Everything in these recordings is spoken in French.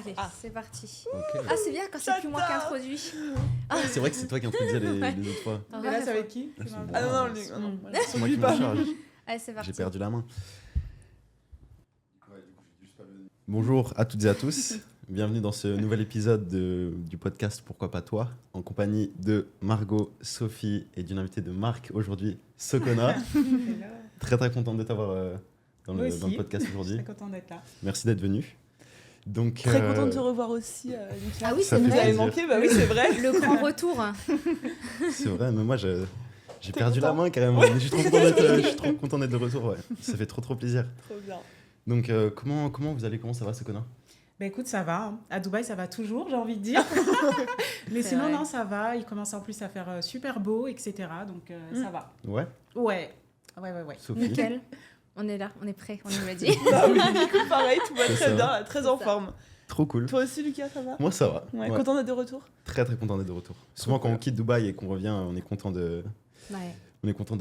Allez, c'est parti. Okay. Ah, c'est bien quand c'est plus moi qui introduis. C'est vrai que c'est toi qui introduisais les autres fois. Mais là, c'est avec qui? Ah non, c'est moi qui m'en charge. Allez, c'est parti. J'ai perdu la main. Bonjour à toutes et à tous. Bienvenue dans ce nouvel épisode du podcast Pourquoi pas toi, en compagnie de Margot, Sophie et d'une invitée de marque aujourd'hui, Sokona. Très très contente de t'avoir dans le podcast aujourd'hui. Très contente d'être là. Merci d'être venue. Donc, très contente de te revoir aussi, Nicolas. Ah oui, ça c'est fait vrai. plaisir. Manqué, bah oui, c'est vrai. Le grand retour. C'est vrai, mais moi j'ai perdu la main carrément. Mais je suis trop content d'être de retour. Ouais. Ça fait trop plaisir. Trop bien. Donc comment vous allez, comment ça va Sokona? Bah écoute, ça va. Hein. À Dubaï, ça va toujours, j'ai envie de dire. Mais sinon, vrai. non, ça va. Il commence en plus à faire super beau, etc. Donc ça va. Ouais. Ouais. Sophie. Nickel. On est là, on est prêt, on nous l'a dit. Bah oui, du coup, pareil, tout va C'est très ça. bien, très en ça. forme. Trop cool. Toi aussi, Lucas, ça va? Moi ça va. Ouais, Ouais. content d'être de retour. Très content d'être de retour. Souvent quand on quitte Dubaï et qu'on revient, on est content de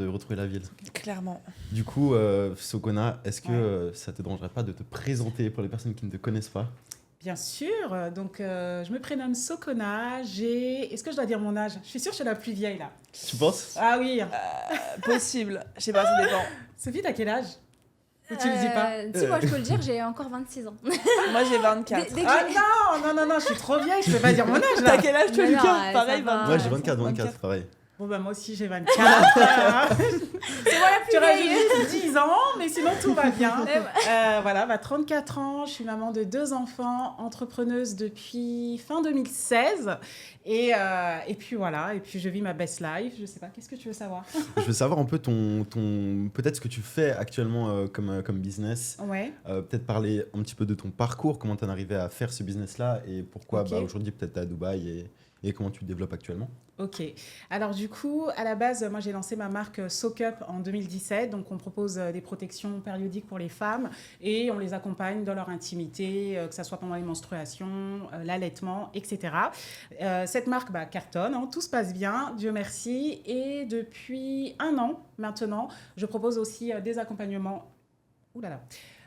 retrouver la ville. Clairement. Du coup, Sokona, est-ce que ça te dérangerait pas de te présenter pour les personnes qui ne te connaissent pas? Bien sûr. Donc, je me prénomme Sokona. Est-ce que je dois dire mon âge? Je suis sûre que je suis la plus vieille, là. Tu penses? Ah oui. Possible. Je sais pas, ça dépend. Sophie, t'as quel âge? Ou tu le dis pas? Si, moi je peux le dire, j'ai encore 26 ans. Moi, j'ai 24. Dès que Ah non, je suis trop vieille. Je peux pas dire mon âge, là. T'as quel âge, toi, Mais non, Lucas? ça Pareil, va. 24. Ouais, j'ai 24, pareil. Bon, bah moi aussi, j'ai 24. C'est moi la plus Tu vieille. rajoutes 10 ans, mais sinon tout va bien. Eh ben. Voilà, 34 ans, je suis maman de 2 enfants, entrepreneuse depuis fin 2016. Et puis voilà, et puis je vis ma best life. Je sais pas, qu'est-ce que tu veux savoir? Je veux savoir un peu peut-être ce que tu fais actuellement comme business. Ouais. Peut-être parler un petit peu de ton parcours, comment tu en es arrivé à faire ce business-là et pourquoi Ok. aujourd'hui peut-être tu es à Dubaï et comment tu te développes actuellement. Ok. Alors du coup, à la base, moi j'ai lancé ma marque SoCup en 2017. Donc on propose des protections périodiques pour les femmes et on les accompagne dans leur intimité, que ce soit pendant les menstruations, l'allaitement, etc. Cette marque cartonne, hein, tout se passe bien, Dieu merci. Et depuis 1 an maintenant, je propose aussi des accompagnements. Ouh là là.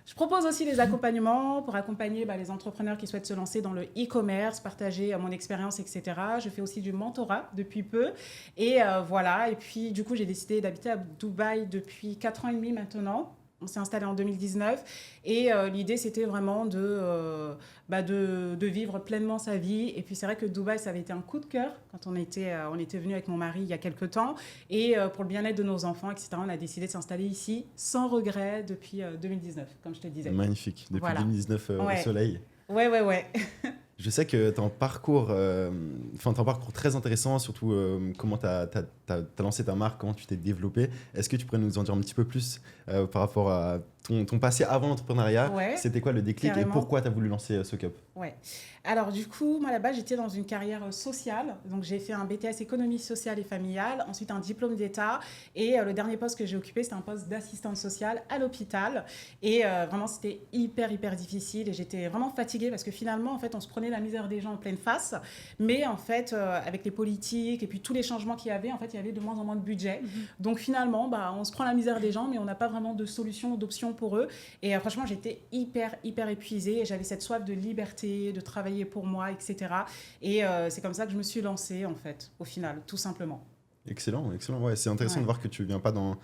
Je propose aussi des accompagnements pour accompagner les entrepreneurs qui souhaitent se lancer dans le e-commerce, partager mon expérience, etc. Je fais aussi du mentorat depuis peu. Et voilà. Et puis, du coup, j'ai décidé d'habiter à Dubaï depuis 4 ans et demi maintenant. On s'est installé en 2019 et l'idée, c'était vraiment de vivre pleinement sa vie. Et puis, c'est vrai que Dubaï, ça avait été un coup de cœur quand on était venu avec mon mari il y a quelques temps. Et pour le bien-être de nos enfants, etc., on a décidé de s'installer ici sans regret depuis 2019, comme je te disais. Magnifique, depuis Voilà. 2019 au Ouais. soleil. Ouais. Je sais que tu as un parcours très intéressant, surtout comment tu as lancé ta marque, comment tu t'es développé. Est-ce que tu pourrais nous en dire un petit peu plus par rapport à ton passé avant l'entrepreneuriat? Ouais, c'était quoi le déclic carrément. et pourquoi tu as voulu lancer SoCup? Ouais. Alors du coup, moi là-bas, j'étais dans une carrière sociale. Donc j'ai fait un BTS économie sociale et familiale, ensuite un diplôme d'État. Et le dernier poste que j'ai occupé, c'était un poste d'assistante sociale à l'hôpital. Et vraiment, c'était hyper difficile. Et j'étais vraiment fatiguée parce que finalement, en fait, on se prenait la misère des gens en pleine face. Mais en fait, avec les politiques et puis tous les changements qu'il y avait, en fait, il y avait de moins en moins de budget. Donc finalement, on se prend la misère des gens, mais on n'a pas vraiment de solution, d'option pour eux. Et franchement, j'étais hyper épuisée. Et j'avais cette soif de liberté, de travailler pour moi, etc. Et c'est comme ça que je me suis lancée, en fait, au final, tout simplement. Excellent. Ouais, c'est intéressant Ouais. de voir que tu viens pas dans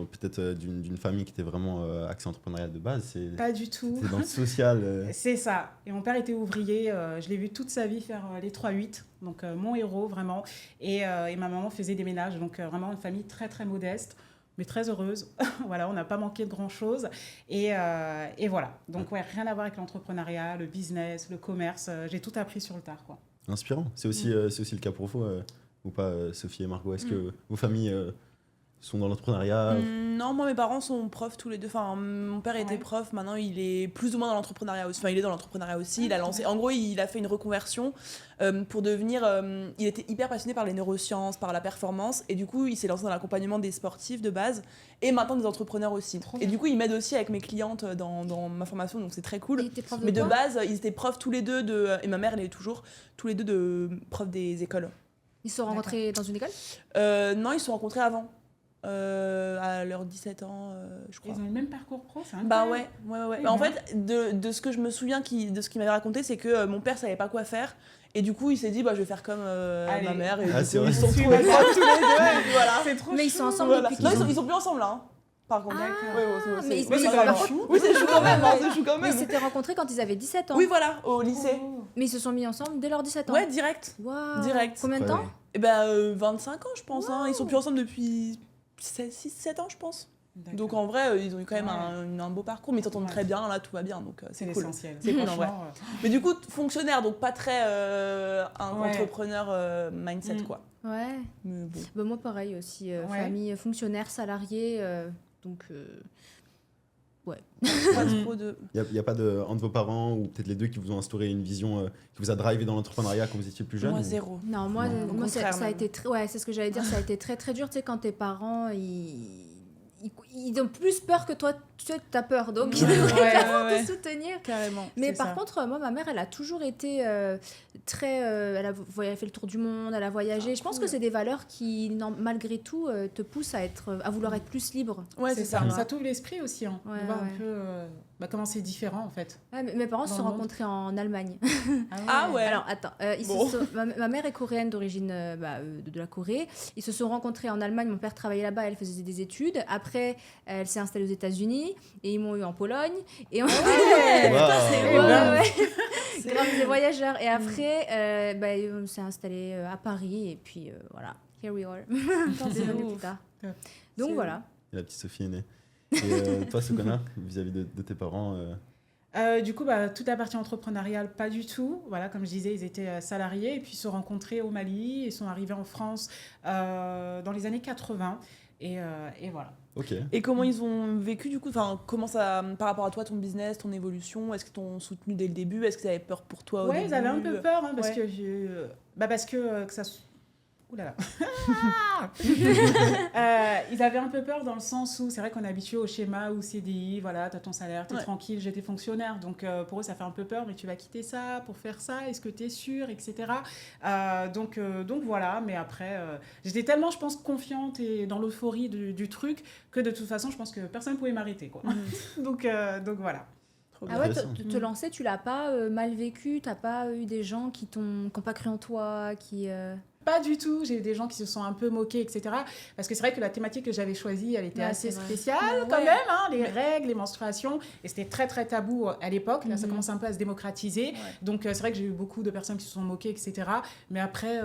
peut-être d'une famille qui était vraiment axée entrepreneuriale de base. Pas du tout. C'est dans le social. C'est ça. Et mon père était ouvrier. Je l'ai vu toute sa vie faire les 3-8. Donc, mon héros, vraiment. Et ma maman faisait des ménages. Donc, vraiment une famille très modeste, mais très heureuse. Voilà, on n'a pas manqué de grand-chose. Et voilà. Donc, ouais, rien à voir avec l'entrepreneuriat, le business, le commerce. J'ai tout appris sur le tard, quoi. Inspirant. C'est aussi le cas pour vous ou pas, Sophie et Margot? Est-ce que vos familles sont dans l'entrepreneuriat? Non, moi, mes parents sont profs tous les deux. Enfin, mon père était prof, maintenant il est plus ou moins dans l'entrepreneuriat aussi. Enfin, il est dans l'entrepreneuriat aussi. Il a lancé, en gros, il a fait une reconversion pour devenir. Il était hyper passionné par les neurosciences, par la performance, et du coup, il s'est lancé dans l'accompagnement des sportifs de base et maintenant des entrepreneurs aussi. Et du coup, il m'aide aussi avec mes clientes dans ma formation, donc c'est très cool. Et t'es prof Mais de quoi? base, ils étaient profs tous les deux et ma mère, elle est toujours tous les deux de profs des écoles. Ils se sont rencontrés dans une école? Non, ils se sont rencontrés avant. à leurs 17 ans, je crois. Ils ont le même parcours pro, c'est Bah incroyable. ouais. Oui, Bah, en bien. fait, de ce que je me souviens, de ce qu'il m'avait raconté, c'est que mon père savait pas quoi faire. Et du coup, il s'est dit, bah, je vais faire comme Allez. ma mère. Et Ah, du c'est coup, vrai. ils se sont Je suis retrouvés d'accord. tous les deux. Et puis voilà. C'est trop Mais ils sont chou. ensemble Voilà. depuis Non, qu'ils ils sont plus ensemble là. Hein, par contre. Ah, Ouais, c'est- mais ouais, c'est ça quand va. même chou. Oui, c'est chou quand même. Ouais, C'est chou quand Mais ils même. s'étaient rencontrés quand ils avaient 17 ans. Oui, voilà, au lycée. Mais ils se sont mis ensemble dès leurs 17 ans. Ouais, direct. Waouh. Direct. Combien de Ouais. temps? Et ben 25 ans, je pense. Hein. Ils sont plus ensemble depuis 6-7 ans, je pense. D'accord. Donc en vrai, ils ont eu quand même Ouais. un beau parcours, mais ils s'entendent Ouais. très bien, là tout va bien, donc c'est c'est cool. l'essentiel. C'est cool, en vrai. Franchement, Mais du coup, fonctionnaire, donc pas très un Ouais. entrepreneur mindset, Mm. quoi. Ouais. Mais bon. Bah, moi, pareil aussi. Ouais. Famille, fonctionnaire, salarié. Donc, Pas Mm. trop de. Il n'y a pas de, un de vos parents ou peut-être les deux qui vous ont instauré une vision qui vous a drivé dans l'entrepreneuriat quand vous étiez plus jeune Moi, ou- zéro. non, moi, Non. Au moi contraire, ça a même. été très. Ouais, c'est ce que j'allais dire. Ça a été très, très dur. Tu sais, quand tes parents, ils ont plus peur que toi, tu as peur. Donc, ils Ouais, devraient vraiment ouais. te soutenir. Carrément. Mais C'est par ça. contre, moi, ma mère, elle a toujours été très. Elle a fait le tour du monde, elle a voyagé. Je pense cool. que c'est des valeurs qui, malgré tout, te poussent à vouloir être plus libre. Ouais, c'est c'est ça. ça. Ça t'ouvre l'esprit aussi, hein, Ouais, de voir ouais. un peu comment c'est différent en fait. Ouais, mes parents se Dans sont le monde. rencontrés en Allemagne. Ah ouais. Alors, attends. Bon. Ma mère est coréenne d'origine de la Corée. Ils se sont rencontrés en Allemagne. Mon père travaillait là-bas, elle faisait des études. Après, elle s'est installée aux États-Unis et ils m'ont eu en Pologne. Et on... Waouh. Eh ben. C'est- grave des voyageurs. Et après, on s'est installé à Paris. Et puis voilà, here we are. Des années ouf. plus tard. Ouais. Donc C'est- voilà. Et la petite Sophie est née. Et toi, Sokona, vis-à-vis de tes parents Du coup, toute la partie entrepreneuriale, pas du tout. Voilà, comme je disais, ils étaient salariés et puis ils se sont rencontrés au Mali et sont arrivés en France dans les années 80. Et voilà. Ok. Et comment ils ont vécu du coup, enfin, comment ça, par rapport à toi, ton business, ton évolution, est-ce qu'ils t'ont soutenu dès le début, est-ce qu'ils avaient peur pour toi au Ouais, début ils avaient un peu peur hein, parce Ouais. que que ça. Ouh là là. Ils avaient un peu peur dans le sens où c'est vrai qu'on est habitué au schéma où CDI, voilà, t'as ton salaire, t'es Ouais. tranquille, j'étais fonctionnaire. Donc pour eux, ça fait un peu peur, mais tu vas quitter ça pour faire ça, est-ce que t'es sûr, etc. Donc voilà, mais après, j'étais tellement, je pense, confiante et dans l'euphorie du truc que de toute façon, je pense que personne ne pouvait m'arrêter. Quoi. Mhm. donc voilà. Trop Ah bien. ouais, Intéressant. te lancer, tu l'as pas mal vécu, t'as pas eu des gens qui n'ont pas cru en toi, qui... Pas du tout, j'ai eu des gens qui se sont un peu moqués, etc. Parce que c'est vrai que la thématique que j'avais choisie, elle était Ouais, assez c'est vrai. spéciale Ouais. quand même, hein, les règles, les menstruations, et c'était très très tabou à l'époque. Là, ça Mhm. commence un peu à se démocratiser. Ouais. Donc c'est vrai que j'ai eu beaucoup de personnes qui se sont moquées, etc. Mais après,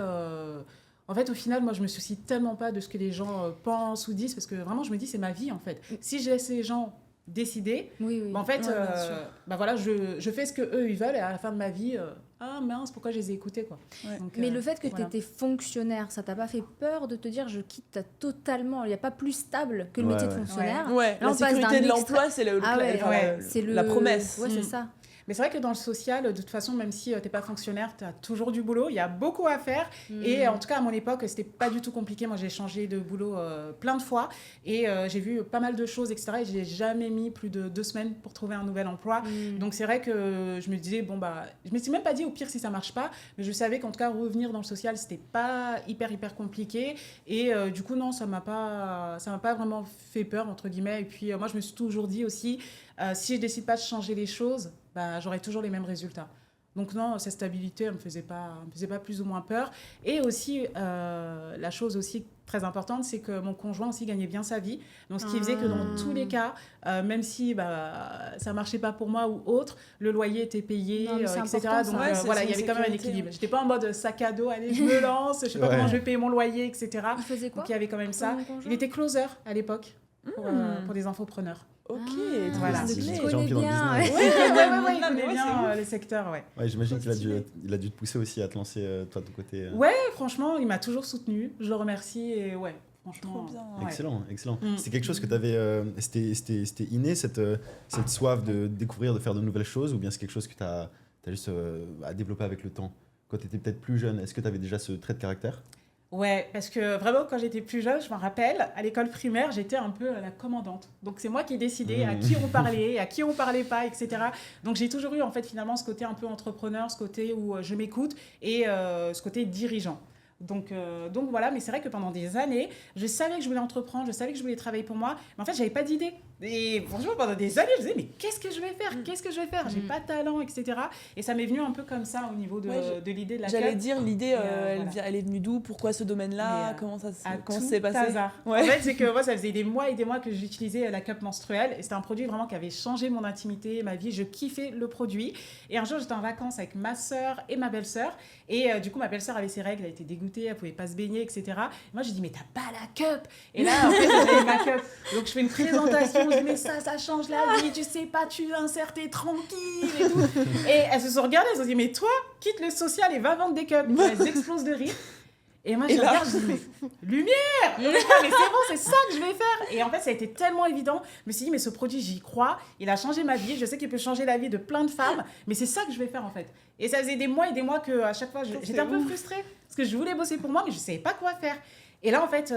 en fait, au final, moi, je me soucie tellement pas de ce que les gens pensent ou disent, parce que vraiment, je me dis, c'est ma vie, en fait. Si je laisse les gens décider, Oui, oui. bah, en fait, Ouais, bien sûr. voilà, je fais ce que eux ils veulent, et à la fin de ma vie, ah mince, pourquoi je les ai écoutés, quoi. Ouais. Donc, Mais le fait que voilà. tu étais fonctionnaire, ça t'a pas fait peur de te dire je quitte totalement, il n'y a pas plus stable que le Ouais, métier de ouais. fonctionnaire. Ouais, Là, la on passe sécurité d'un de l'emploi, c'est le, Ah ouais, enfin, ouais, C'est la promesse. Ouais, c'est Mm. ça. Mais c'est vrai que dans le social, de toute façon, même si t'es pas fonctionnaire, tu as toujours du boulot, il y a beaucoup à faire. Et en tout cas, à mon époque, c'était pas du tout compliqué. Moi, j'ai changé de boulot plein de fois et j'ai vu pas mal de choses, etc. Et j'ai jamais mis plus de 2 semaines pour trouver un nouvel emploi. Mm. Donc c'est vrai que je me disais, je me suis même pas dit au pire si ça marche pas, mais je savais qu'en tout cas, revenir dans le social, c'était pas hyper compliqué. Et du coup, non, ça m'a pas vraiment fait peur, entre guillemets. Et puis, moi, je me suis toujours dit aussi, si je décide pas de changer les choses, j'aurai toujours les mêmes résultats. Donc non, cette stabilité, elle me faisait pas plus ou moins peur. Et aussi, la chose aussi très importante, c'est que mon conjoint aussi gagnait bien sa vie. Donc ce qui faisait que dans tous les cas, même si ça marchait pas pour moi ou autre, le loyer était payé, Non, mais c'est etc. important, ça. Donc Ouais, voilà, c'est il y avait quand même un sécurité, équilibre. hein. J'étais pas en mode sac à dos, allez, je me lance, je sais pas Ouais. comment je vais payer mon loyer, etc. Il faisait quoi Donc il y avait quand même ça. ton conjoint Il était closer à l'époque Mm. pour des infopreneurs. Ok, Ah, trop voilà. tu stylé. J'ai connais envie dans le bien. business. Ouais, il Non, mais connaît ouais, bien c'est ouf. le secteur, ouais. Ouais, j'imagine Trop qu'il stylé. il a dû te pousser aussi à te lancer, toi, de ton côté. Ouais, franchement, il m'a toujours soutenu. Je le remercie et ouais, franchement. Trop bien. Ouais. Excellent, excellent. Mm. C'était quelque chose que tu avais. C'était inné, cette soif de découvrir, de faire de nouvelles choses, ou bien c'est quelque chose que tu as juste à développer avec le temps? Quand tu étais peut-être plus jeune, est-ce que tu avais déjà ce trait de caractère? Ouais, parce que vraiment, quand j'étais plus jeune, je m'en rappelle, à l'école primaire, j'étais un peu la commandante. Donc, c'est moi qui décidais à qui on parlait, à qui on parlait pas, etc. Donc, j'ai toujours eu, en fait, finalement, ce côté un peu entrepreneur, ce côté où je m'écoute et ce côté dirigeant. Donc voilà, mais c'est vrai que pendant des années, je savais que je voulais entreprendre, je savais que je voulais travailler pour moi, mais en fait, j'avais pas d'idée. Et franchement, pendant des années, je disais, mais qu'est-ce que je vais faire ? Qu'est-ce que je vais faire ? J'ai pas de talent, etc. Et ça m'est venu un peu comme ça au niveau de l'idée de la J'allais cup. dire, l'idée, Voilà. elle est venue d'où ? Pourquoi ce domaine-là ? Mais, Comment ça Tout s'est passé ? hasard. Ouais. En fait, c'est que moi, ça faisait des mois et des mois que j'utilisais la cup menstruelle. Et c'était un produit vraiment qui avait changé mon intimité, ma vie. Je kiffais le produit. Et un jour, j'étais en vacances avec ma sœur et ma belle-sœur. Et du coup, ma belle-sœur avait ses règles, elle était dégoûtée, elle pouvait pas se baigner, etc. Et moi, j'ai dit, mais t'as pas la cup. Et là, en fait, j'avais ma cup. Donc, je fais une présentation. Je dis, mais ça change la vie. Tu sais pas, tu insères, t'es tranquille et tout. Et elles se sont regardées, elles se sont dit, mais toi, quitte le social et va vendre des cups. Et elles explosent de rire. Et moi, je regarde, je dis, mais lumière! Mais c'est bon, c'est ça que je vais faire! Et en fait, ça a été tellement évident. Je me suis dit, mais ce produit, j'y crois. Il a changé ma vie. Je sais qu'il peut changer la vie de plein de femmes. Mais c'est ça que je vais faire, en fait. Et ça faisait des mois et des mois qu'à chaque fois, j'étais un peu frustrée. Parce que je voulais bosser pour moi, mais je ne savais pas quoi faire. Et là, en fait,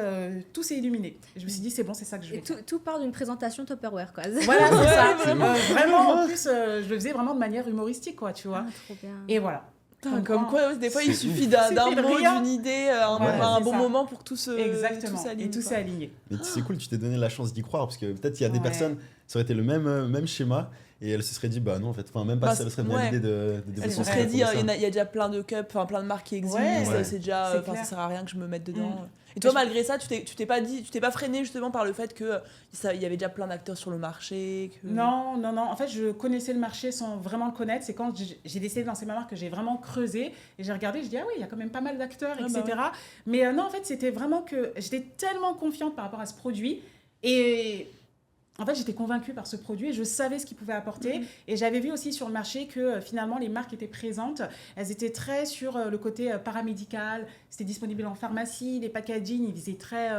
tout s'est illuminé. Je me suis dit, c'est bon, c'est ça que je vais faire. Tout part d'une présentation Tupperware, quoi. Voilà, c'est ça. vraiment. Vraiment, en plus, je le faisais vraiment de manière humoristique, quoi, tu vois. Ah, trop bien. Et voilà. Putain, comme quoi, des fois, il C'est suffit ouf. d'un Suffit de mot, rien. d'une idée, un c'est bon ça. moment pour tout Exactement. s'aligne. Et tout s'est aligné. Mais c'est cool, tu t'es donné la chance d'y croire parce que peut-être il y a des Ouais. personnes, ça aurait été le même schéma et elles se seraient dit, bah non, en fait, enfin, même pas Bah, ça, elles seraient bien ouais. l'idée de Elles développer se ça seraient comme dit, ça. il y a déjà plein de cups, plein de marques qui existent, Ouais. c'est déjà, C'est ça clair. sert à rien que je me mette dedans. Mm. Et toi, Mais malgré ça, tu t'es pas freiné justement par le fait que il y avait déjà plein d'acteurs sur le marché. Non. En fait, je connaissais le marché sans vraiment le connaître. C'est quand j'ai décidé de lancer ma marque que j'ai vraiment creusé et j'ai regardé. Je dis, ah oui, il y a quand même pas mal d'acteurs, Ah etc. bah Mais non, en fait, c'était vraiment que j'étais tellement confiante par rapport à ce produit. Et en fait, j'étais convaincue par ce produit et je savais ce qu'il pouvait apporter. Et j'avais vu aussi sur le marché que finalement, les marques étaient présentes. Elles étaient très sur le côté paramédical. C'était disponible en pharmacie. Les packaging, ils visaient très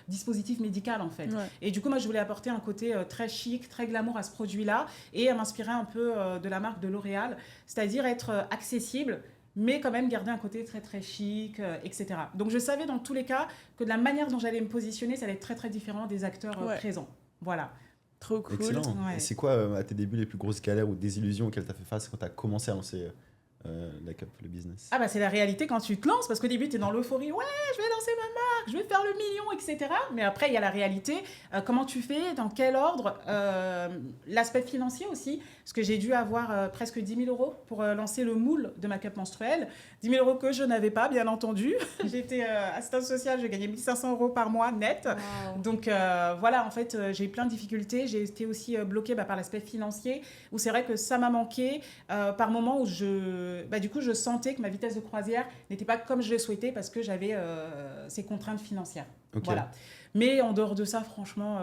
dispositif médical, en fait. Ouais. Et du coup, moi, je voulais apporter un côté très chic, très glamour à ce produit-là et m'inspirer un peu de la marque de L'Oréal, c'est-à-dire être accessible, mais quand même garder un côté très, très chic, etc. Donc, je savais dans tous les cas que de la manière dont j'allais me positionner, ça allait être très, très différent des acteurs présents. Voilà. Trop cool. Excellent. Ouais. Et c'est quoi, à tes débuts, les plus grosses galères ou désillusions auxquelles tu as fait face quand tu as commencé à lancer la cup, le business? Ah bah c'est la réalité quand tu te lances, parce qu'au début tu es dans l'euphorie, ouais je vais lancer ma marque, je vais faire le million, etc. Mais après il y a la réalité, comment tu fais, dans quel ordre, l'aspect financier aussi, parce que j'ai dû avoir presque 10 000 euros pour lancer le moule de ma cup menstruelle, 10 000 euros que je n'avais pas bien entendu, j'étais assistante sociale, je gagnais 1 500 euros par mois net, Wow. donc voilà en fait j'ai eu plein de difficultés, j'ai été aussi bloquée par l'aspect financier, où c'est vrai que ça m'a manqué, par moments où du coup, je sentais que ma vitesse de croisière n'était pas comme je le souhaitais parce que j'avais ces contraintes financières. Ok. Voilà. Mais en dehors de ça, franchement,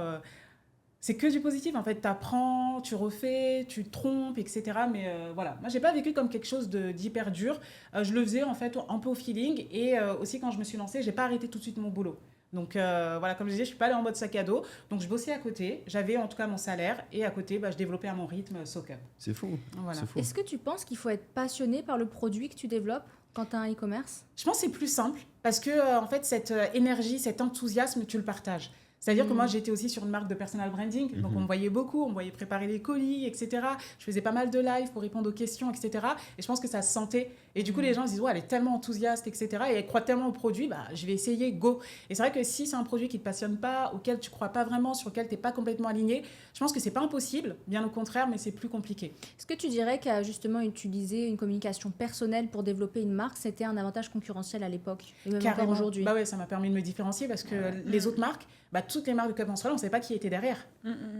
c'est que du positif. En fait, tu apprends, tu refais, tu te trompes, etc. Mais voilà, moi, j'ai pas vécu comme quelque chose d'hyper dur. Je le faisais en fait un peu au feeling. Et aussi, quand je me suis lancée, j'ai pas arrêté tout de suite mon boulot. Donc voilà, comme je disais, je suis pas allée en mode sac à dos. Donc je bossais à côté. J'avais en tout cas mon salaire. Et à côté, je développais à mon rythme SoCup. C'est fou. Voilà. C'est fou. Est-ce que tu penses qu'il faut être passionné par le produit que tu développes quand tu as un e-commerce? Je pense que c'est plus simple parce que en fait cette énergie, cet enthousiasme, tu le partages. C'est-à-dire que moi, j'étais aussi sur une marque de personal branding, donc on me voyait beaucoup, on me voyait préparer les colis, etc. Je faisais pas mal de live pour répondre aux questions, etc. Et je pense que ça se sentait. Et du coup, les gens se disent, ouais, elle est tellement enthousiaste, etc. Et elle croit tellement au produit, je vais essayer, go. Et c'est vrai que si c'est un produit qui te passionne pas, auquel tu crois pas vraiment, sur lequel tu n'es pas complètement aligné, je pense que c'est pas impossible, bien au contraire, mais c'est plus compliqué. Est-ce que tu dirais qu'à justement utiliser une communication personnelle pour développer une marque, c'était un avantage concurrentiel à l'époque et même encore aujourd'hui? Bah ouais, ça m'a permis de me différencier parce que les autres marques, toutes les marques de cup menstruel, on ne savait pas qui était derrière.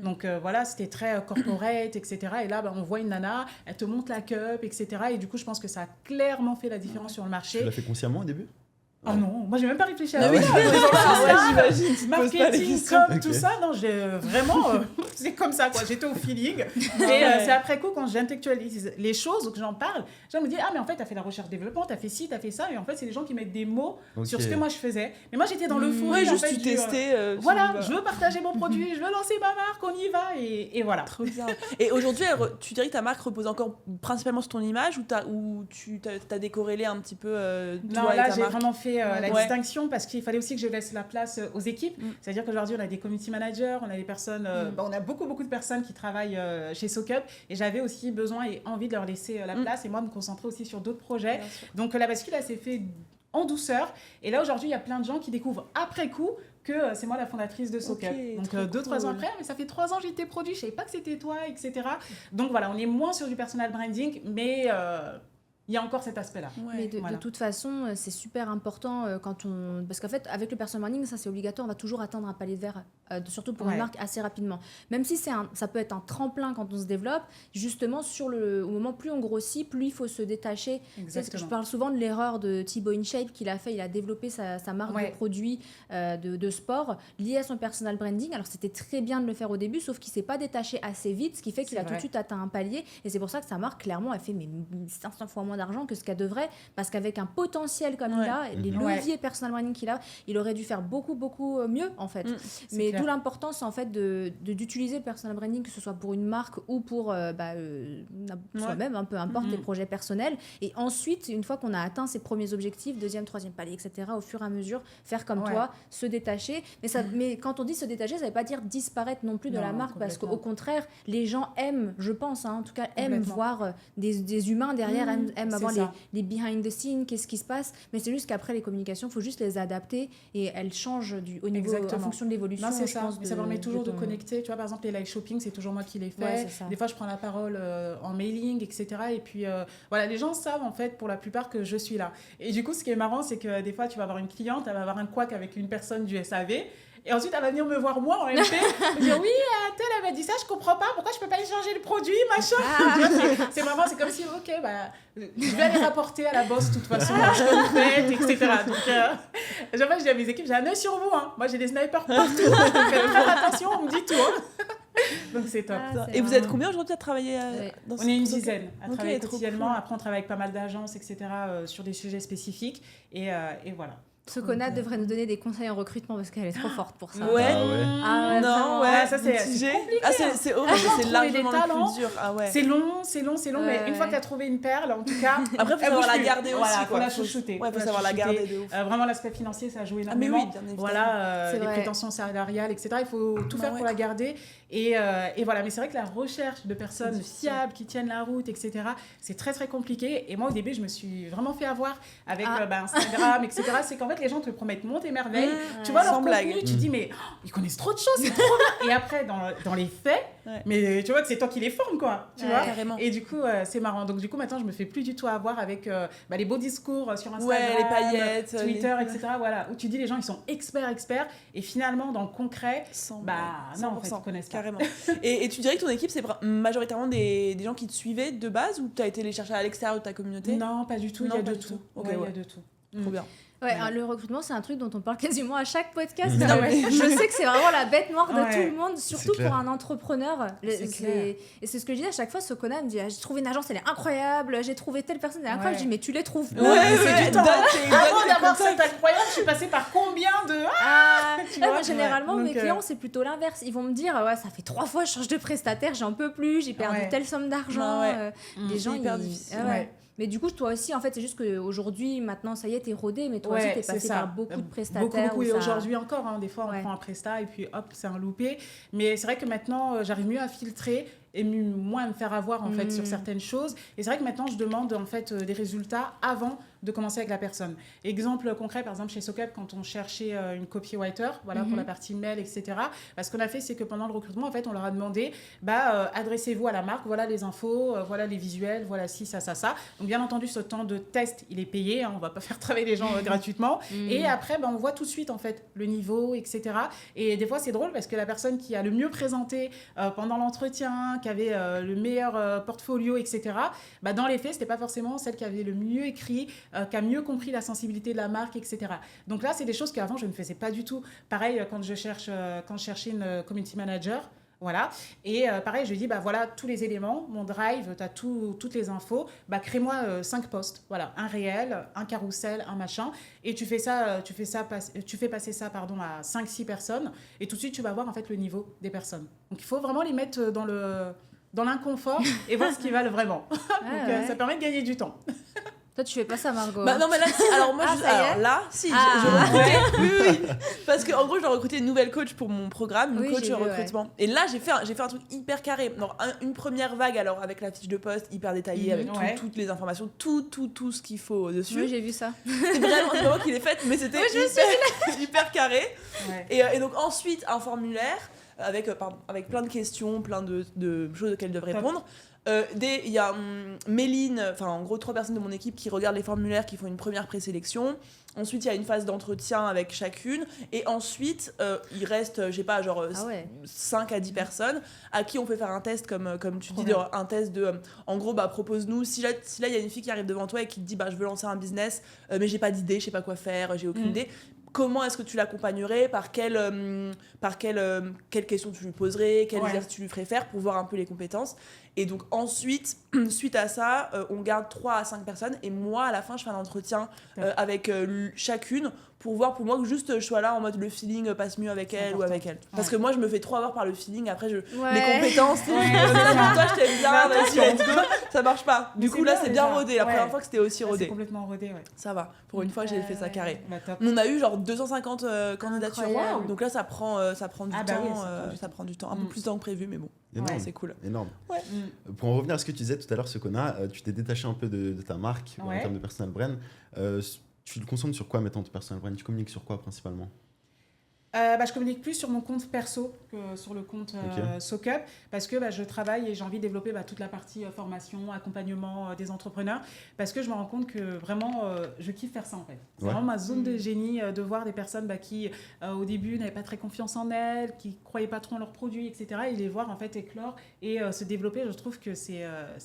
Donc voilà, c'était très corporate, etc. Et là, on voit une nana, elle te montre la cup, etc. Et du coup, je pense que ça a clairement fait la différence sur le Tu marché. l'as fait consciemment au début? Oh non, moi, j'ai même pas réfléchi à Ah ça. ouais. J'imagine, tu te poses pas les Marketing, questions. com, tout Ok. ça, non, j'ai vraiment, c'est comme ça, quoi. J'étais au feeling. Et Ouais. c'est après coup, quand j'intellectualise les choses ou que j'en parle, je me dis, ah, mais en fait, t'as fait la recherche-développement, t'as fait ci, t'as fait ça. Et en fait, c'est des gens qui mettent des mots sur ce que moi je faisais. Mais moi, j'étais dans l'euphorie. Ouais, en juste fait, tu du, testais. voilà, tu- je veux partager mon produit, je veux lancer ma marque, on y va. Et voilà. Trop bien. Et aujourd'hui, tu dirais que ta marque repose encore principalement sur ton image ou tu t'as décorrélé un petit peu Non, toi et là, ta j'ai marque? vraiment fait la Ouais. distinction parce qu'il fallait aussi que je laisse la place aux équipes. C'est-à-dire qu'aujourd'hui, on a des community managers, on a des personnes, on a beaucoup de personnes qui travaillent chez SoCup et j'avais aussi besoin et envie de leur laisser la place et moi me concentrer aussi sur d'autres projets. Bien sûr. Donc la bascule, elle s'est fait en douceur. Et là, aujourd'hui, il y a plein de gens qui découvrent après coup que c'est moi la fondatrice de SoCup. Donc 2-3 ans après, mais ça fait 3 ans que j'ai été produit, je savais pas que c'était toi, etc. Donc voilà, on est moins sur du personal branding, mais il y a encore cet aspect-là. Mais de toute façon, c'est super important quand on... Parce qu'en fait, avec le personal branding, ça c'est obligatoire, on va toujours atteindre un palier de verre, surtout pour une marque, assez rapidement. Même si ça peut être un tremplin quand on se développe, justement, au moment plus on grossit, plus il faut se détacher. Je parle souvent de l'erreur de Thibaut InShape qu'il a fait, il a développé sa marque de produits de sport liée à son personal branding. Alors c'était très bien de le faire au début, sauf qu'il ne s'est pas détaché assez vite, ce qui fait qu'il a tout de suite atteint un palier. Et c'est pour ça que sa marque, clairement, elle fait 500 fois moins d'argent que ce qu'elle devrait, parce qu'avec un potentiel comme il a, les leviers personal branding qu'il a, il aurait dû faire beaucoup mieux en fait. Mais d'où l'importance en fait d'utiliser le personal branding, que ce soit pour une marque ou pour soi-même, peu importe les projets personnels. Et ensuite, une fois qu'on a atteint ses premiers objectifs, 2e, 3e palier, etc., au fur et à mesure, faire comme toi, se détacher. Mais quand on dit se détacher, ça ne veut pas dire disparaître non plus de la marque, parce qu'au contraire, les gens aiment, je pense, en tout cas, aiment voir des humains derrière, aiment avoir les behind the scenes, qu'est-ce qui se passe, mais c'est juste qu'après les communications, il faut juste les adapter et elles changent au niveau, en fonction de l'évolution. C'est ça, mais ça permet toujours de connecter. Tu vois, par exemple, les live shopping, c'est toujours moi qui les fais. Des fois, je prends la parole en mailing, etc. Et puis, voilà, les gens savent, en fait, pour la plupart, que je suis là. Et du coup, ce qui est marrant, c'est que des fois, tu vas avoir une cliente, elle va avoir un couac avec une personne du SAV. Et ensuite, elle va venir me voir, moi, en MP, me dire, oui, telle, elle m'a dit ça, je comprends pas, pourquoi je peux pas échanger le produit, machin. C'est vraiment, c'est comme si, ok, je vais aller rapporter à la boss, de toute façon, je peux le faire, etc. Donc, je dis à mes équipes, j'ai un œil sur vous, hein. Moi, j'ai des snipers partout, donc faites attention, on me dit tout, hein. Donc c'est top. Et vous êtes combien aujourd'hui à travailler dans On est une dizaine à travailler quotidiennement. Après, on travaille avec pas mal d'agences, etc., sur des sujets spécifiques. Et voilà. Sokona devrait nous donner des conseils en recrutement parce qu'elle est trop forte pour ça. Ouais. Non, ça c'est compliqué. C'est horrible, c'est largement le plus dur. C'est long, mais une fois que tu as trouvé une perle, en tout cas... Après, il faut savoir la garder aussi. Voilà, faut la chouchouter. Ouais, faut savoir la garder de ouf. Vraiment, l'aspect financier, ça a joué énormément. Mais oui, bien évidemment. Voilà, les prétentions salariales, etc. Il faut tout faire pour la garder. Et voilà, mais c'est vrai que la recherche de personnes fiables, qui tiennent la route, etc., c'est très, très compliqué. Et moi, au début, je me suis vraiment fait avoir avec Instagram, etc. C'est qu'en fait, les gens te promettent monts et merveilles. Tu vois leur contenu, tu te dis, mais ils connaissent trop de choses, c'est trop bien. Et après, dans les faits, mais tu vois que c'est toi qui les formes, quoi. Tu vois carrément. Et du coup, c'est marrant. Donc, du coup, maintenant, je me fais plus du tout avoir avec les beaux discours sur Instagram, les paillettes, Twitter, etc. Voilà, où tu dis, les gens, ils sont experts. Et finalement, dans le concret, non, en fait, ils connaissent pas. Carrément. Et tu dirais que ton équipe, c'est majoritairement des gens qui te suivaient de base ou tu as été les chercher à l'extérieur de ta communauté ? Non, pas du tout. Il y a de tout. Il y a de tout. Trop bien. Ouais, le recrutement, c'est un truc dont on parle quasiment à chaque podcast. Je sais que c'est vraiment la bête noire de tout le monde, surtout pour un entrepreneur. Et c'est ce que je dis à chaque fois. Sokona me dit, j'ai trouvé une agence, elle est incroyable, j'ai trouvé telle personne, elle est incroyable. Je dis, mais tu les trouves. C'est du temps. Avant d'avoir cette incroyable, je suis passée par combien de... Généralement, mes clients, c'est plutôt l'inverse. Ils vont me dire, ça fait 3 fois que je change de prestataire, j'en peux plus, j'ai perdu telle somme d'argent. Les gens, hyper difficile. Mais du coup, toi aussi, en fait, c'est juste qu'aujourd'hui, maintenant, ça y est, t'es rodé, mais toi aussi, t'es passé par beaucoup de prestataires. Beaucoup, et aujourd'hui encore, des fois, on prend un prestat et puis hop, c'est un loupé. Mais c'est vrai que maintenant, j'arrive mieux à filtrer et moins à me faire avoir, en fait, sur certaines choses. Et c'est vrai que maintenant, je demande, en fait, des résultats avant de commencer avec la personne. Exemple concret, par exemple, chez SoCup, quand on cherchait une copywriter, pour la partie mail, etc. Ce qu'on a fait, c'est que pendant le recrutement, en fait, on leur a demandé, adressez-vous à la marque, voilà les infos, voilà les visuels, voilà ci, ça. Donc, bien entendu, ce temps de test, il est payé, on va pas faire travailler les gens gratuitement. Et après, on voit tout de suite, en fait, le niveau, etc. Et des fois, c'est drôle parce que la personne qui a le mieux présenté pendant l'entretien, qui avait le meilleur portfolio, etc., dans les faits, c'était pas forcément celle qui avait le mieux écrit, qui a mieux compris la sensibilité de la marque, etc. Donc là, c'est des choses qu'avant, je ne faisais pas du tout. Pareil, quand je cherchais une community manager, voilà. Et pareil, je lui dis, voilà, tous les éléments, mon drive, tu as toutes les infos, crée-moi 5 posts. Voilà, un réel, un carrousel, un machin. Et tu fais passer ça à 5-6 personnes. Et tout de suite, tu vas voir en fait le niveau des personnes. Donc, il faut vraiment les mettre dans l'inconfort et voir ce qu'ils valent vraiment. Donc, ça permet de gagner du temps. Toi, tu fais pas ça, Margot. Bah non, mais là, si. Alors, moi, je recrutais. Oui. Parce qu'en gros, je dois recruter une nouvelle coach pour mon programme, une coach recrutement. Ouais. Et là, j'ai fait un truc hyper carré. Alors, une première vague, alors, avec la fiche de poste hyper détaillée, avec toutes les informations, tout ce qu'il faut dessus. Oui, j'ai vu ça. C'est pas moi qui l'ai faite, mais c'était hyper carré. Ouais. Et donc, ensuite, un formulaire avec plein de questions, plein de choses auxquelles je devrais répondre. Il y a Méline, enfin en gros 3 personnes de mon équipe qui regardent les formulaires, qui font une première présélection. Ensuite, il y a une phase d'entretien avec chacune. Et ensuite, il reste, je sais pas, genre 5 à 10 personnes à qui on fait faire un test, comme tu dis, un test de... en gros, propose-nous, si là, il y a une fille qui arrive devant toi et qui te dit, je veux lancer un business, mais j'ai pas d'idée, je sais pas quoi faire, j'ai aucune idée. Comment est-ce que tu l'accompagnerais ? Par quelle question tu lui poserais ? Quel exercice tu lui ferais faire pour voir un peu les compétences ? Et donc ensuite, suite à ça, on garde 3 à 5 personnes. Et moi, à la fin, je fais un entretien avec chacune pour voir, pour moi, que juste je sois là en mode le feeling passe mieux avec elle ou avec elle. Parce que moi, je me fais trop avoir par le feeling. Après, les compétences, toi, je t'aime bien, vas-y, let's go. Ça marche pas. Du coup, là, c'est bien rodé. La première fois que c'était aussi rodé. C'est complètement rodé, Ça va. Pour une fois, j'ai fait ça carré. On a eu genre 250 candidatures. Donc là, ça prend du temps. Ça prend du temps. Un peu plus de temps que prévu, mais bon. Énorme, c'est cool. Énorme. Ouais. Pour en revenir à ce que tu disais tout à l'heure, Socona, tu t'es détaché un peu de ta marque en termes de personal brand. Tu le consommes sur quoi, mettons, ton personal brand ? Tu communiques sur quoi principalement ? Je communique plus sur mon compte perso que sur le compte SoCup parce que je travaille et j'ai envie de développer toute la partie formation, accompagnement des entrepreneurs parce que je me rends compte que vraiment je kiffe faire ça en fait. C'est vraiment ma zone de génie de voir des personnes qui au début n'avaient pas très confiance en elles, qui croyaient pas trop en leurs produits, etc. et les voir en fait éclore et se développer. Je trouve que c'est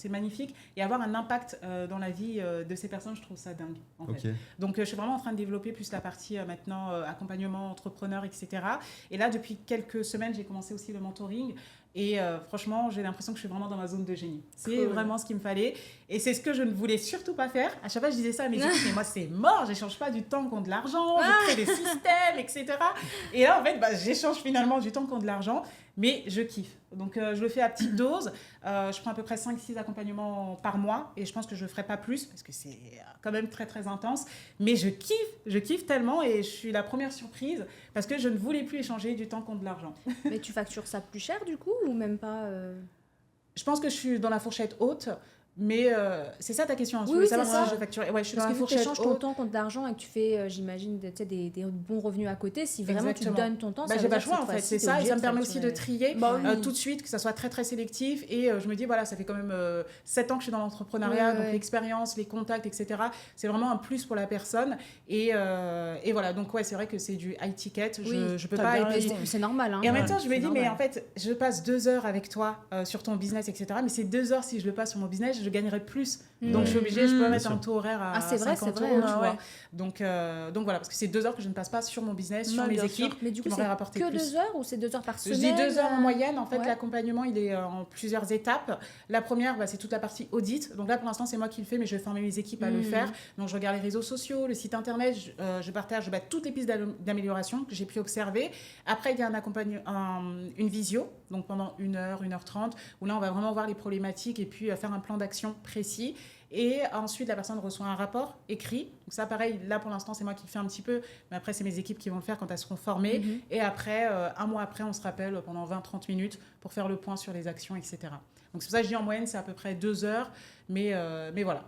magnifique et avoir un impact dans la vie de ces personnes, je trouve ça dingue en fait. Donc je suis vraiment en train de développer plus la partie maintenant accompagnement entrepreneur, etc. Et là, depuis quelques semaines, j'ai commencé aussi le mentoring. Et franchement, j'ai l'impression que je suis vraiment dans ma zone de génie. C'est vraiment ce qu'il me fallait. Et c'est ce que je ne voulais surtout pas faire. À chaque fois, je disais ça à mes équipes, mais moi, c'est mort. J'échange pas du temps contre de l'argent. Je crée des systèmes, etc. Et là, en fait, j'échange finalement du temps contre de l'argent. Mais je kiffe. Donc, je le fais à petite dose. Je prends à peu près 5-6 accompagnements par mois. Et je pense que je ne ferai pas plus parce que c'est quand même très, très intense. Mais je kiffe tellement. Et je suis la première surprise parce que je ne voulais plus échanger du temps contre de l'argent. Mais tu factures ça plus cher du coup ou même pas Je pense que je suis dans la fourchette haute. Mais c'est ça ta question, hein, oui, savoir c'est ça. Si je facture. Ouais, je suis dans la fourchette haute. Parce que tu échanges ton temps contre de l'argent et que tu fais, j'imagine, des bons revenus à côté, si vraiment tu donnes ton temps, ça j'ai pas le choix en fait, c'est ça. Et ça me permet aussi de trier tout de suite, que ça soit très très sélectif. Et je me dis, voilà, ça fait quand même 7 ans que je suis dans l'entrepreneuriat, donc l'expérience, les contacts, etc. C'est vraiment un plus pour la personne. Et voilà, donc c'est vrai que c'est du high ticket. Je peux pas. C'est normal. Hein. Et en même temps, je me dis, mais en fait, je passe 2 heures avec toi sur ton business, etc. Mais ces 2 heures, si je le passe sur mon business, je gagnerais plus. Donc je suis obligée, je peux mettre un taux horaire à 50 euros, tu vois. Donc voilà, parce que c'est 2 heures que je ne passe pas sur mon business, sur mes équipes. Mais du coup, c'est que 2 heures ou c'est 2 heures par semaine ? Je dis 2 heures en moyenne. En fait, l'accompagnement, il est en plusieurs étapes. La première, c'est toute la partie audit. Donc là, pour l'instant, c'est moi qui le fais, mais je vais former mes équipes à le faire. Donc je regarde les réseaux sociaux, le site internet, je partage toutes les pistes d'amélioration que j'ai pu observer. Après, il y a une visio, donc pendant 1 heure, 1h30, où là, on va vraiment voir les problématiques et puis faire un plan d'action précis. Et ensuite, la personne reçoit un rapport écrit. Donc ça, pareil, là, pour l'instant, c'est moi qui le fais un petit peu. Mais après, c'est mes équipes qui vont le faire quand elles seront formées. Et après, 1 mois après, on se rappelle pendant 20-30 minutes pour faire le point sur les actions, etc. Donc c'est pour ça que je dis en moyenne, c'est à peu près 2 heures. Mais voilà.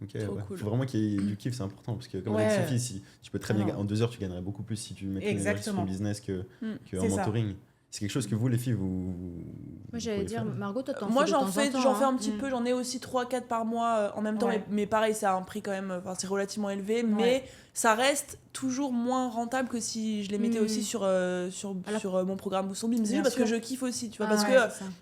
Ok, cool. Faut vraiment qu'il y ait du kiff, c'est important. Parce que comme avec Sophie, si tu peux très bien, en 2 heures, tu gagnerais beaucoup plus si tu mets sur ton business qu'en mentoring. C'est quelque chose que vous, les filles, vous moi, j'allais dire, Margot, toi, moi, j'en fais un petit peu. J'en ai aussi 3-4 par mois en même temps. Mais pareil, c'est un prix quand même, c'est relativement élevé. Mais ça reste toujours moins rentable que si je les mettais aussi sur mon programme Boost on Biz. C'est juste parce que je kiffe aussi, tu vois. Parce que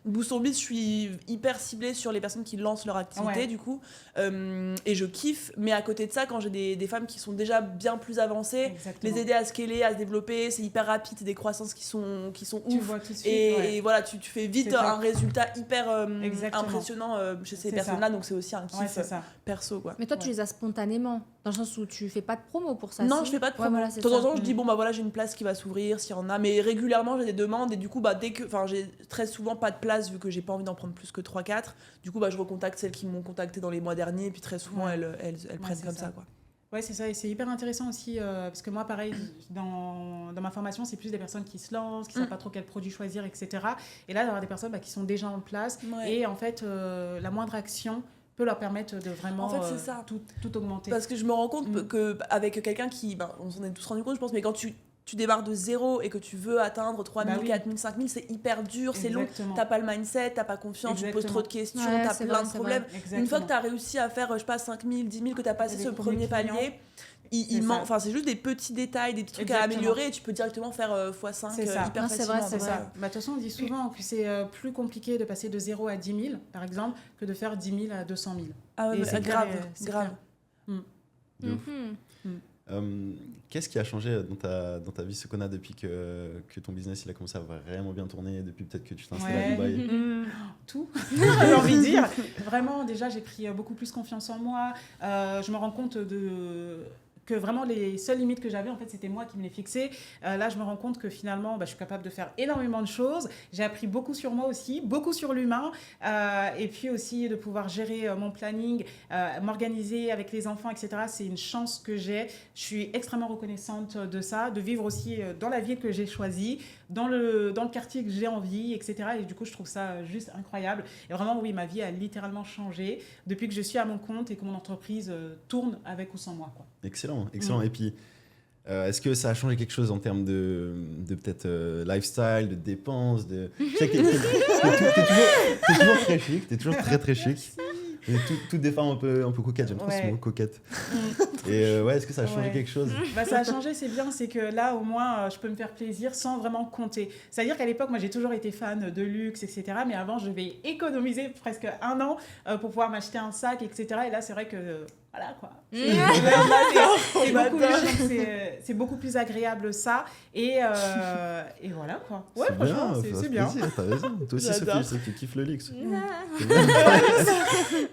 Boost on Biz, je suis hyper ciblée sur les personnes qui lancent leur activité, du coup. Et je kiffe. Mais à côté de ça, quand j'ai des femmes qui sont déjà bien plus avancées, les aider à scaler, à se développer, c'est hyper rapide. C'est des croissances qui sont ouf. Vois tout de suite, et voilà, tu fais vite un résultat hyper impressionnant chez ces personnes-là. Donc c'est aussi un kiff perso, quoi. Mais toi, tu les as spontanément, dans le sens où tu fais pas de promo. ou pour ça? Non, je fais pas de promo. Voilà, de temps en temps, je dis bon bah voilà, j'ai une place qui va s'ouvrir s'il y en a, mais régulièrement j'ai des demandes et du coup j'ai très souvent pas de place vu que j'ai pas envie d'en prendre plus que 3-4. Du coup je recontacte celles qui m'ont contacté dans les mois derniers et puis très souvent elles prennent comme ça quoi. Ouais, c'est ça, et c'est hyper intéressant aussi, parce que moi, pareil, dans ma formation, c'est plus des personnes qui se lancent, qui savent pas trop quel produit choisir, etc. Et là, d'avoir des personnes qui sont déjà en place, et en fait, la moindre action peut leur permettre de vraiment c'est ça. tout augmenter. Parce que je me rends compte qu'avec quelqu'un qui, on s'en est tous rendu compte, je pense, mais quand tu démarres de zéro et que tu veux atteindre 3 000, 4 000, 5 000, c'est hyper dur, c'est long, t'as pas le mindset, t'as pas confiance, tu poses trop de questions, t'as plein de problèmes. Une fois que t'as réussi à faire, 5 000, 10 000, que t'as passé ce premier palier, c'est juste des petits détails, des petits trucs à améliorer et tu peux directement faire x5 hyper facilement. C'est ça. De toute façon, on dit souvent que c'est plus compliqué de passer de 0 à 10 000, par exemple, que de faire 10 000 à 200 000. Ah ouais, c'est grave. Qu'est-ce qui a changé dans ta vie, Sokona, depuis que ton business il a commencé à vraiment bien tourner, depuis peut-être que tu t'es installée à Dubaï? Tout, j'ai envie de dire. Vraiment, déjà, j'ai pris beaucoup plus confiance en moi. Je me rends compte que vraiment les seules limites que j'avais, en fait, c'était moi qui me les fixais. Là, je me rends compte que finalement, je suis capable de faire énormément de choses. J'ai appris beaucoup sur moi aussi, beaucoup sur l'humain, et puis aussi de pouvoir gérer mon planning, m'organiser avec les enfants, etc. C'est une chance que j'ai. Je suis extrêmement reconnaissante de ça, de vivre aussi dans la ville que j'ai choisie, dans le quartier que j'ai envie, etc. Et du coup, je trouve ça juste incroyable. Et vraiment, oui, ma vie a littéralement changé depuis que je suis à mon compte et que mon entreprise tourne avec ou sans moi, quoi. Excellent. Et puis, est-ce que ça a changé quelque chose en termes de peut-être lifestyle, de dépenses Je sais que t'es toujours très chic, t'es toujours très très chic. Toutes des femmes un peu coquettes, j'aime trop ce mot, coquette. Et est-ce que ça a changé quelque chose? Ça a changé, c'est bien, c'est que là au moins je peux me faire plaisir sans vraiment compter. C'est-à-dire qu'à l'époque, moi j'ai toujours été fan de luxe, etc. Mais avant, je devais économiser presque 1 an pour pouvoir m'acheter un sac, etc. Et là, c'est vrai que voilà quoi. C'est beaucoup plus agréable ça. Et voilà quoi. Ouais, franchement, c'est bien. T'as raison. Toi aussi, Sophie, je sais que tu kiffes le luxe.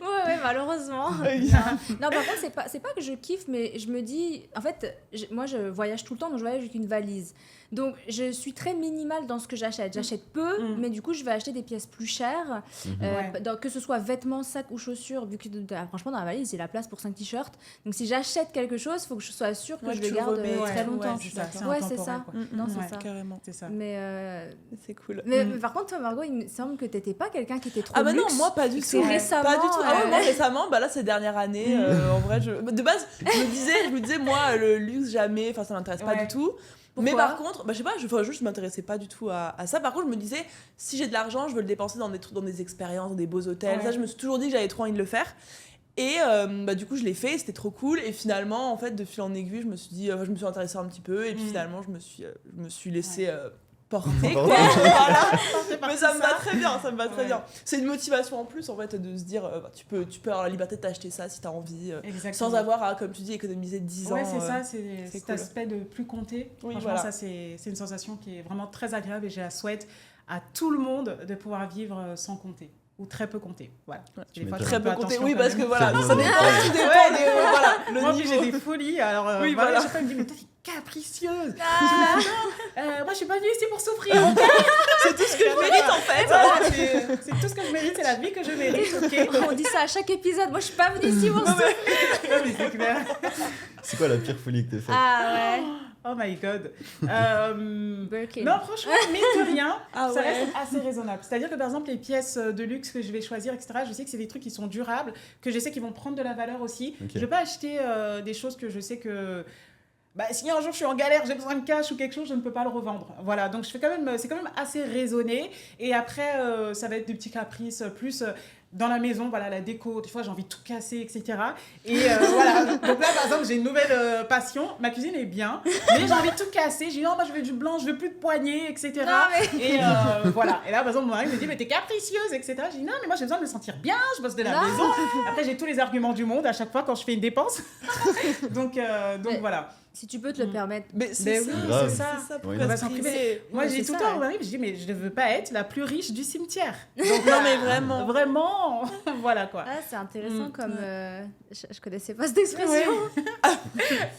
Ouais, malheureusement. Non, par contre, c'est pas que je kiffe, mais je me dis... En fait, moi, je voyage tout le temps, donc je voyage avec une valise. Donc, je suis très minimale dans ce que j'achète. J'achète peu, mais du coup, je vais acheter des pièces plus chères. Que ce soit vêtements, sacs ou chaussures, vu que franchement, dans la valise, j'ai la place pour 5 t-shirts. Donc, si j'achète quelque chose, il faut que je sois sûre que je le garde très longtemps. C'est ça. Non, c'est ça. Carrément. C'est ça. Mais c'est cool. Mais par contre, toi, Margot, il me semble que t'étais pas quelqu'un qui était trop luxe. Non, moi, pas du tout. C'est récemment. Pas du tout. Moi, récemment, là, ces dernières années, en vrai, de base, je me disais, moi, le luxe, jamais, enfin, ça m'intéresse pas du tout. Pourquoi? Mais par contre, je sais pas, je m'intéressais pas du tout à ça. Par contre, je me disais, si j'ai de l'argent, je veux le dépenser dans des expériences, dans des beaux hôtels. Ça, je me suis toujours dit que j'avais trop envie de le faire. Et du coup, je l'ai fait, c'était trop cool. Et finalement, en fait, de fil en aiguille, je me suis dit, je me suis intéressée un petit peu. Et puis finalement, je me suis laissée porter, quoi. Voilà. Mais ça me va très bien, C'est une motivation en plus, en fait, de se dire, tu peux avoir la liberté de t'acheter ça si t'as envie, sans avoir à, comme tu dis, économiser 10 ans. Ouais, c'est ça, c'est cet cool. aspect de plus compter. Oui, franchement, ça, c'est une sensation qui est vraiment très agréable et je la souhaite à tout le monde de pouvoir vivre sans compter. Ou très peu compter. Voilà. Des fois, très peu compter, oui, parce que Ça voilà, dépend. ça dépend voilà, le moi, niveau. j'ai des folies, alors Oui, voilà. voilà. Je sais pas, me dire, mais toi, t'es capricieuse. Moi, je suis pas venue ici pour souffrir. C'est tout ce que je mérite, en fait. Voilà, c'est tout ce que je mérite, c'est la vie que je mérite, ok. On dit ça à chaque épisode. Moi, je suis pas venue ici pour souffrir. Non, mais c'est clair. C'est quoi la pire folie que t'as faite? Ah ouais. Oh my god. Birkin. Non, franchement, mine de rien, ça ouais. reste assez raisonnable. C'est-à-dire que par exemple, les pièces de luxe que je vais choisir, etc., je sais que c'est des trucs qui sont durables, que je sais qu'ils vont prendre de la valeur aussi. Okay. Je ne vais pas acheter des choses que je sais que... si un jour je suis en galère, j'ai besoin de cash ou quelque chose, je ne peux pas le revendre. Voilà, donc c'est quand même assez raisonné. Et après, ça va être des petits caprices plus... dans la maison, voilà, la déco, des fois j'ai envie de tout casser, etc. Et voilà, donc là par exemple j'ai une nouvelle passion, ma cuisine est bien, mais j'ai envie de tout casser, j'ai dit non, moi je veux du blanc, je veux plus de poignées, etc. Et voilà, et là par exemple mon mari me dit mais t'es capricieuse, etc. J'ai dit non, mais moi j'ai besoin de me sentir bien, je bosse de la maison. Après j'ai tous les arguments du monde à chaque fois quand je fais une dépense. donc voilà. Si tu peux te le permettre. Mais c'est oui, grave. c'est ça. Oui, On va s'en priver. Moi, Ouais, j'ai c'est tout le ça, temps je dis, mais je ne veux pas être la plus riche du cimetière. Donc, Non, mais vraiment. Vraiment, voilà quoi. Ah, c'est intéressant comme... ouais. Je connaissais pas cette expression.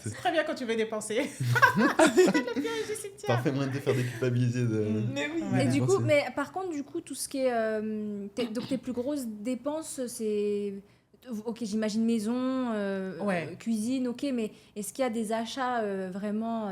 C'est très bien quand tu veux dépenser. La plus riche du cimetière. Parfait moyen de te faire déculpabiliser de... Mais oui. Ouais. Et du coup, Dépenser. mais par contre, du coup, tout ce qui est... donc, tes plus grosses dépenses, c'est... Ok, j'imagine maison, Ouais. cuisine, ok, mais est-ce qu'il y a des achats vraiment...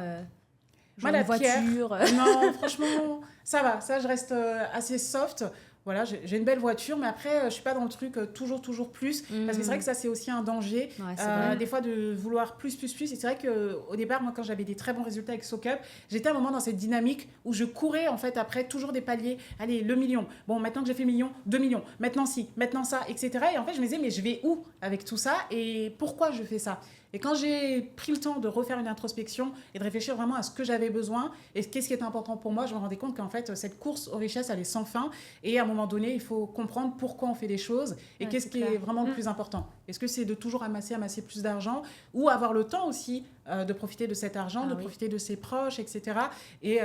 Moi, genre la une voiture Non, franchement, ça va. Ça, je reste assez soft. Voilà, j'ai une belle voiture, mais après, je suis pas dans le truc toujours plus. Parce que c'est vrai que ça, c'est aussi un danger. Ouais, c'est vrai. Des fois, de vouloir plus. Et c'est vrai qu'au départ, moi, quand j'avais des très bons résultats avec SoCup, j'étais à un moment dans cette dynamique où je courais, en fait, après toujours des paliers. Allez, le million. Bon, maintenant que j'ai fait million, 2 millions. Maintenant, ci, maintenant ça, etc. Et en fait, je me disais, mais je vais où avec tout ça et pourquoi je fais ça? Et quand j'ai pris le temps de refaire une introspection et de réfléchir vraiment à ce que j'avais besoin et qu'est-ce qui est important pour moi, je me rendais compte qu'en fait, cette course aux richesses, elle est sans fin. Et à un moment donné, il faut comprendre pourquoi on fait les choses et Ouais, qu'est-ce c'est qui est clair. vraiment le plus important. Est-ce que c'est de toujours amasser plus d'argent ou avoir le temps aussi de profiter de cet argent, de profiter de ses proches, etc. Et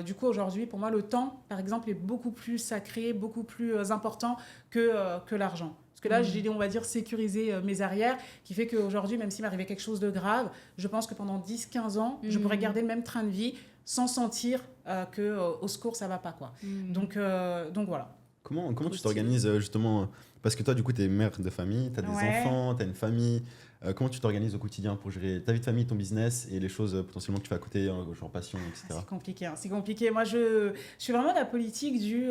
du coup, aujourd'hui, pour moi, le temps, par exemple, est beaucoup plus sacré, beaucoup plus important que l'argent. Parce que là, j'ai, on va dire, sécurisé mes arrières, qui fait qu'aujourd'hui, même s'il m'arrivait quelque chose de grave, je pense que pendant 10-15 ans, je pourrais garder le même train de vie sans sentir qu'au secours, ça ne va pas, quoi. Donc voilà. Comment tu t'organises justement parce que toi, du coup, tu es mère de famille, tu as des enfants, tu as une famille. Comment tu t'organises au quotidien pour gérer ta vie de famille, ton business et les choses potentiellement que tu fais à côté, genre passion, etc. C'est compliqué, hein, c'est compliqué. Moi, je suis vraiment de la politique du...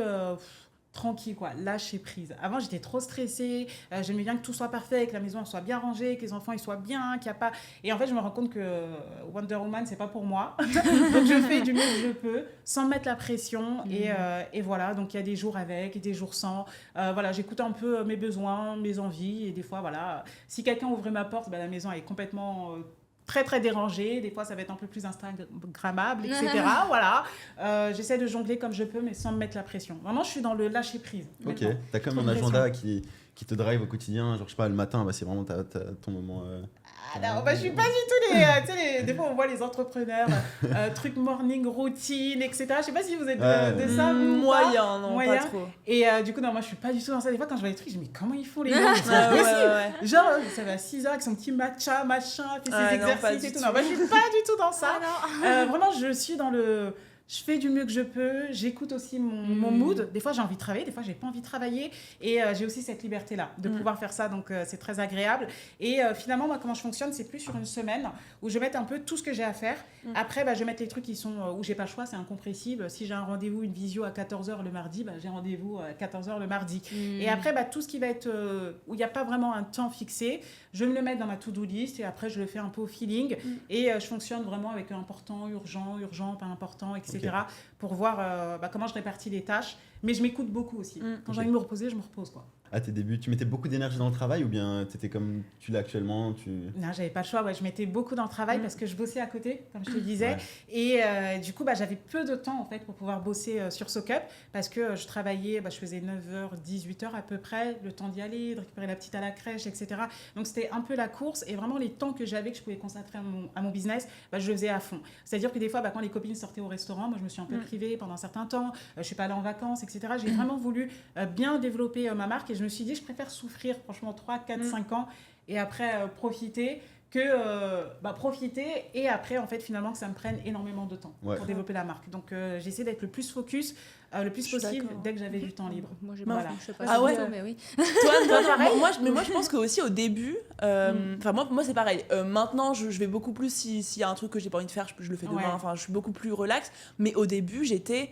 tranquille, quoi, lâcher prise. Avant, j'étais trop stressée, j'aimais bien que tout soit parfait, que la maison soit bien rangée, que les enfants ils soient bien, qu'il n'y a pas... Et en fait, je me rends compte que Wonder Woman, c'est pas pour moi. Donc, je fais du mieux que je peux, sans me mettre la pression. Et voilà, donc il y a des jours avec et des jours sans. Voilà, j'écoute un peu mes besoins, mes envies. Et des fois, voilà, si quelqu'un ouvrait ma porte, la maison elle est complètement... très dérangée, des fois ça va être un peu plus instagrammable, etc. Voilà, j'essaie de jongler comme je peux mais sans me mettre la pression. Vraiment, je suis dans le lâcher prise. Ok, t'as comme un agenda qui te drive au quotidien, genre je sais pas, le matin, c'est vraiment ton moment... Ah non, je suis pas du tout les... Des fois, on voit les entrepreneurs, trucs morning routine, etc. Je sais pas si vous êtes de ça. Moyen, non, moyen. pas trop. Et du coup, non, moi, je suis pas du tout dans ça. Des fois, quand je vois les trucs, je me dis, mais comment ils font les gens? Genre, ça va à 6h avec son petit matcha, machin, fait ses exercices et tout. Non, moi, je suis pas du tout dans ça. Vraiment, je suis dans le... Je fais du mieux que je peux, j'écoute aussi mon mood. Des fois, j'ai envie de travailler, des fois, j'ai pas envie de travailler. Et j'ai aussi cette liberté-là de pouvoir faire ça, donc c'est très agréable. Et finalement, moi, comment je fonctionne, c'est plus sur une semaine où je vais mettre un peu tout ce que j'ai à faire. Après, je vais mettre les trucs qui sont où j'ai pas le choix, c'est incompressible. Si j'ai un rendez-vous, une visio à 14h le mardi, j'ai rendez-vous à 14h le mardi. Et après, tout ce qui va être où il n'y a pas vraiment un temps fixé, je vais me le mettre dans ma to-do list et après, je le fais un peu au feeling. Et je fonctionne vraiment avec important, urgent, pas important, etc. Pour voir comment je répartis les tâches. Mais je m'écoute beaucoup aussi. Quand j'ai envie de me reposer, je me repose, quoi. À tes débuts, tu mettais beaucoup d'énergie dans le travail ou bien tu étais comme tu l'es actuellement Non, j'avais pas le choix. Je mettais beaucoup dans le travail parce que je bossais à côté, comme je te disais. Et du coup, j'avais peu de temps en fait pour pouvoir bosser sur SoCup parce que je travaillais, je faisais 9h, 18h à peu près, le temps d'y aller, de récupérer la petite à la crèche, etc. Donc, c'était un peu la course et vraiment les temps que j'avais, que je pouvais consacrer à mon business, je le faisais à fond. C'est-à-dire que des fois, quand les copines sortaient au restaurant, moi, je me suis un peu privée pendant un certain temps. Je suis pas allée en vacances, etc. J'ai vraiment voulu bien développer ma marque et je me suis dit, je préfère souffrir, franchement, 3, 4, 5 ans et après profiter et après, en fait, finalement, que ça me prenne énormément de temps pour développer la marque. Donc, j'essaie d'être le plus focus, le plus possible dès que j'avais du temps libre. Moi, j'ai voilà. Je sais pas mais oui. Moi, je pense qu'aussi au début, moi c'est pareil. Maintenant, je vais beaucoup plus, s'il y a un truc que j'ai pas envie de faire, je le fais demain. Enfin, je suis beaucoup plus relax. Mais au début, j'étais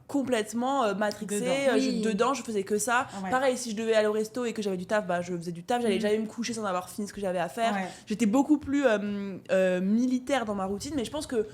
complètement matrixée. Dedans, je faisais que ça. Pareil, si je devais aller au resto et que j'avais du taf, je faisais du taf. J'allais me coucher sans avoir fini ce que j'avais à faire. J'étais beaucoup plus militaire dans ma routine, mais je pense que...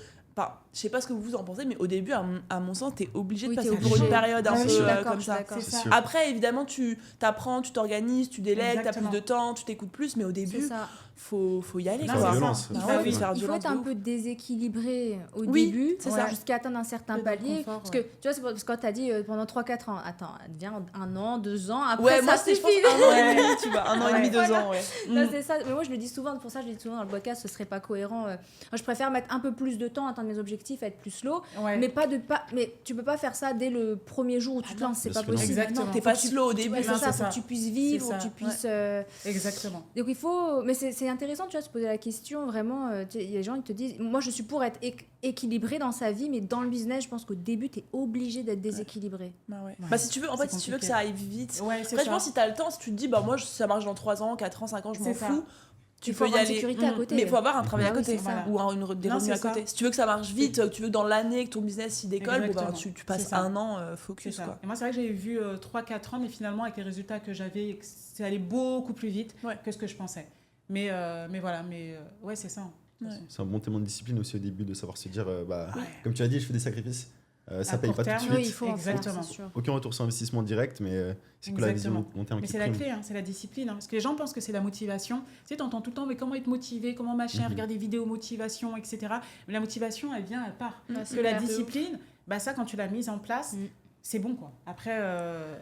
je je sais pas ce que vous en pensez, mais au début, à mon sens, t'es obligé de Oui, t'es passer pour obligé. une période un Ah, peu je suis comme ça. C'est ça. sûr. Après, évidemment, tu t'apprends, tu t'organises, tu délègues, t'as Exactement. plus de temps, tu t'écoutes plus, mais au C'est début, ça. faut y aller. Non, Faire c'est ça. violence. Ah Ah ouais, oui. faire Il faut violence être de un ouf. peu déséquilibré au Oui, début, c'est ça. jusqu'à atteindre un certain Peu dans le palier. confort, Parce ouais. que, tu vois, c'est parce que quand t'as dit pendant 3-4 ans, attends, viens 1 an, 2 ans, après Ouais, ça moi, c'était, je suffit. pense, 1 an et Ouais. demi, tu vois, 1 an et demi, 2 ans, ouais. Non, c'est ça. Mais moi, je le dis souvent, pour ça, je le dis souvent dans le podcast, ce serait pas cohérent. Moi, je préfère mettre un peu plus de temps à atteindre mes objectifs, à être plus slow. Ouais. Mais tu peux pas faire ça dès le premier jour où tu te lances, c'est bien pas sûr que non. possible. Exactement. Non, T'es faut pas que tu- slow au début. Ouais, Non, c'est ça, c'est faut ça. que tu puisses vivre, C'est que ça. tu puisses. Exactement. Donc il faut, mais c'est intéressant, tu vois, de se poser la question vraiment. Il y a des gens qui te disent, moi je suis pour être équilibré dans sa vie, mais dans le business, je pense qu'au début t'es obligé d'être déséquilibré. Bah, ouais. Ouais. Bah, si tu veux, en fait, C'est si tu veux que compliqué. ça aille vite. Ouais, c'est Après, je ça. pense si t'as le temps, si tu te dis, bah, moi, ça marche dans 3 ans, 4 ans, 5 ans, je m'en C'est ça. fous. Tu Il faut peux y avoir une aller. sécurité à côté. Mais il faut avoir un travail Ah à oui, côté. c'est ça. Ou des Non, revenus à c'est ça. côté. Si tu veux que ça marche vite, que tu veux que dans l'année, que ton business il décolle, bon, bah, Exactement. tu passes C'est ça. 1 an C'est focus. ça. Quoi. Et moi, c'est vrai que j'avais vu 3-4 ans, mais finalement, avec les résultats que j'avais, c'est allé beaucoup plus vite Ouais. que ce que je pensais. Mais voilà, ouais, c'est ça. De toute façon. C'est un bon témoin de discipline aussi au début de savoir se dire, bah, Ouais. comme tu as dit, je fais des sacrifices. Ça À paye court pas tout de terme, suite. Oui, il faut en faire, Exactement. c'est sûr. Aucun retour sur investissement direct, mais c'est que la vision Exactement. long terme Mais qui c'est la prime. clé, hein, c'est la discipline. Hein, parce que les gens pensent que c'est la motivation. Tu sais, t'entends tout le temps, mais comment être motivé, comment machin, Mhm. regarder des vidéos motivation, etc. Mais la motivation, elle vient, elle part. Parce c'est que la clair. discipline, bah ça, quand tu l'as mise en place, Mm. c'est bon, quoi. Après,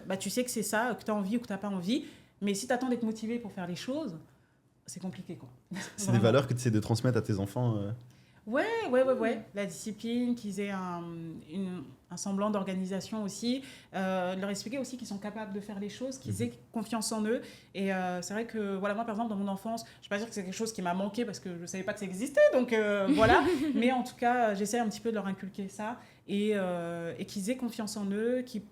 bah, tu sais que c'est ça, que tu as envie ou que tu n'as pas envie. Mais si tu attends d'être motivé pour faire les choses, c'est compliqué, quoi. C'est des Vraiment. valeurs que tu essaies de transmettre à tes enfants. Ouais. La discipline, qu'ils aient un semblant d'organisation aussi. Leur expliquer aussi qu'ils sont capables de faire les choses, qu'ils aient confiance en eux. Et c'est vrai que, voilà, moi, par exemple, dans mon enfance, je ne vais pas dire que c'est quelque chose qui m'a manqué parce que je ne savais pas que ça existait. Donc, voilà. Mais en tout cas, j'essaie un petit peu de leur inculquer ça et qu'ils aient confiance en eux, qu'ils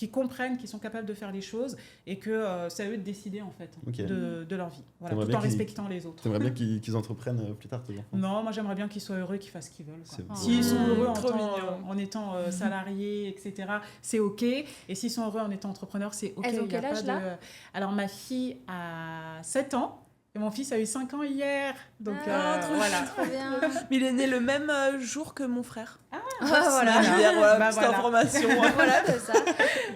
comprennent qu'ils sont capables de faire les choses et que c'est à eux de décider, en fait, Ok. de leur vie. Voilà, T'aimerais tout bien en qu'ils- respectant les autres. T'aimerais bien qu'ils entreprennent plus tard, tes enfants. Non, moi j'aimerais bien qu'ils soient heureux, qu'ils fassent ce qu'ils veulent. Quoi. C'est beau. S'ils sont heureux Trop mignon. en étant salariés, etc., c'est OK. Et s'ils sont heureux en étant entrepreneurs, c'est OK. Elles ont Il y a quel âge, pas là de- Alors ma fille a 7 ans et mon fils a eu 5 ans hier. Donc trop voilà. Trop bien. Mais il est né le même jour que mon frère. Voilà. Voilà, Bah, petite voilà. information. Voilà, c'est ça.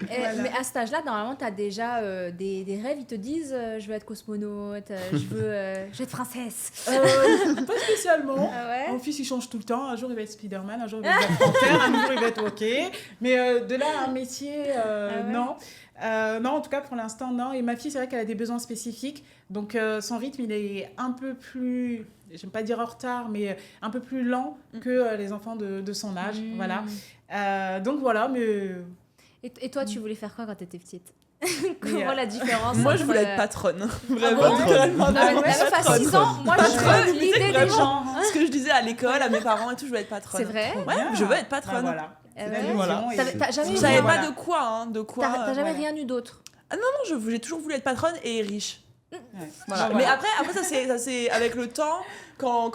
Voilà. Mais à cet âge-là, normalement, tu as déjà des rêves. Ils te disent je veux être cosmonaute, je veux être princesse. Pas spécialement. Ah ouais. Mon fils, il change tout le temps. Un jour, il va être Spider-Man, un jour, il va être Black Panther, un jour, il va être OK. Mais de là à un métier, ouais. non. Non, en tout cas, pour l'instant, non. Et ma fille, c'est vrai qu'elle a des besoins spécifiques. Donc, son rythme, il est un peu plus, j'aime pas dire en retard, mais un peu plus lent que les enfants de son âge. Mm. Voilà. Donc, voilà, mais... Et toi, tu voulais faire quoi quand tu étais petite? Mais, Comment la différence Moi, je entre, voulais être patronne. Vraiment, bon littéralement. Ah, mais Ouais, la meuf à patronne. 6 ans, moi, je veux l'idée des gens. Ce que je disais à l'école, à mes parents et tout, je veux être patronne. C'est vrai? Ouais, je veux être patronne. Bah, voilà. Eh C'est ouais. la vision Voilà. et- T'as jamais Je eu savais rien- pas Voilà. de quoi, hein, de quoi. T'as jamais voilà. rien eu d'autre? Non, j'ai toujours voulu être patronne et riche. Ouais. Voilà. Bah, Mais voilà. après ça c'est avec le temps, quand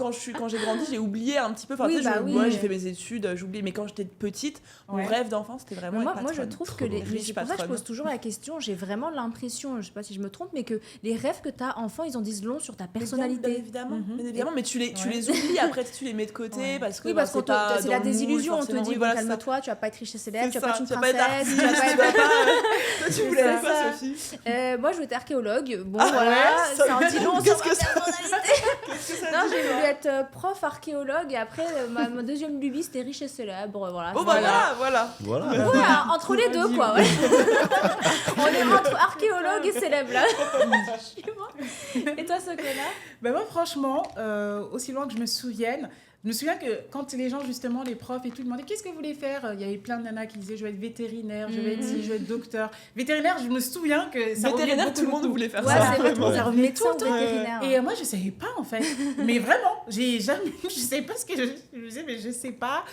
j'ai grandi, j'ai oublié un petit peu. Enfin, Oui, tu sais, bah oui. ouais, j'ai fait mes études, j'ai oublié. Mais quand j'étais petite, mon Ouais. rêve d'enfant, c'était vraiment Mais être moi, je patronne. trouve Trop que les. drôle. C'est Riche pour ça que je patronne. pose toujours la question. J'ai vraiment l'impression, je sais pas si je me trompe, mais que les rêves que t'as enfant, ils en disent long sur ta Bien personnalité. évidemment, Mhm. bien évidemment, mais tu les Ouais. oublies après, tu les mets de côté Ouais. parce que Oui, parce bah, que pas c'est dans la le moule, désillusion. On te forcément. dit, Oui, bon, voilà, c'est ça. calme-toi, tu vas pas être riche et célèbre, C'est tu vas pas ça, être une tu vas pas être princesse, artiste, tu vas pas tu être. vas pas. Toi, tu voulais C'est être quoi, ça. Sophie? Moi, je voulais être archéologue. Bon, Ah voilà, ouais, ça c'est un dit long sur Qu'est-ce ma que ça- personnalité. Qu'est-ce que ça Non, dit, j'ai toi voulu être prof archéologue et après, ma deuxième lubie, c'était riche et célèbre. Voilà. Bon, bah voilà. Voilà. Ouais, entre les deux, quoi. Ouais. On est entre archéologue et célèbre, là. Et toi, Sokona? Ben moi, franchement, aussi loin que je me souvienne que quand les gens, justement, les profs et tout, demandaient qu'est-ce que vous voulez faire, il y avait plein de nanas qui disaient je veux être vétérinaire, je veux être ci, je veux être docteur. Vétérinaire, je me souviens que ça revenait Vétérinaire, beaucoup, tout le monde beaucoup. voulait faire Ouais, ça. c'est vrai, Ouais. ça revenait tout le temps. Vétérinaire. Et moi, je savais pas, en fait. Mais vraiment, j'ai jamais... Je sais pas ce que je me disais, mais je sais pas.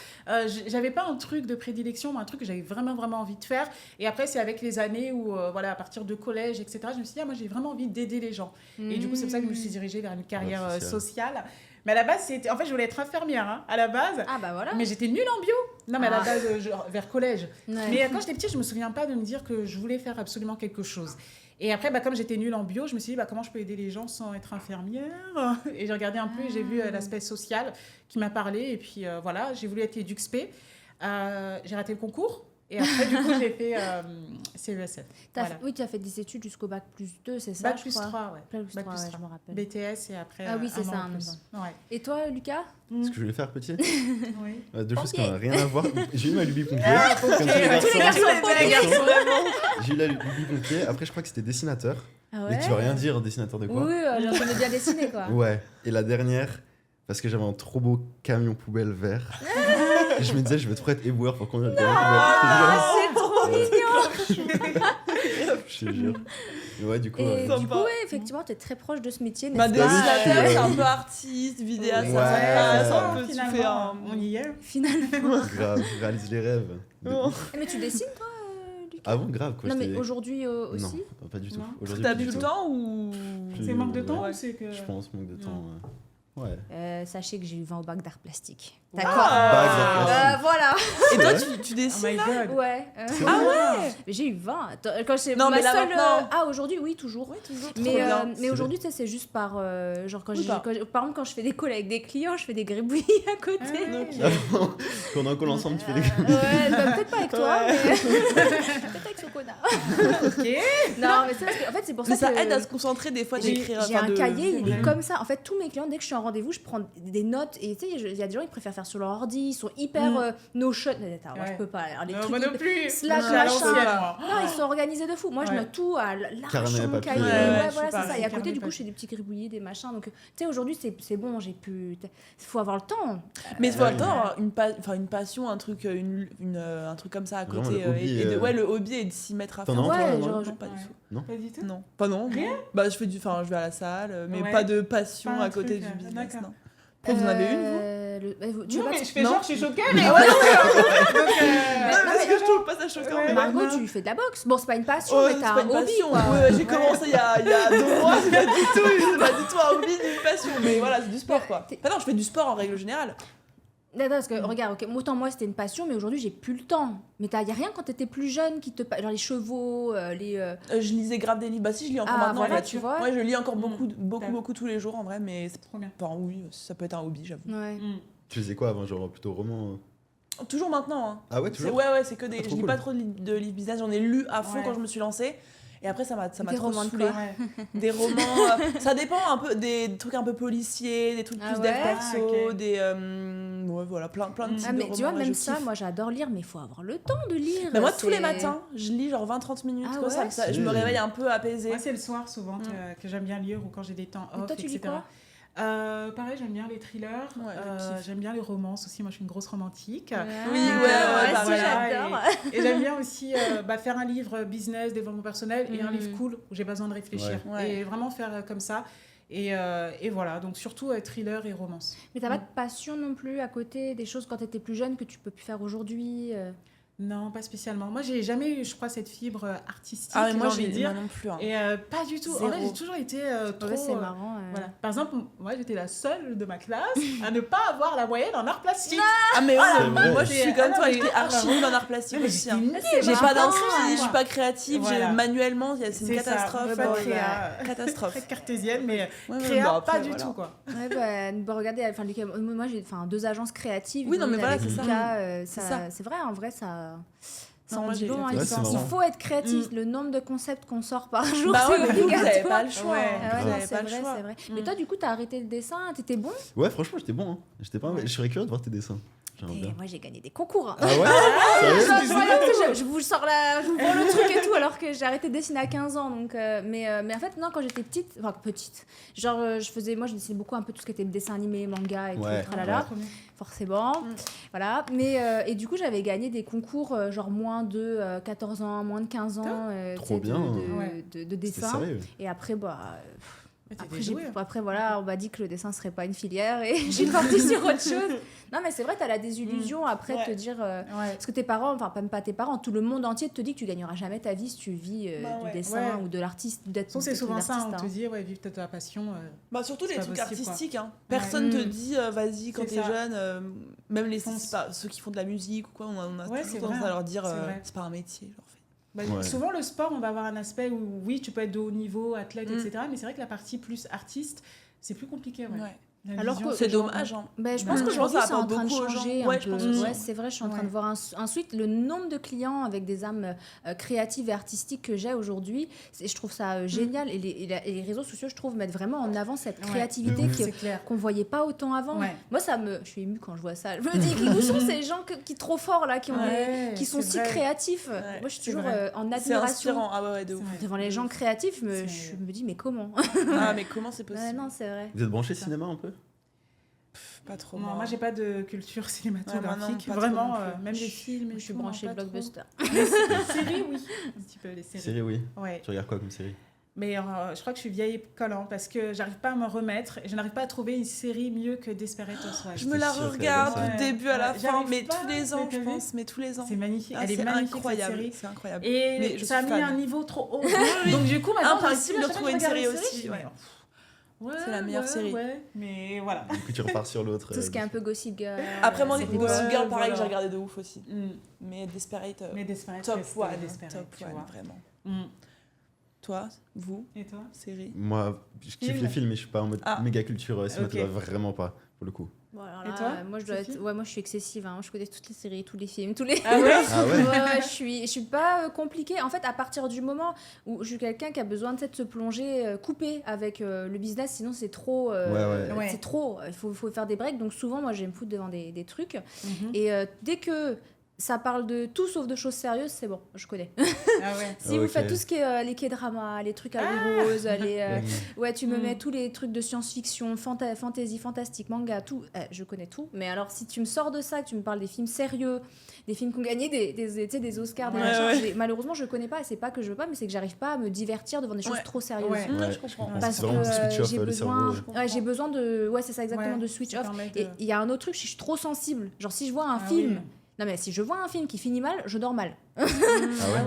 J'avais pas un truc de prédilection, mais un truc que j'avais vraiment, vraiment envie de faire. Et après, c'est avec les années où, voilà, à partir de collège, etc., je me suis dit, moi, j'ai vraiment envie d'aider les gens. Et du coup, c'est pour ça que je me suis dirigée vers une carrière Ouais, sociale. Mais à la base, c'était... En fait, je voulais être infirmière, hein, à la base. Ah, bah voilà. Mais j'étais nulle en bio. Non, mais à la Ah. base, vers collège. Ouais. Mais quand j'étais petite, je me souviens pas de me dire que je voulais faire absolument quelque chose. Et après, comme j'étais nulle en bio, je me suis dit, comment je peux aider les gens sans être infirmière? Et j'ai regardé un peu et j'ai vu l'aspect social qui m'a parlé. Et puis voilà, j'ai voulu être EduxP. J'ai raté le concours. Et après, du coup, j'ai fait CESF. Oui, tu as fait des études jusqu'au bac plus 2, c'est ça? Bac plus 3, ouais. Bac plus 3, Bac plus ouais, 3. je me rappelle. BTS et après. Ah oui, c'est ça. En plus. Ouais. Et toi, Lucas? Ce que je voulais faire petit, Oui. deux choses qui n'ont rien à voir. J'ai eu ma lubie pompier. Pompier, Comme tous les garçons. tous les garçons, vraiment. J'ai eu la lubie pompier. Après, je crois que c'était dessinateur. Ah Mais tu vas rien dire, dessinateur de quoi? Oui, j'en ai bien dessiné, quoi. Ouais. Et la dernière, parce que j'avais un trop beau camion poubelle vert. Et je me disais, je vais trop être éboueur pour conduire le camion poubelle. C'est trop mignon. Je te jure. Mais ouais, du coup. Et Sympa. du coup, effectivement, tu es très proche de ce métier, Bah, n'est-ce pas? dessinateur, je suis, c'est un peu artiste, vidéaste, Ouais. ça un peu, tu Finalement, fais un... on y est. Finalement. Grave, je réalise les rêves. De Oh. ouf. Mais tu dessines, toi, Lucas? Ah bon, grave, quoi. Non, mais j'étais- aujourd'hui aussi? Non, pas du tout. Non. Aujourd'hui, T'as plus plus du le tout. temps ou... C'est manque de temps Ouais. ou c'est que. Je pense, manque de temps. Ouais. Sachez que j'ai eu 20 au bac d'art plastique. Ah. D'accord. Bac d'art plastique. Voilà. Et toi, Ouais. tu Oh dessines my là god. Ouais. Ah ouais. Mais j'ai eu 20. Attends, quand c'est Non, ma mais là, seule. maintenant. Ah, aujourd'hui, oui, toujours. Ouais, toujours. Mais, Trop bien. mais aujourd'hui, tu sais, c'est juste par. Genre, Oui, par exemple, quand je fais des calls avec des clients, je fais des gribouillis à côté. Ah, Quand on est en call ensemble, tu fais des. Ouais, peut-être pas avec toi, Ouais. mais. peut-être avec ce connard. Ok. Non, mais c'est parce que, en fait, c'est pour ça Mais ça que. aide à se concentrer des fois J'ai d'écrire. j'ai un cahier, il est Ouais. comme ça. En fait, tous mes clients, dès que je suis en rendez-vous, je prends des notes. Et tu sais, il y a des gens qui préfèrent faire sur leur ordi, ils sont hyper Notion. Attends, moi, je peux pas. Alors, les Non, trucs moi non hyper- plus. Slack, Je suis à machin. l'ancienne, moi. Non, ils sont organisés de fou. Moi, je Ouais. note tout à Carnet, l'arrache sur mon papier, cahier. ouais, Ouais, je voilà, suis c'est pareil, ça. Et à côté, carnet, du coup, papier. je fais des petits gribouillis, des machins. Donc, tu sais, aujourd'hui, c'est bon, j'ai pu. Il faut avoir le temps. Mais il faut Ouais. avoir une passion, un truc, un truc comme ça à Vraiment, côté. le hobby, Ouais, le hobby et de s'y mettre à T'en fond. as un, toi, Ouais, non genre, Non, pas du Ouais. tout. Pas du tout. Non, pas non. Rien. Bah, je vais à la salle, mais Ouais. pas de passion Pas un à côté truc, du business, d'accord. non. Pourquoi vous en avez une, vous Tu veux Non, pas mais te- je fais Non. genre, je suis choquée, mais. Ah ouais, Donc, Non, parce que je trouve pas ça choquant. Ouais. mais Margot, maintenant. tu fais de la boxe. Bon, c'est pas une passion, Oh, mais c'est t'as pas un une hobby, passion. quoi. Ouais, j'ai commencé il y a 2 mois, c'est pas du tout un hobby ni une passion. Mais voilà, c'est du sport quoi. Enfin, non, je fais du sport en règle générale. Non, parce que regarde, autant moi c'était une passion, mais aujourd'hui j'ai plus le temps. Mais y a rien quand t'étais plus jeune qui te. Genre les chevaux, les. Je lisais grave des livres. Bah, si, je lis encore Ah, maintenant. voilà, en fait. tu vois. Ouais, je lis encore D'accord. beaucoup tous les jours en vrai, mais c'est Trop bien. enfin, oui, ça peut être un hobby, j'avoue. Ouais. Tu faisais quoi avant, genre plutôt roman Toujours maintenant. Hein. Ah ouais, C'est- toujours. Ouais, c'est que des. Ah, Je trop lis cool. pas trop de livres business. J'en ai lu à fond Ouais. quand je me suis lancée. Et après, ça m'a Des trop romans de saoulée. quoi Ouais. Des romans. Ça dépend un peu des trucs un peu policiers, des trucs Ah plus ouais dev perso, Ah, ok. des. Ouais, voilà, plein de types Ah, de mais romans. tu vois, ouais, même je ça, kiffe. moi j'adore lire, mais il faut avoir le temps de lire. Mais moi, tous les C'est- matins, je lis genre 20-30 minutes. Ah quoi, ouais je me réveille un peu apaisée. Moi, c'est le soir souvent que j'aime bien lire ou quand j'ai des temps Et off, toi, tu lis etc. quoi Pareil, j'aime bien les thrillers. Ouais, je kiffe. J'aime bien les romances aussi. Moi, je suis une grosse romantique. Oui, ouais, si, voilà, j'adore. Et j'aime bien aussi faire un livre business, développement personnel et un livre cool où j'ai pas besoin de réfléchir. Ouais. Et vraiment faire comme ça. Et voilà, donc surtout thriller et romance. Mais t'as pas de passion non plus à côté des choses quand t'étais plus jeune que tu peux plus faire aujourd'hui Non, pas spécialement. Moi, j'ai jamais eu, je crois, cette fibre artistique, Ah, mais moi, j'ai envie de dire. moi non plus. Hein. Et pas du tout. En Zéro. fait, j'ai toujours été trop... Ouais, c'est marrant. Voilà. Par exemple, moi, j'étais la seule de ma classe à ne pas avoir la moyenne en art plastique. Ah, mais C'est ouais, vrai. moi, je suis C'est- comme ah, toi, non, j'étais mais- archi nulle en art plastique Mais aussi. j'étais Hein. nulle. J'ai pas marrant, d'inspi, je suis quoi. pas créative, Voilà. manuellement, c'est une C'est ça, catastrophe. pas ouais, créa. Catastrophe. Très cartésienne, mais Ouais, créa, bah, après, pas du voilà. tout, quoi. Ouais, bah, regardez, enfin, Lucas, moi j'ai 2 agences créatives. Oui, non, mais l'une voilà, avec c'est ça. Lucas, C'est ça. ça. C'est vrai, en vrai, ça. Ça Non, en moi, dit j'ai- long, hein. Ouais, Il c'est faut- il marrant. faut être créatif. Le nombre de concepts qu'on sort par jour, Bah ouais, c'est mais vous, vous avez obligatoire. pas le choix. Ouais. Ah ouais, Grave. non, Vous c'est avez pas le vrai, choix. c'est vrai. Mais toi, du coup, t'as arrêté le dessin, t'étais bon. Ouais, franchement, j'étais bon. Hein. J'étais pas. Je serais curieux de voir tes dessins. J'aimerais Et bien. moi, j'ai gagné des concours. Hein. Ah ouais Sérieux Je vous sors la, je vous vends le truc et tout, alors que j'ai arrêté de dessiner à 15 ans. Donc, mais en fait, non, quand j'étais petite, genre, moi, je dessinais beaucoup un peu tout ce qui était dessin animé, manga et Ouais. tout, tralala, Trop bien. forcément. Voilà. Mais, et du coup, j'avais gagné des concours, genre moins de 14 ans, moins de 15 ans. Trop tu sais, bien. Ouais. de C'était dessin. sérieux. Et après, Mais t'es Après, déjouée. après, voilà, on m'a dit que le dessin serait pas une filière et je suis partie sur autre chose. Non, mais c'est vrai, t'as la désillusion après de Ouais. te dire. Ouais. Parce que tes parents, enfin, même pas tes parents, tout le monde entier te dit que tu gagneras jamais ta vie si tu vis Bah ouais. du dessin Ouais. ou de l'artiste. D'être C'est souvent une ça, artiste, on te hein. dit, ouais, vive ta passion. Bah surtout C'est les pas trucs possible, quoi. artistiques. Hein. Personne te Mm. dit vas-y quand C'est t'es ça. jeune. Même les Fonce. ceux qui font de la musique ou quoi, on a Ouais, c'est toujours tendance vrai. à leur dire C'est vrai. c'est pas un métier. Genre, Ouais. Souvent, le sport, on va avoir un aspect où, oui, tu peux être de haut niveau, athlète, etc. Mais c'est vrai que la partie plus artiste, c'est plus compliqué. Ouais. Ouais. La Alors vision, que- C'est dommage. Hein. Ben, je Bah, pense je qu'aujourd'hui, pense que c'est ça en train de apporte beaucoup aux gens. changer Ouais, un je peu. pense aussi. Ouais, c'est vrai, je suis en train de voir ensuite le nombre de clients avec des âmes créatives et artistiques que j'ai aujourd'hui. Je trouve ça génial. Et les réseaux sociaux, je trouve, mettent vraiment en avant cette Ouais. créativité De ouf. c'est clair. qu'on voyait pas autant avant. Ouais. Moi, je suis émue quand je vois ça. Je me dis, où sont ces gens qui trop forts là, Ouais, qui sont c'est si vrai. créatifs. Ouais, Moi, je suis c'est toujours vrai. en C'est admiration inspirant. Ah ouais, de ouf. C'est vrai. devant les gens créatifs. C'est- Je me dis, mais comment? Ah, mais comment c'est Ouais, possible? non, c'est vrai. Vous êtes branché cinéma un peu? Pas trop. Non, moi, j'ai pas de culture cinématographique. pas trop vraiment, non plus. même les films. Je suis branchée blockbuster. Les séries, oui. Un petit peu, les séries. Série, oui. Ouais. Tu regardes quoi comme série? Mais je crois que je suis vieille école parce que j'arrive pas à me remettre et je n'arrive pas à trouver une série mieux que Desperate Housewives. Je me la J'étais sûr qu'elle regarde allait du faire ça. début à la Ouais, fin, j'arrive mais pas, tous les ans, mais je t'as pense. Mais tous les ans. C'est magnifique. Ah, Elle est c'est magnifique, incroyable. cette série. C'est incroyable. Et Mais je ça a suis mis fan. un niveau trop haut. Donc du coup, maintenant, Impossible de j'arrive retrouver plus, une à regarder série une aussi, mais- ouais. Ouais, C'est la meilleure série. Ouais. Mais voilà. Du coup, tu repars sur l'autre. Tout ce qui est un peu Gossip Girl. Après, moi, les c'est Gossip Ouais, Girl, pareil, voilà. j'ai regardé de ouf aussi. Mm. Mais Desperate, Mais Desperate, top restait one. Desperate, Top tu one, vois. vraiment. Mm. Toi, vous, Et toi? série? Moi, je kiffe Film. les films, mais je suis pas en mode Ah. méga culture cinématographique, Ok. vraiment pas, pour le coup. Bon, alors Et là, toi, moi, je dois Sophie être... ouais, moi, je suis excessive. Hein. Je connais toutes les séries, tous les films, tous les. Ah ouais? Ah ouais? Ouais, je suis pas compliquée. En fait, à partir du moment où je suis quelqu'un qui a besoin de se plonger, couper avec le business, sinon c'est trop. Ouais. C'est trop. Il faut faire des breaks. Donc souvent, moi, je vais me foutre devant des trucs. Mhm. Et dès que ça parle de tout sauf de choses sérieuses, c'est bon, je connais. Ah ouais. Si Ah, vous ok. faites tout ce qui est les K-dramas, les trucs à l'eau rose, les. Ouais, tu me Mm. mets tous les trucs de science-fiction, fantasy, fantastique, manga, tout. Je connais tout. Mais alors, si tu me sors de ça, que tu me parles des films sérieux, des films qui ont gagné des Oscars, des Ouais, machins, ouais. malheureusement, je connais pas. Et c'est pas que je veux pas, mais c'est que j'arrive pas à me divertir devant des choses Ouais. trop sérieuses. Ouais. Ouais, Ouais, je comprends. comprends. Parce C'est que vraiment switch off j'ai le besoin, cerveau. ouais, j'ai besoin de, ouais, c'est ça exactement, Ouais, de switch ça off. permet de- Et il y a un autre truc, si je suis trop sensible, genre si je vois un Ah film, oui. non mais si je vois un film qui finit mal, je dors mal. Ah ouais?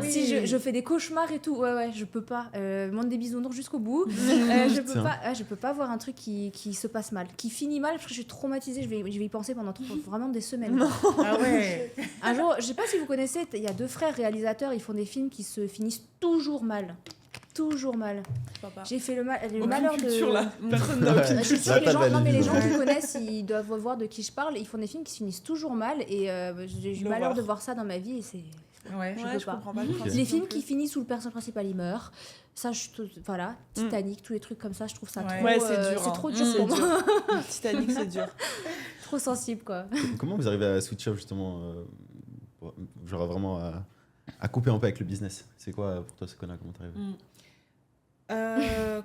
oui. Si je fais des cauchemars et tout, ouais, je peux pas. Monde des bisounours jusqu'au bout. Je peux pas voir un truc qui se passe mal, qui finit mal, parce que je suis traumatisée, je vais y penser pendant vraiment des semaines. quoi. Ah ouais. Un jour, je sais pas si vous connaissez, il y a 2 frères réalisateurs, ils font des films qui se finissent toujours mal. Toujours mal. Je vois pas. J'ai fait le Aucune malheur de... culture, là. Personne Ouais. n'a aucune Je suis sûre Là, que t'as non, mais les gens validé. qui connaissent, ils doivent voir de qui je parle. Ils font des films qui se finissent toujours mal et j'ai eu le L'horreur. malheur de voir ça dans ma vie et c'est... Ouais. Je Ouais, peux je pas. comprends pas le Ok. principe Les non films plus. qui finissent où le personnage principal il meurt, ça, voilà, Titanic, tous les trucs comme ça, je trouve ça Ouais. trop... Ouais, c'est dur, c'est hein. trop dur C'est pour moi. dur. Titanic, c'est dur. Trop sensible, quoi. Comment vous arrivez à switch off justement, genre vraiment à couper un peu avec le business? C'est quoi pour toi, Sokona? Comment t'arrives?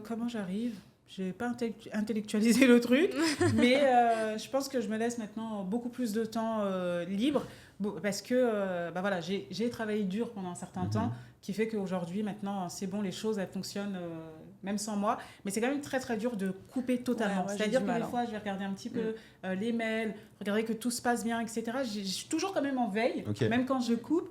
Comment j'arrive? J'ai pas intellectualisé le truc, mais je pense que je me laisse maintenant beaucoup plus de temps libre parce que bah voilà, j'ai travaillé dur pendant un certain temps, qui fait qu'aujourd'hui, maintenant, c'est bon, les choses, elles fonctionnent même sans moi. Mais c'est quand même très, très dur de couper totalement. Ouais, j'ai C'est-à-dire du que mal, des hein. fois, je vais regarder un petit peu les mails, regarder que tout se passe bien, etc. Je suis toujours quand même en veille, Ok. même quand je coupe.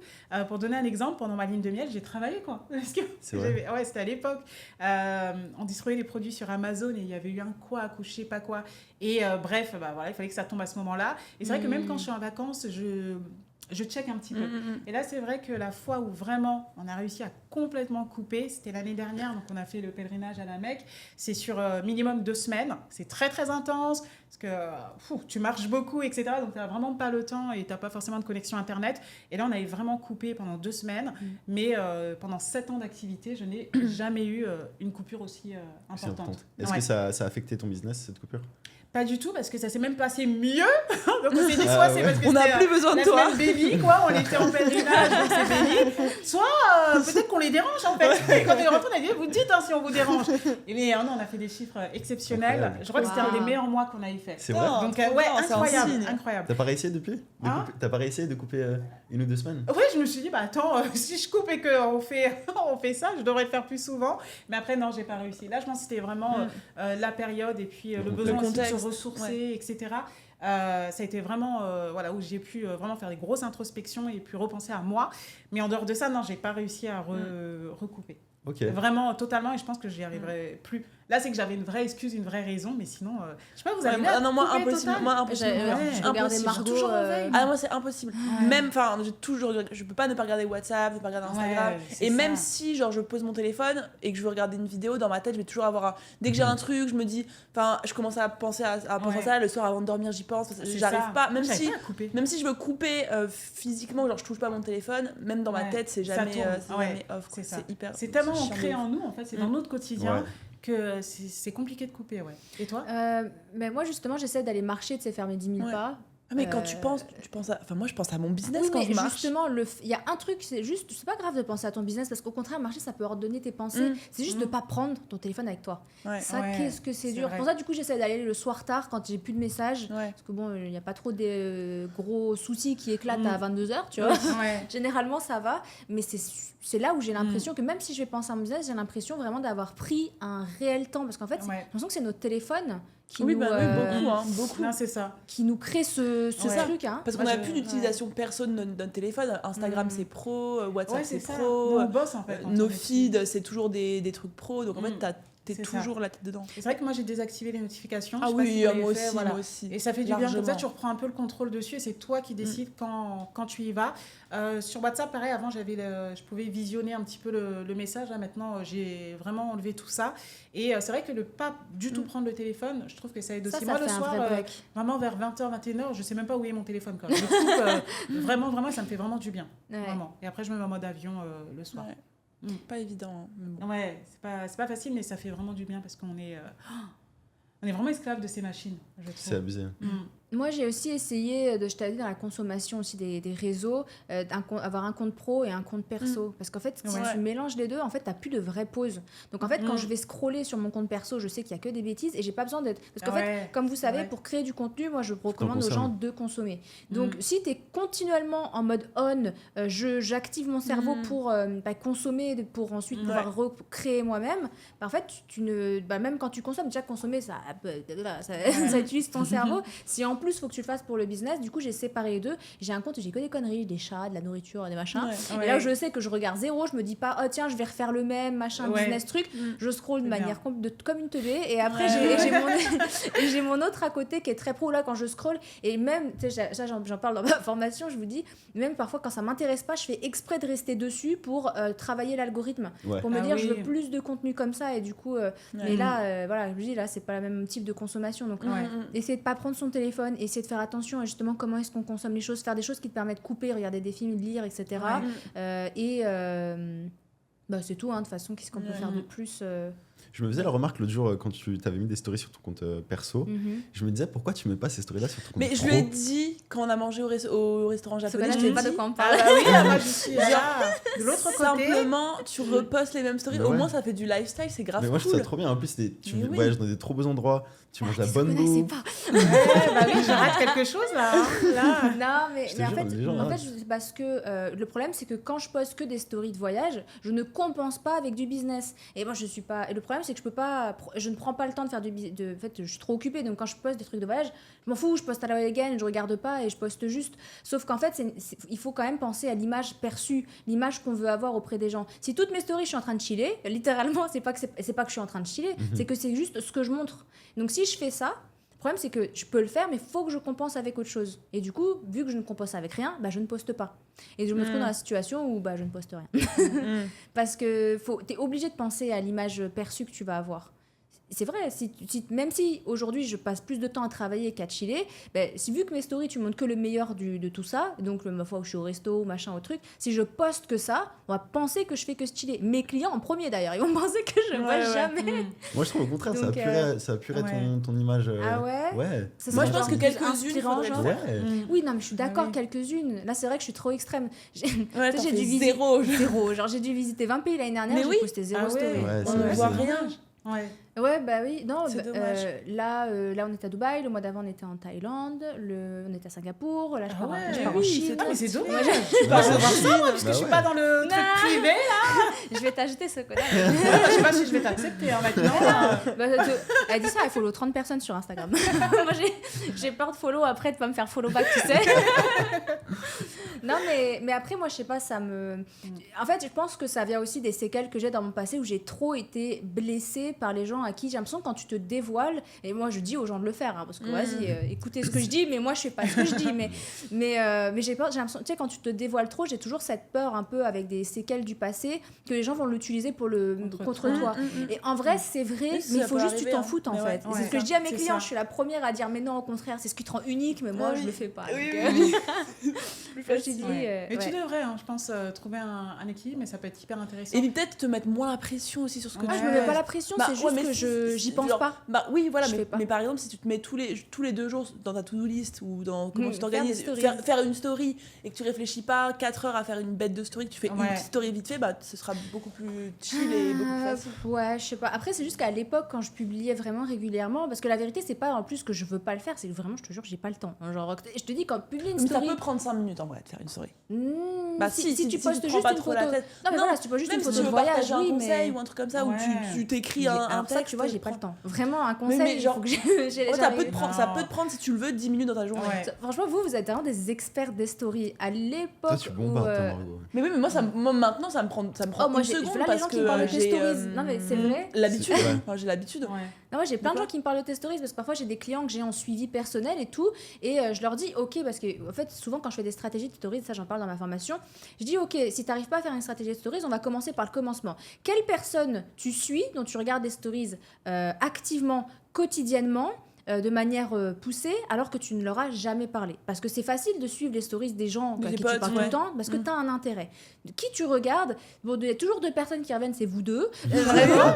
Pour donner un exemple, pendant ma ligne de miel, j'ai travaillé, quoi. Parce que C'est vrai. ouais, c'était à l'époque. On distribuait les produits sur Amazon et il y avait eu un couac ou je sais pas quoi. Et bref, bah, voilà, il fallait que ça tombe à ce moment-là. Et c'est vrai que même quand je suis en vacances, je check un petit peu. Et là, c'est vrai que la fois où vraiment on a réussi à complètement couper, c'était l'année dernière. Donc, on a fait le pèlerinage à la Mecque. C'est sur minimum 2 semaines. C'est très, très intense parce que tu marches beaucoup, etc. Donc, tu n'as vraiment pas le temps et tu n'as pas forcément de connexion Internet. Et là, on avait vraiment coupé pendant 2 semaines. Mais pendant 7 ans d'activité, je n'ai jamais eu une coupure aussi C'est importante. importante. Est-ce Ouais. que ça a affecté ton business, cette coupure? Pas du tout, parce que ça s'est même passé mieux. Donc, on s'est dit, Ah soit ouais. c'est parce que On n'a c'était, plus besoin de la toi. semaine baby, quoi, on était en pèlerinage, donc c'est béni. Soit peut-être qu'on les dérange, en fait. Et quand on est rentré, on a dit, vous dites si on vous dérange. Et mais non, on a fait des chiffres exceptionnels. Incroyable. Je crois que c'était un Wow. des meilleurs mois qu'on avait fait. C'est vrai? Non. Donc, trop ouais, bien, c'est un incroyable, signe. incroyable. T'as pas réessayé depuis? Hein? T'as pas réessayé de couper 1 ou 2 semaines? Ouais, je me suis dit, bah attends, si je coupe et qu'on fait, on fait ça, je devrais le faire plus souvent. Mais après, non, j'ai pas réussi. Là, je pense que c'était vraiment la période et puis le Le besoin aussi de contexte. se ressourcer, etc. Ça a été vraiment voilà, où j'ai pu vraiment faire des grosses introspections et puis repenser à moi. Mais en dehors de ça, non, j'ai pas réussi à recouper. Ok. Vraiment, totalement, et je pense que j'y arriverai plus. Là, c'est que j'avais une vraie excuse, une vraie raison, mais sinon, je sais pas, vous avez non, moi impossible. Je regardais Margot. toujours en veille. Ah, moi c'est impossible. Même, enfin, je peux pas ne pas regarder WhatsApp, ne pas regarder Instagram. Et même si, genre, je pose mon téléphone et que je veux regarder une vidéo, dans ma tête, je vais toujours avoir dès que j'ai un truc, je me dis, enfin, je commence à penser à ça le soir avant de dormir, j'y pense. J'arrive pas, même si je veux couper physiquement, genre, je touche pas mon téléphone, même dans ma tête, c'est jamais off. C'est hyper. C'est tellement ancré en nous, en fait, c'est dans notre quotidien. Que c'est compliqué de couper, Et toi Mais moi, justement, j'essaie d'aller marcher, de faire mes 10 000 pas. Ah, mais quand tu penses à... Enfin, moi, je pense à mon business quand je marche. Justement, il y a un truc, c'est pas grave de penser à ton business, parce qu'au contraire, marcher, ça peut ordonner tes pensées. C'est juste de pas prendre ton téléphone avec toi. Qu'est-ce que c'est dur. Pour ça, du coup, j'essaie d'aller le soir tard, quand j'ai plus de messages. Parce que bon, il n'y a pas trop des gros soucis qui éclatent à 22h, tu vois. Généralement, ça va. Mais c'est là où j'ai l'impression que même si je vais penser à mon business, j'ai l'impression vraiment d'avoir pris un réel temps. Parce qu'en fait, j'ai l'impression que c'est notre téléphone qui beaucoup. Non, c'est ça. Qui nous crée ce truc. Parce qu'on n'a plus d'utilisation perso de notre téléphone. Instagram, c'est pro, WhatsApp, c'est pro. On bosse, en fait. Nos feeds, c'est toujours des trucs pro. Donc, en fait, t'es toujours la tête dedans. C'est vrai que moi, j'ai désactivé les notifications. Ah oui, moi aussi. Et ça fait du bien. Comme ça, tu reprends un peu le contrôle dessus et c'est toi qui décides quand tu y vas. Sur WhatsApp, pareil, avant, je pouvais visionner un petit peu le message. Là, maintenant, j'ai vraiment enlevé tout ça. Et c'est vrai que ne pas du tout prendre le téléphone, je trouve que ça aide aussi. Moi, le soir, vraiment vers 20h, 21h, je ne sais même pas où est mon téléphone. Je coupe vraiment, ça me fait vraiment du bien. Vraiment. Et après, je me mets en mode avion le soir. Pas évident. Bon. Ouais, c'est pas facile, mais ça fait vraiment du bien parce qu'on est vraiment esclave de ces machines, je trouve. C'est abusé. Moi, j'ai aussi essayé de jeter dans la consommation aussi des réseaux, avoir un compte pro et un compte perso. Parce qu'en fait, si tu mélanges les deux, en fait, tu n'as plus de vraie pause. Donc, en fait, quand je vais scroller sur mon compte perso, je sais qu'il n'y a que des bêtises et j'ai pas besoin d'être... Parce qu'en fait, comme vous savez, pour créer du contenu, moi, je recommande aux gens de consommer. Donc, si tu es continuellement en mode on, j'active mon cerveau pour consommer, pour ensuite pouvoir recréer moi-même, en fait, même quand tu consommes, déjà consommer, ça utilise ton cerveau. Si en plus, il faut que tu le fasses pour le business. Du coup, j'ai séparé les deux. J'ai un compte où j'ai que des conneries, des chats, de la nourriture, des machins. Et là où je sais que je regarde zéro, je me dis pas, oh tiens, je vais refaire le même, machin, business truc. Je scroll de manière comme une teubée. Et après, j'ai mon autre à côté qui est très pro là quand je scroll. Et même, tu sais, j'en parle dans ma formation, je vous dis, même parfois quand ça m'intéresse pas, je fais exprès de rester dessus pour travailler l'algorithme. Pour me dire, je veux plus de contenu comme ça. Et du coup, mais là, voilà, je vous dis, là, c'est pas le même type de consommation. Donc, essayer de pas prendre son téléphone, essayer de faire attention à justement comment est-ce qu'on consomme les choses, faire des choses qui te permettent de couper, regarder des films, lire, etc. C'est tout, de toute façon, qu'est-ce qu'on peut faire de plus Je me faisais la remarque l'autre jour quand tu t'avais mis des stories sur ton compte perso. Je me disais pourquoi tu mets pas ces stories-là sur ton compte pro. Je lui ai dit quand on a mangé au restaurant japonais. Je sais pas de quoi on parle. Moi je suis de l'autre côté. Simplement, tu repostes les mêmes stories. Au moins, ça fait du lifestyle, c'est grave. Mais moi, je trouve ça trop bien. En plus, tu voyages dans des trop beaux endroits. Tu manges la bonne bouffe. Je rate quelque chose là. Non, mais en fait, parce que le problème, c'est que quand je poste que des stories de voyage, je ne compense pas avec du business. Et moi, je suis pas. Et le problème, c'est que je ne prends pas le temps de faire en fait, je suis trop occupée. Donc, quand je poste des trucs de voyage, je m'en fous. Je poste à la again, je regarde pas et je poste juste. Sauf qu'en fait, il faut quand même penser à l'image perçue, l'image qu'on veut avoir auprès des gens. Si toutes mes stories, je suis en train de chiller, littéralement, c'est pas que je suis en train de chiller, c'est que c'est juste ce que je montre. Donc, si je fais ça, le problème c'est que je peux le faire mais il faut que je compense avec autre chose et du coup vu que je ne compense avec rien je ne poste pas et je me trouve dans la situation où je ne poste rien parce que t'es obligé de penser à l'image perçue que tu vas avoir. C'est vrai, même si aujourd'hui je passe plus de temps à travailler qu'à chiller, vu que mes stories tu montres que le meilleur de tout ça, donc ma fois où je suis au resto, machin, au truc, si je poste que ça, on va penser que je fais que chiller. Mes clients en premier d'ailleurs, ils vont penser que je poste jamais. Moi je trouve au contraire, donc, ça apurait ton image. Ah ouais, moi je pense que quelques-unes. Oui, non mais je suis d'accord, quelques-unes. Là c'est vrai que je suis trop extrême. J'ai dû zéro. Genre j'ai dû visiter 20 pays l'année dernière, j'ai posté 0 story. On ne voit rien. Ouais, oui, non, c'est dommage. Là, on était à Dubaï, le mois d'avant, on était en Thaïlande, on était à Singapour, là, je pars en Chine. Mais c'est dommage. Je pars voir ça, moi, puisque je suis pas dans le truc privé, là. Je vais t'ajouter ce connard. Je sais pas si je vais t'accepter, maintenant. Elle dit ça, elle follow 30 personnes sur Instagram. Moi, j'ai peur de follow après, de pas me faire follow back, tu sais. Non, mais après, moi, je sais pas, ça me... En fait, je pense que ça vient aussi des séquelles que j'ai dans mon passé où j'ai trop été blessée par les gens à qui j'ai l'impression que quand tu te dévoiles, et moi je dis aux gens de le faire, hein, parce que vas-y, écoutez ce que je dis, mais moi je fais pas ce que je dis, mais j'ai l'impression, tu sais, quand tu te dévoiles trop, j'ai toujours cette peur un peu avec des séquelles du passé que les gens vont l'utiliser contre toi. Et en vrai, c'est vrai, mais il faut juste que tu t'en foutes en fait. C'est ce que je dis à mes clients, je suis la première à dire mais non, au contraire, c'est ce qui te rend unique, mais moi je le fais pas. Plus facile. Mais tu devrais, hein, je pense, trouver un équilibre, mais ça peut être hyper intéressant. Et peut-être te mettre moins la pression aussi sur ce que tu fais. Je me mets pas la pression, c'est juste que j'y pense pas. Bah oui, voilà, mais par exemple, si tu te mets tous les 2 jours dans ta to-do list ou dans comment tu t'organises, faire une story et que tu réfléchis pas 4 heures à faire une bête de story, que tu fais une petite story vite fait, bah ce sera beaucoup plus chill et beaucoup plus facile. Ouais, je sais pas. Après, c'est juste qu'à l'époque, quand je publiais vraiment régulièrement, parce que la vérité, c'est pas en plus que je veux pas le faire, c'est que vraiment, je te jure, j'ai pas le temps. Genre, je te dis, quand publier une story. Ça peut prendre 5 minutes en vrai de faire une story. Bah si tu postes juste une photo. Non, mais voilà, si tu postes juste une photo de voyage, oui, mais. Un conseil ou un truc comme ça, où tu t'écris un texte. Ça, tu vois, j'ai pas le temps. Vraiment, un conseil, genre. Ça peut te prendre, si tu le veux, 10 minutes dans ta journée. Franchement, vous êtes vraiment des experts des stories. À l'époque. Toi, tu bombardes, Margot. Mais oui, mais moi, maintenant, ça me prend une seconde là, les gens qui me parlent de tes stories. Non, mais c'est vrai. L'habitude. J'ai l'habitude. Non, moi j'ai plein de gens qui me parlent de tes stories parce que parfois j'ai des clients que j'ai en suivi personnel et tout, et je leur dis ok, parce que en fait souvent quand je fais des stratégies de stories, ça j'en parle dans ma formation, je dis ok, si t'arrives pas à faire une stratégie de stories, on va commencer par le commencement. Quelle personne tu suis, dont tu regardes des stories activement, quotidiennement, de manière poussée, alors que tu ne leur as jamais parlé. Parce que c'est facile de suivre les stories des gens à qui tu parles tout le temps, parce que tu as un intérêt. Qui tu regardes, bon, il y a toujours 2 personnes qui reviennent, c'est vous 2. Vraiment.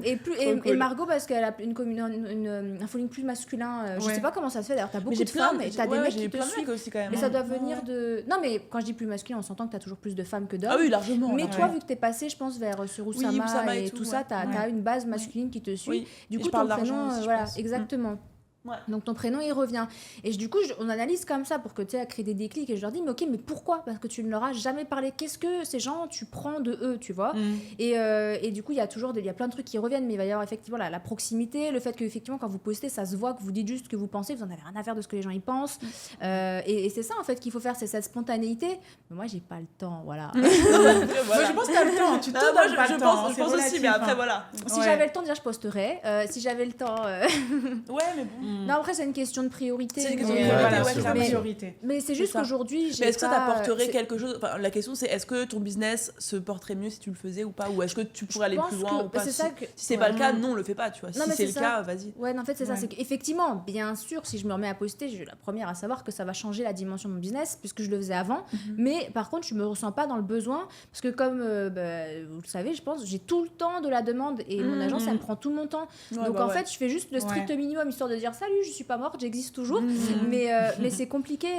Et Margot, parce qu'elle a un following plus masculin. Je sais pas comment ça se fait, d'ailleurs, tu as beaucoup de femmes, et tu as des mecs qui te suivent. Aussi, quand même. Mais ça doit venir de... Non, mais quand je dis plus masculin, on s'entend que tu as toujours plus de femmes que d'hommes. Ah oui, largement. Mais toi, vu que tu es passé, je pense, vers sur Oussama et tout ça, tu as une base masculine qui te suit. Du coup, ton prénom, voilà. Exactement. Ouais. Donc ton prénom il revient et du coup on analyse comme ça pour que tu aies à créer des déclics et je leur dis mais ok, mais pourquoi, parce que tu ne leur as jamais parlé, qu'est-ce que ces gens tu prends de eux, tu vois. Et du coup il y a plein de trucs qui reviennent, mais il va y avoir effectivement la proximité, le fait que effectivement quand vous postez ça se voit que vous dites juste ce que vous pensez, vous en avez rien à faire de ce que les gens y pensent. Et c'est ça en fait qu'il faut faire, c'est cette spontanéité. Mais moi j'ai pas le temps, voilà. Moi je pense que t'as le temps, tu te donnes pas le temps. Je pense aussi, mais après voilà. Si j'avais le temps déjà je posterais, si j'avais le temps ouais, mais bon. Non, après, c'est une question de priorité. C'est une question de priorité. Mais c'est juste qu'aujourd'hui, mais est-ce que ça t'apporterait quelque chose? Enfin, la question, c'est est-ce que ton business se porterait mieux si tu le faisais ou pas? Ou est-ce que tu pourrais aller plus loin ou pas? Si c'est pas le cas, non, le fais pas, tu vois. Si c'est le cas, vas-y. Ouais, en fait, c'est ça. C'est qu'effectivement, bien sûr, si je me remets à poster, je suis la première à savoir que ça va changer la dimension de mon business, puisque je le faisais avant. Mais par contre, je me ressens pas dans le besoin, parce que comme vous le savez, je pense, j'ai tout le temps de la demande et mon agence, elle me prend tout mon temps. Donc en fait, je fais juste le strict minimum, histoire de dire salut, je suis pas morte, j'existe toujours. Mais c'est compliqué.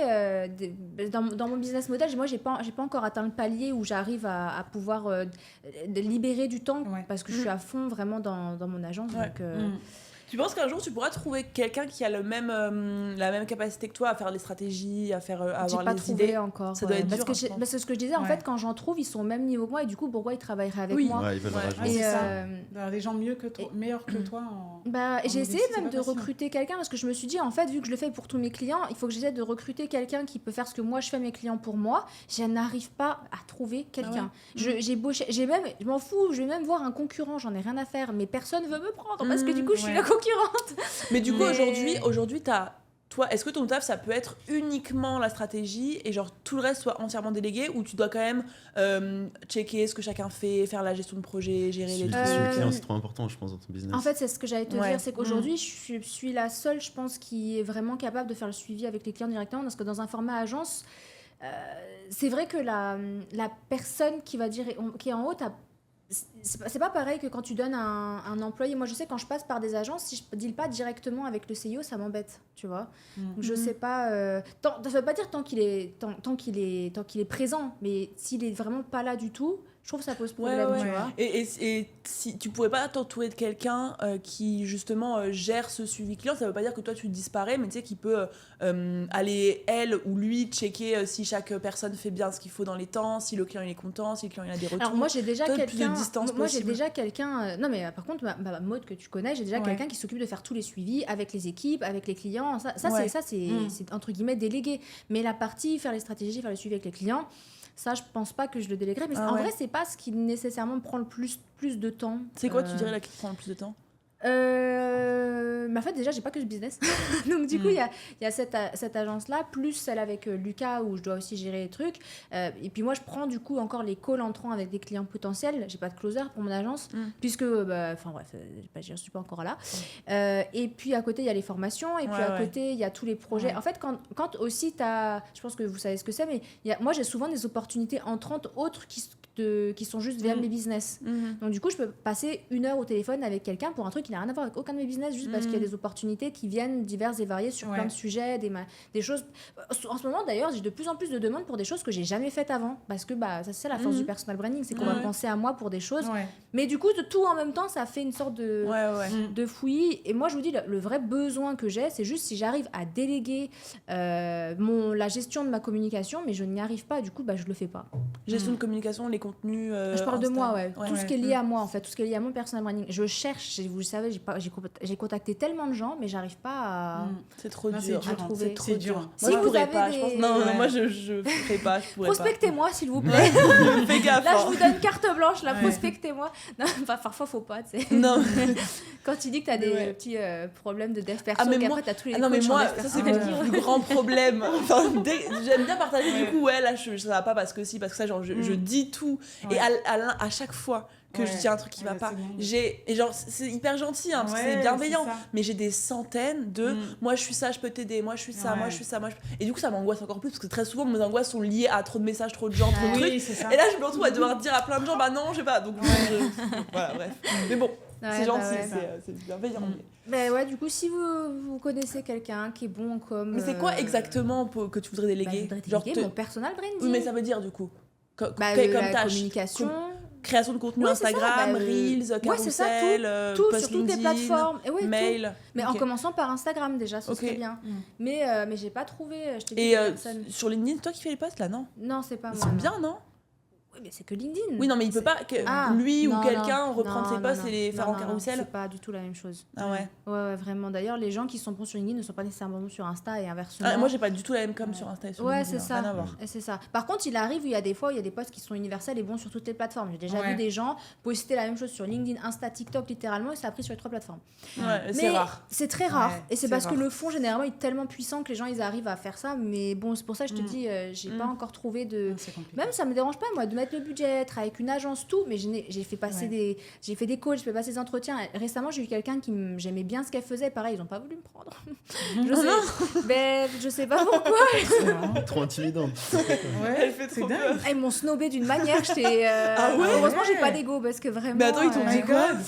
Dans mon business model, moi, j'ai pas encore atteint le palier où j'arrive à pouvoir libérer du temps parce que je suis à fond vraiment dans mon agence. Donc, tu penses qu'un jour tu pourras trouver quelqu'un qui a la même capacité que toi à faire les stratégies, à avoir les idées encore. Ça doit être dur. Parce que ce que je disais, en fait, quand j'en trouve, ils sont au même niveau que moi et du coup, pourquoi ils travailleraient avec moi? Ouais, ils veulent c'est ça. Des gens meilleurs que toi. J'ai essayé même de recruter quelqu'un parce que je me suis dit, en fait, vu que je le fais pour tous mes clients, il faut que j'essaie de recruter quelqu'un qui peut faire ce que moi je fais à mes clients pour moi. Je n'arrive pas à trouver quelqu'un. Je m'en fous, je vais même voir un concurrent, j'en ai rien à faire, mais personne veut me prendre parce que du coup, je suis la concurrente. Mais du coup, aujourd'hui, toi, est-ce que ton taf, ça peut être uniquement la stratégie et genre tout le reste soit entièrement délégué, ou tu dois quand même checker ce que chacun fait, faire la gestion de projet, gérer les trucs? Le client, c'est trop important, je pense, dans ton business. En fait, c'est ce que j'allais te dire, c'est qu'aujourd'hui, je suis la seule, je pense, qui est vraiment capable de faire le suivi avec les clients directement, parce que dans un format agence, c'est vrai que la personne qui va dire, qui est en haut, c'est pas pareil que quand tu donnes un employé. Moi, je sais, quand je passe par des agences, si je deal pas directement avec le CEO, ça m'embête, tu vois. Donc, je sais pas. Ça veut pas dire tant qu'il est présent, mais s'il est vraiment pas là du tout, je trouve que ça pose problème, tu vois. Et si tu pourrais pas t'entourer de quelqu'un qui justement gère ce suivi client, ça veut pas dire que toi tu disparais, mais tu sais, qui peut aller, elle ou lui, checker si chaque personne fait bien ce qu'il faut dans les temps, si le client il est content, si le client il a des retours. Alors moi j'ai déjà quelqu'un. J'ai déjà quelqu'un. Non mais par contre, ma Maud que tu connais, j'ai déjà quelqu'un qui s'occupe de faire tous les suivis avec les équipes, avec les clients. C'est entre guillemets délégué. Mais la partie faire les stratégies, faire le suivi avec les clients, Ça, je pense pas que je le déléguerais. Mais en vrai, c'est pas ce qui nécessairement prend le plus de temps. C'est quoi, tu dirais, là, qui prend le plus de temps? Mais en fait, déjà, j'ai pas que ce business. Donc, du coup, il y a cette agence-là, plus celle avec Lucas, où je dois aussi gérer les trucs. Et puis, moi, je prends du coup encore les calls entrants avec des clients potentiels. J'ai pas de closer pour mon agence, puisque, enfin, bref, je suis pas encore là. Et puis, à côté, il y a les formations. Et puis, à côté, il y a tous les projets. Ouais. En fait, quand aussi, je pense que vous savez ce que c'est, mais moi, j'ai souvent des opportunités entrantes autres qui sont juste via mes business. Donc, du coup, je peux passer 1 heure au téléphone avec quelqu'un pour un truc qui n'a rien à voir avec aucun de mes business, juste parce qu'il y a des opportunités qui viennent diverses et variées sur plein de sujets, des choses. En ce moment, d'ailleurs, j'ai de plus en plus de demandes pour des choses que j'ai jamais faites avant, parce que ça, c'est la force du personal branding, c'est qu'on va penser à moi pour des choses. Mais du coup, de tout en même temps, ça fait une sorte de fouillis. Et moi, je vous dis, le vrai besoin que j'ai, c'est juste si j'arrive à déléguer la gestion de ma communication, mais je n'y arrive pas, du coup, je le fais pas. Gestion de communication, les contenus. Je parle de moi, tout ce qui est lié Ouais. à moi, en fait, tout ce qui est lié à mon personal branding. Je cherche, vous le savez, j'ai contacté tellement de gens, mais j'arrive pas à. C'est trop Non, dur. c'est dur, à trouver. c'est trop dur. Si Moi, je vous pourrais avez pas, des- je pense. Non, Ouais. moi, je ferais pas, je pourrais Prospectez-moi, s'il vous plaît. pas. Fais gaffe. Là, je hein. vous donne carte blanche, là, Ouais. prospectez-moi. Non, parfois, faut pas, tu sais. Non. Quand tu dis que t'as des Ouais. petits problèmes de dev perso, mais qu'après moi- t'as tous les Ah non, mais coachs en moi, dev ça, perso. c'est mon plus grand problème. Enfin, j'aime bien partager, du coup, là, ça va pas parce que si, parce que ça, genre, je dis tout. Ouais. Et à chaque fois que je dis un truc qui va Ouais, pas, c'est bon. et genre, c'est hyper gentil, hein, parce que Ouais, c'est bienveillant, c'est ça. mais j'ai des centaines de moi je suis ça, je peux t'aider, moi je suis ça, moi Ouais. je suis ça, et du coup ça m'angoisse encore plus parce que très souvent mes angoisses sont liées à trop de messages, trop de gens, trop de Ouais. trucs. Oui, c'est ça. Et là je me retrouve à devoir dire à plein de gens bah non, je sais pas, donc voilà, bref. Mais bon, Ouais, c'est gentil, ouais. c'est bienveillant. Mais ouais, du coup, si vous connaissez quelqu'un qui est bon comme. Mais c'est quoi exactement que tu voudrais Je déléguer? voudrais Genre déléguer mon personal branding. Oui, mais ça veut dire du coup comme la tâche, communication. création de contenu Ouais, c'est ça, Instagram, Reels, ouais, c'est ça, carousel, tout post sur toutes les LinkedIn, plateformes. Et ouais, tout. mail. Mais Ok. en commençant par Instagram déjà, ce Ok. serait bien. Mais j'ai pas trouvé. Je t'ai dit Et personne. sur LinkedIn, toi qui fais les posts là, non? Non, c'est pas Ils moi. sont non. bien, non? Oui, mais c'est que LinkedIn. Oui, non, mais il peut pas que Ah, lui non, ou quelqu'un non, reprendre non, ses posts non, et les faire non, en non, carrousel. C'est pas du tout la même chose. Ah ouais. Ouais, vraiment. D'ailleurs, les gens qui sont bons sur LinkedIn ne sont pas nécessairement bons sur Insta et inversement. Ah, moi, j'ai pas du tout la même com sur Insta et sur Ouais, LinkedIn, c'est hein, ça. rien à voir. Et c'est ça. Par contre, il arrive, il y a des fois, il y a des posts qui sont universels et bons sur toutes les plateformes. J'ai déjà vu des gens poster la même chose sur LinkedIn, Insta, TikTok, littéralement, et ça a pris sur les 3 plateformes. Ouais, c'est rare. C'est très rare. Ouais, Et c'est c'est parce que rare. le fond, généralement, est tellement puissant que les gens, ils arrivent à faire ça. Mais bon, c'est pour ça que je te dis, j'ai pas encore trouvé de. C'est compliqué. Même ça me dérange pas, moi, de mettre le budget, être avec une agence, tout. Mais j'ai fait passer j'ai fait des calls, j'ai fait passer des entretiens. Récemment, j'ai eu quelqu'un j'aimais bien ce qu'elle faisait. Pareil, ils ont pas voulu me prendre. Je sais pas pourquoi. Trop intimidante. Ouais, Elle fait c'est trop dingue. peur. Ils m'ont snobé d'une manière. J'étais. Ah ouais. Heureusement, j'ai pas d'ego parce que vraiment. Mais attends, ils t'ont Oh dit my quoi? God.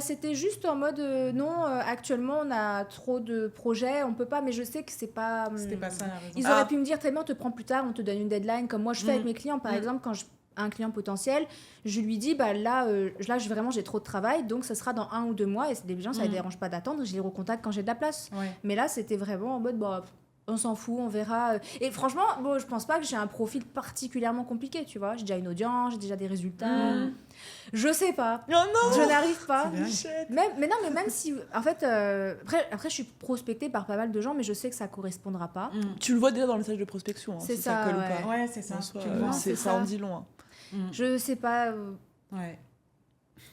C'était juste en mode non, actuellement on a trop de projets, on peut pas, mais je sais que c'est pas. C'était pas ça la raison. Ils auraient pu me dire très bien, on te prend plus tard, on te donne une deadline, comme moi je fais avec mes clients. Par exemple, quand un client potentiel, je lui dis là j'ai trop de travail, donc ça sera dans 1 ou 2 mois, et des gens ça les dérange pas d'attendre, je les recontacte quand j'ai de la place. Ouais. Mais là c'était vraiment en mode on s'en fout, on verra. Et franchement, je pense pas que j'ai un profil particulièrement compliqué, tu vois. J'ai déjà une audience, j'ai déjà des résultats. Je sais pas. Oh non. Je n'arrive pas. C'est Mais même si... En fait, après, je suis prospectée par pas mal de gens, mais je sais que ça correspondra pas. Tu le vois déjà dans le message de prospection, hein, C'est si ça, colle ou ouais. pas. Ouais, c'est ça. En soi, Tu le vois. c'est ça ça. en dit long. hein. Je sais pas... Ouais.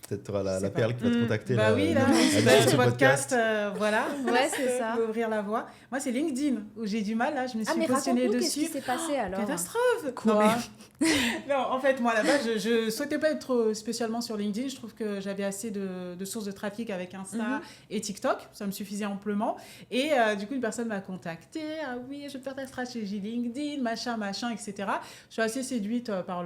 Peut-être tu auras la C'est perle pas- qui va te contacter. Bah oui, là, à l'issue c'est de ce le podcast, voilà. Ouais, c'est ça. Ça peut ouvrir la voie. Moi, c'est LinkedIn où j'ai du mal, là, je me suis Ah, mais positionnée raconte-nous, qu'est-ce qui dessus. s'est passé alors? Catastrophe. Quoi? Non, mais- non, en fait, moi, là-bas, je souhaitais pas être spécialement sur LinkedIn. Je trouve que j'avais assez de sources de trafic avec Insta et TikTok. Ça me suffisait amplement. Et du coup, une personne m'a contactée. Ah oui, je vais faire ta stratégie LinkedIn, machin, etc. Je suis assez séduite par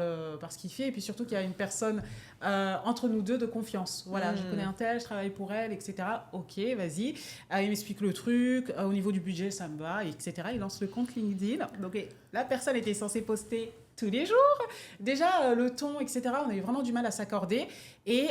ce qu'il fait. Et puis surtout qu'il y a une personne entre nous deux de confiance. Voilà, je connais un tel, je travaille pour elle, etc. Ok, vas-y. Il m'explique le truc. Au niveau du budget, ça me va, etc. Il lance le compte LinkedIn. Donc, la personne était censée poster tous les jours. Déjà, le ton, etc., on a eu vraiment du mal à s'accorder. Et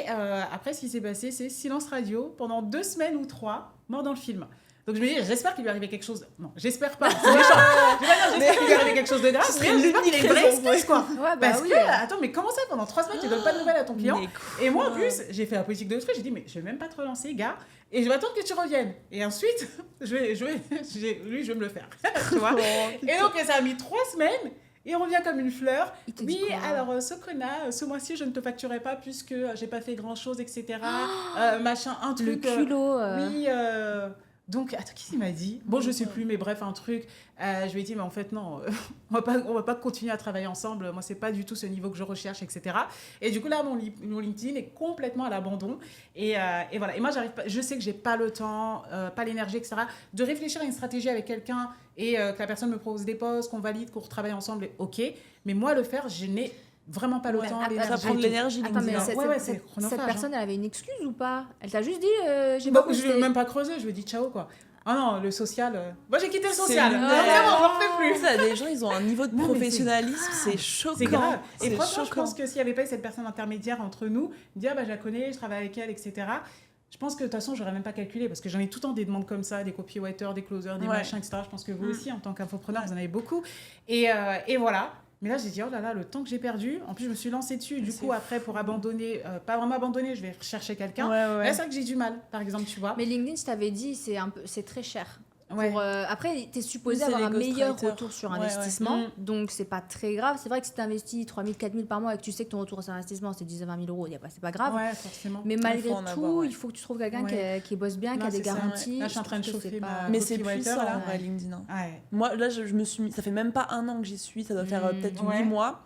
après, ce qui s'est passé, c'est silence radio pendant 2 semaines ou 3, mort dans le film. Donc je me dis, j'espère qu'il lui arrivait quelque chose. Non, j'espère pas. C'est méchant. Je vais pas dire, j'espère qu'il lui arrivait quelque chose de grave. Mais j'espère qu'il a une vraie excuse, quoi. Ouais, Parce que, attends, mais comment ça, pendant 3 semaines, tu donnes pas de nouvelles à ton client? Et moi, en plus, j'ai fait la politique de truc. J'ai dit, mais je vais même pas te relancer, gars. Et je vais attendre que tu reviennes. Et ensuite, lui, je vais me le faire. Tu vois? Et donc, ça a mis 3 semaines. Et on revient comme une fleur. Il te dit Oui, quoi? alors Socona, ce mois-ci, je ne te facturerai pas puisque j'ai pas fait grand-chose, etc. Machin, un Le truc. culot. Oui, donc, attends, qui s'il m'a dit? Bon, je sais plus, mais bref, un truc. Je lui ai dit, mais en fait, non, on va pas continuer à travailler ensemble. Moi, c'est pas du tout ce niveau que je recherche, etc. Et du coup, là, mon LinkedIn est complètement à l'abandon. Et voilà. Et moi, j'arrive pas, je sais que j'ai pas le temps, pas l'énergie, etc., de réfléchir à une stratégie avec quelqu'un et que la personne me propose des postes, qu'on valide, qu'on retravaille ensemble, et ok. Mais moi, le faire, je n'ai vraiment pas le temps, Ça prend de l'énergie, Attends, mais LinkedIn. c'est chronophage, cette personne, elle avait une excuse ou pas? Elle t'a juste dit, j'ai Bon, pas je posté. ne vais même pas creuser, je lui ai dit ciao, quoi. Ah non, le social. Moi, j'ai quitté le social. C'est Non, lunaire. c'est bon, on n'en fait plus. Ça, des gens, ils ont un niveau de Non, mais professionnalisme, c'est choquant. C'est grave. Et C'est franchement, je choquant. pense que s'il n'y avait pas eu cette personne intermédiaire entre nous, me dire, bah, je la connais, je travaille avec elle, etc. Je pense que de toute façon, j'aurais même pas calculé parce que j'en ai tout le temps des demandes comme ça, des copywriters, des closers, des machins, etc. Je pense que vous aussi, en tant qu'infopreneur, vous en avez beaucoup. Et voilà. Mais là, j'ai dit, oh là là, le temps que j'ai perdu. En plus, je me suis lancée dessus. Du coup, après, pour abandonner, pas vraiment abandonner, je vais rechercher quelqu'un. Là, c'est vrai que j'ai du mal, par exemple, tu vois. Mais LinkedIn, je t'avais dit, c'est très cher. Ouais. Après, tu es supposé C'est avoir un les meilleur ghostwriters. retour sur Ouais, investissement, ouais. donc c'est pas très grave. C'est vrai que si tu investis 3 000, 4 000 par mois et que tu sais que ton retour sur investissement c'est 10 à 20 000 euros, c'est pas grave. Ouais, forcément. Mais malgré faut en tout, avoir, ouais. il faut que tu trouves quelqu'un Ouais. qui bosse bien, Non, qui a des c'est ça, garanties. ouais. Là, je suis en train de trouve que chauffer c'est ma- pas- Mais c'est copywriter, puissant, là. en vrai, LinkedIn. Hein. Ouais. Moi, là, je me suis mis... Ça fait même pas 1 an que j'y suis, ça doit faire peut-être Ouais. 8 mois.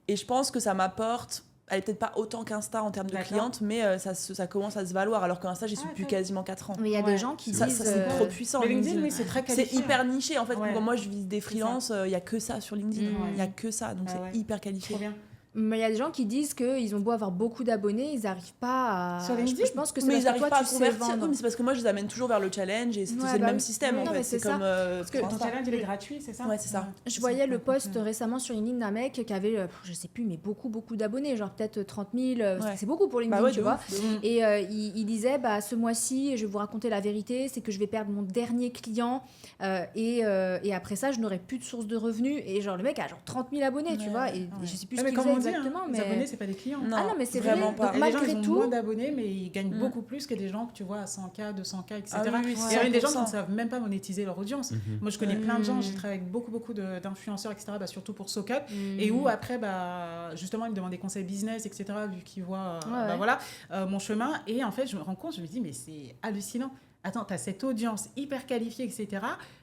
Et je pense que ça m'apporte... Elle est peut-être pas autant qu'Insta en termes de D'accord. clientes, mais ça commence à se valoir. Alors qu'Insta, j'y suis Ah, depuis top. quasiment 4 ans. Mais il y a Ouais. des gens qui Ça, disent. c'est trop puissant. Mais LinkedIn, LinkedIn. oui, c'est très C'est qualifié. hyper niché en fait. Ouais. Quand moi je vise des freelances, il y a que ça sur LinkedIn. Mm. Il y a que ça, donc Ah c'est ouais. hyper qualifié. Trop bien. Mais il y a des gens qui disent qu'ils ont beau avoir beaucoup d'abonnés, ils n'arrivent pas à. Sur LinkedIn Je pense que c'est Mais parce ils que n'arrivent toi, pas à tu sais convertir. vendre. Oui, mais c'est parce que moi je les amène toujours vers le challenge et c'est Ouais, le bah même oui. système Oui, en non, fait. mais C'est c'est ça. comme. Parce que Ton Insta. challenge, il est gratuit, c'est ça? Ouais, c'est ça. Je voyais le post récemment sur LinkedIn d'un mec qui avait, je sais plus, mais beaucoup d'abonnés, genre peut-être 30 000. Ouais. C'est beaucoup pour LinkedIn, Bah ouais, tu de vois. ouf, de ouf. Mm. Et il disait, bah, ce mois-ci, je vais vous raconter la vérité, c'est que je vais perdre mon dernier client et après ça, je n'aurai plus de source de revenus. Et genre, le mec a genre 30 000 abonnés, tu Ouais, vois. Et Ouais. je sais plus Ouais, ce mais qu'il comme faisait on dit, exactement. les Mais... abonnés, c'est pas des clients. Ah non, mais c'est vraiment vrai. pas. Donc, Et les gens, malgré ils ont tout. moins d'abonnés, mais ils gagnent Mm. beaucoup plus que des gens que tu vois à 100K, 200K, etc. Ah oui, oui, Et il y a des gens qui 100%. ne savent même pas monétiser leur audience. Mhm. Moi, je connais Ouais. plein de gens, Mm. j'ai travaillé avec beaucoup d'influenceurs, etc., bah, surtout pour SoCup. Mm. Et où après, bah, justement, ils me demandent des conseils business, etc., vu qu'ils voient Ouais. bah, voilà, mon chemin. Et en fait, je me rends compte, je me dis, mais c'est hallucinant. Attends, tu as cette audience hyper qualifiée, etc.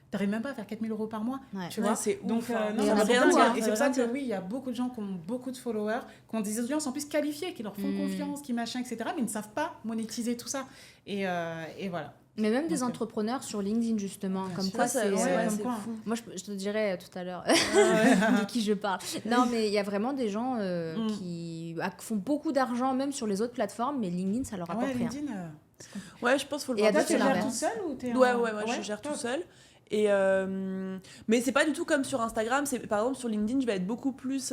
Tu n'arrives même pas à faire 4 000 euros par mois. Ouais. Tu Ouais, vois c'est donc ouf, hein. non, Mais il y ça en a veut rien beaucoup, dire. hein. Et Ça c'est pour veut ça rien que dire. oui, il y a beaucoup de gens qui ont beaucoup de followers, qui ont des audiences en plus qualifiées, qui leur font Mm. confiance, qui machin, etc. Mais ils ne savent pas monétiser tout ça. Et voilà. Mais même des Donc, entrepreneurs sur LinkedIn, justement, bien comme sûr. quoi Ça, c'est. ouais, ouais, comme c'est quoi. fou. Moi, je te dirai tout à l'heure de qui je parle. Non, mais il y a vraiment des gens Mm. qui font beaucoup d'argent, même sur les autres plateformes, mais LinkedIn, ça leur Ah apporte ouais, rien. LinkedIn. Ouais, je pense qu'il faut le Et voir. à Toi, toi, tu c'est gères l'inverse. toute seule ou t'es Ouais, je gère top. tout seul. Et mais c'est pas du tout comme sur Instagram. C'est par exemple sur LinkedIn, je vais être beaucoup plus.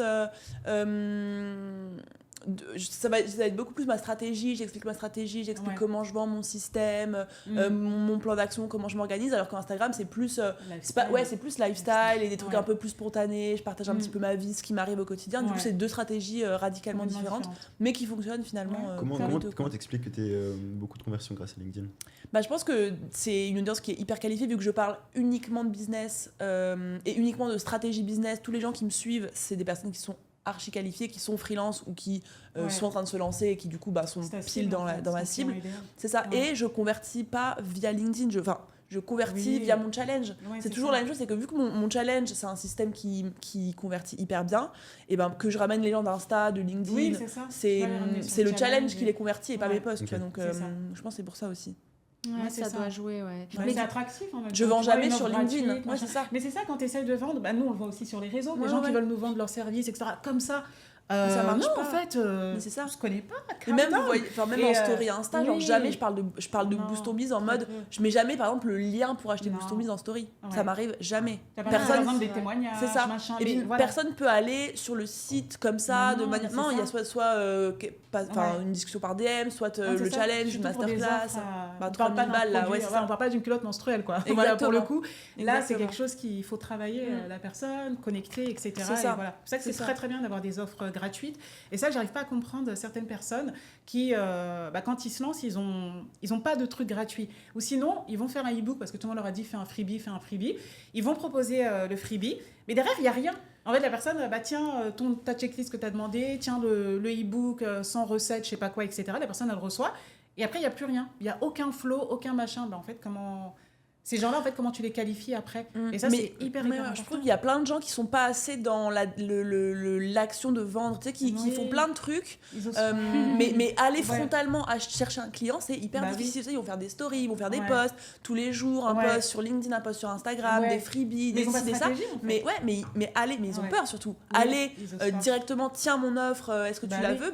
Ça va être beaucoup plus ma stratégie. J'explique ma stratégie, j'explique Ouais. comment je vends mon système, mon plan d'action, comment je m'organise. Alors qu'Instagram, c'est plus. C'est plus lifestyle et des trucs Ouais. un peu plus spontanés. Je partage un Mm. petit peu ma vie, ce qui m'arrive au quotidien. Du coup, Ouais. c'est 2 stratégies radicalement différentes, mais qui fonctionnent finalement. Ouais. Comment pour les deux, quoi. comment t'expliques que tu as beaucoup de conversions grâce à LinkedIn? Bah, je pense que c'est une audience qui est hyper qualifiée vu que je parle uniquement de business et uniquement de stratégie business. Tous les gens qui me suivent, c'est des personnes qui sont archi qualifiées, qui sont freelance ou qui Ouais. sont en train de se lancer et qui du coup sont pile dans ma cible. C'est ça. Ouais. Et je convertis pas via LinkedIn. Je convertis Oui. via mon challenge. Ouais, C'est toujours la même chose, c'est que vu que mon challenge, c'est un système qui convertit hyper bien, et ben que je ramène les gens d'Insta, de LinkedIn, Oui, c'est ça. c'est Ouais, ramener sur c'est le challenge qui et- les convertit et pas Ouais. mes posts. Ok. Tu vois, donc C'est ça. je pense que c'est pour ça aussi. Ouais, Ouais, ça c'est doit ça. jouer, ouais. Ouais, Mais c'est attractif en même Je temps. vends Tu vois, jamais une sur offre LinkedIn. gratuite, Ouais, machin. c'est ça. Mais c'est ça, quand tu essayes de vendre, bah, nous on le voit aussi sur les réseaux, Ouais, des gens qui ouais. veulent nous vendre leurs services, etc. Comme ça. ça marche non, pas. en fait, Mais c'est ça. je connais pas. Et même, calm vous voyez, même Et, en story Insta, genre oui. jamais je parle de Non, Boost on Biz en très mode peu. je mets jamais par exemple le lien pour acheter Non. Boost on Biz en story. Ouais. Ça m'arrive jamais. T'as pas Personne- par exemple des témoignages, C'est ça. machin. Et puis mais voilà. personne peut aller sur le site comme ça de Non, manière. c'est Non, il y a ça. soit Ouais. une discussion par DM, soit Ouais, le c'est ça. challenge, une Surtout pour des masterclass. offres à- on 3000 parle pas balles, d'un là, produit, c'est ouais, ça. on parle pas d'une culotte menstruelle, quoi. Exactement. Voilà, pour le coup, là, c'est Exactement. quelque chose qu'il faut travailler la personne, connecter, etc. C'est ça. Et voilà. C'est ça que c'est C'est très ça. très bien d'avoir des offres gratuites. Et ça, j'arrive pas à comprendre certaines personnes qui, quand ils se lancent, ils ont pas de trucs gratuits. Ou sinon, ils vont faire un e-book parce que tout le monde leur a dit fais un freebie. Ils vont proposer le freebie, mais derrière, il y a rien. En fait, la personne, tiens, ta checklist que tu as demandé, tiens, le e-book sans recette, je sais pas quoi, etc. La personne, elle reçoit. Et après, il n'y a plus rien. Il n'y a aucun flow, aucun machin. En fait, comment... Ces gens-là, en fait, comment tu les qualifies après ? Et ça, c'est hyper important. Je trouve qu'il y a plein de gens qui sont pas assez dans l'action de vendre, tu sais, qui font plein de trucs. Mais aller frontalement à chercher un client, c'est hyper difficile. Tu sais, ils vont faire des stories, ils vont faire des posts tous les jours, un post sur LinkedIn, un post sur Instagram, des freebies, des ci, des ça. Mais ils ont peur surtout. Aller directement, tiens mon offre, est-ce que tu la veux ?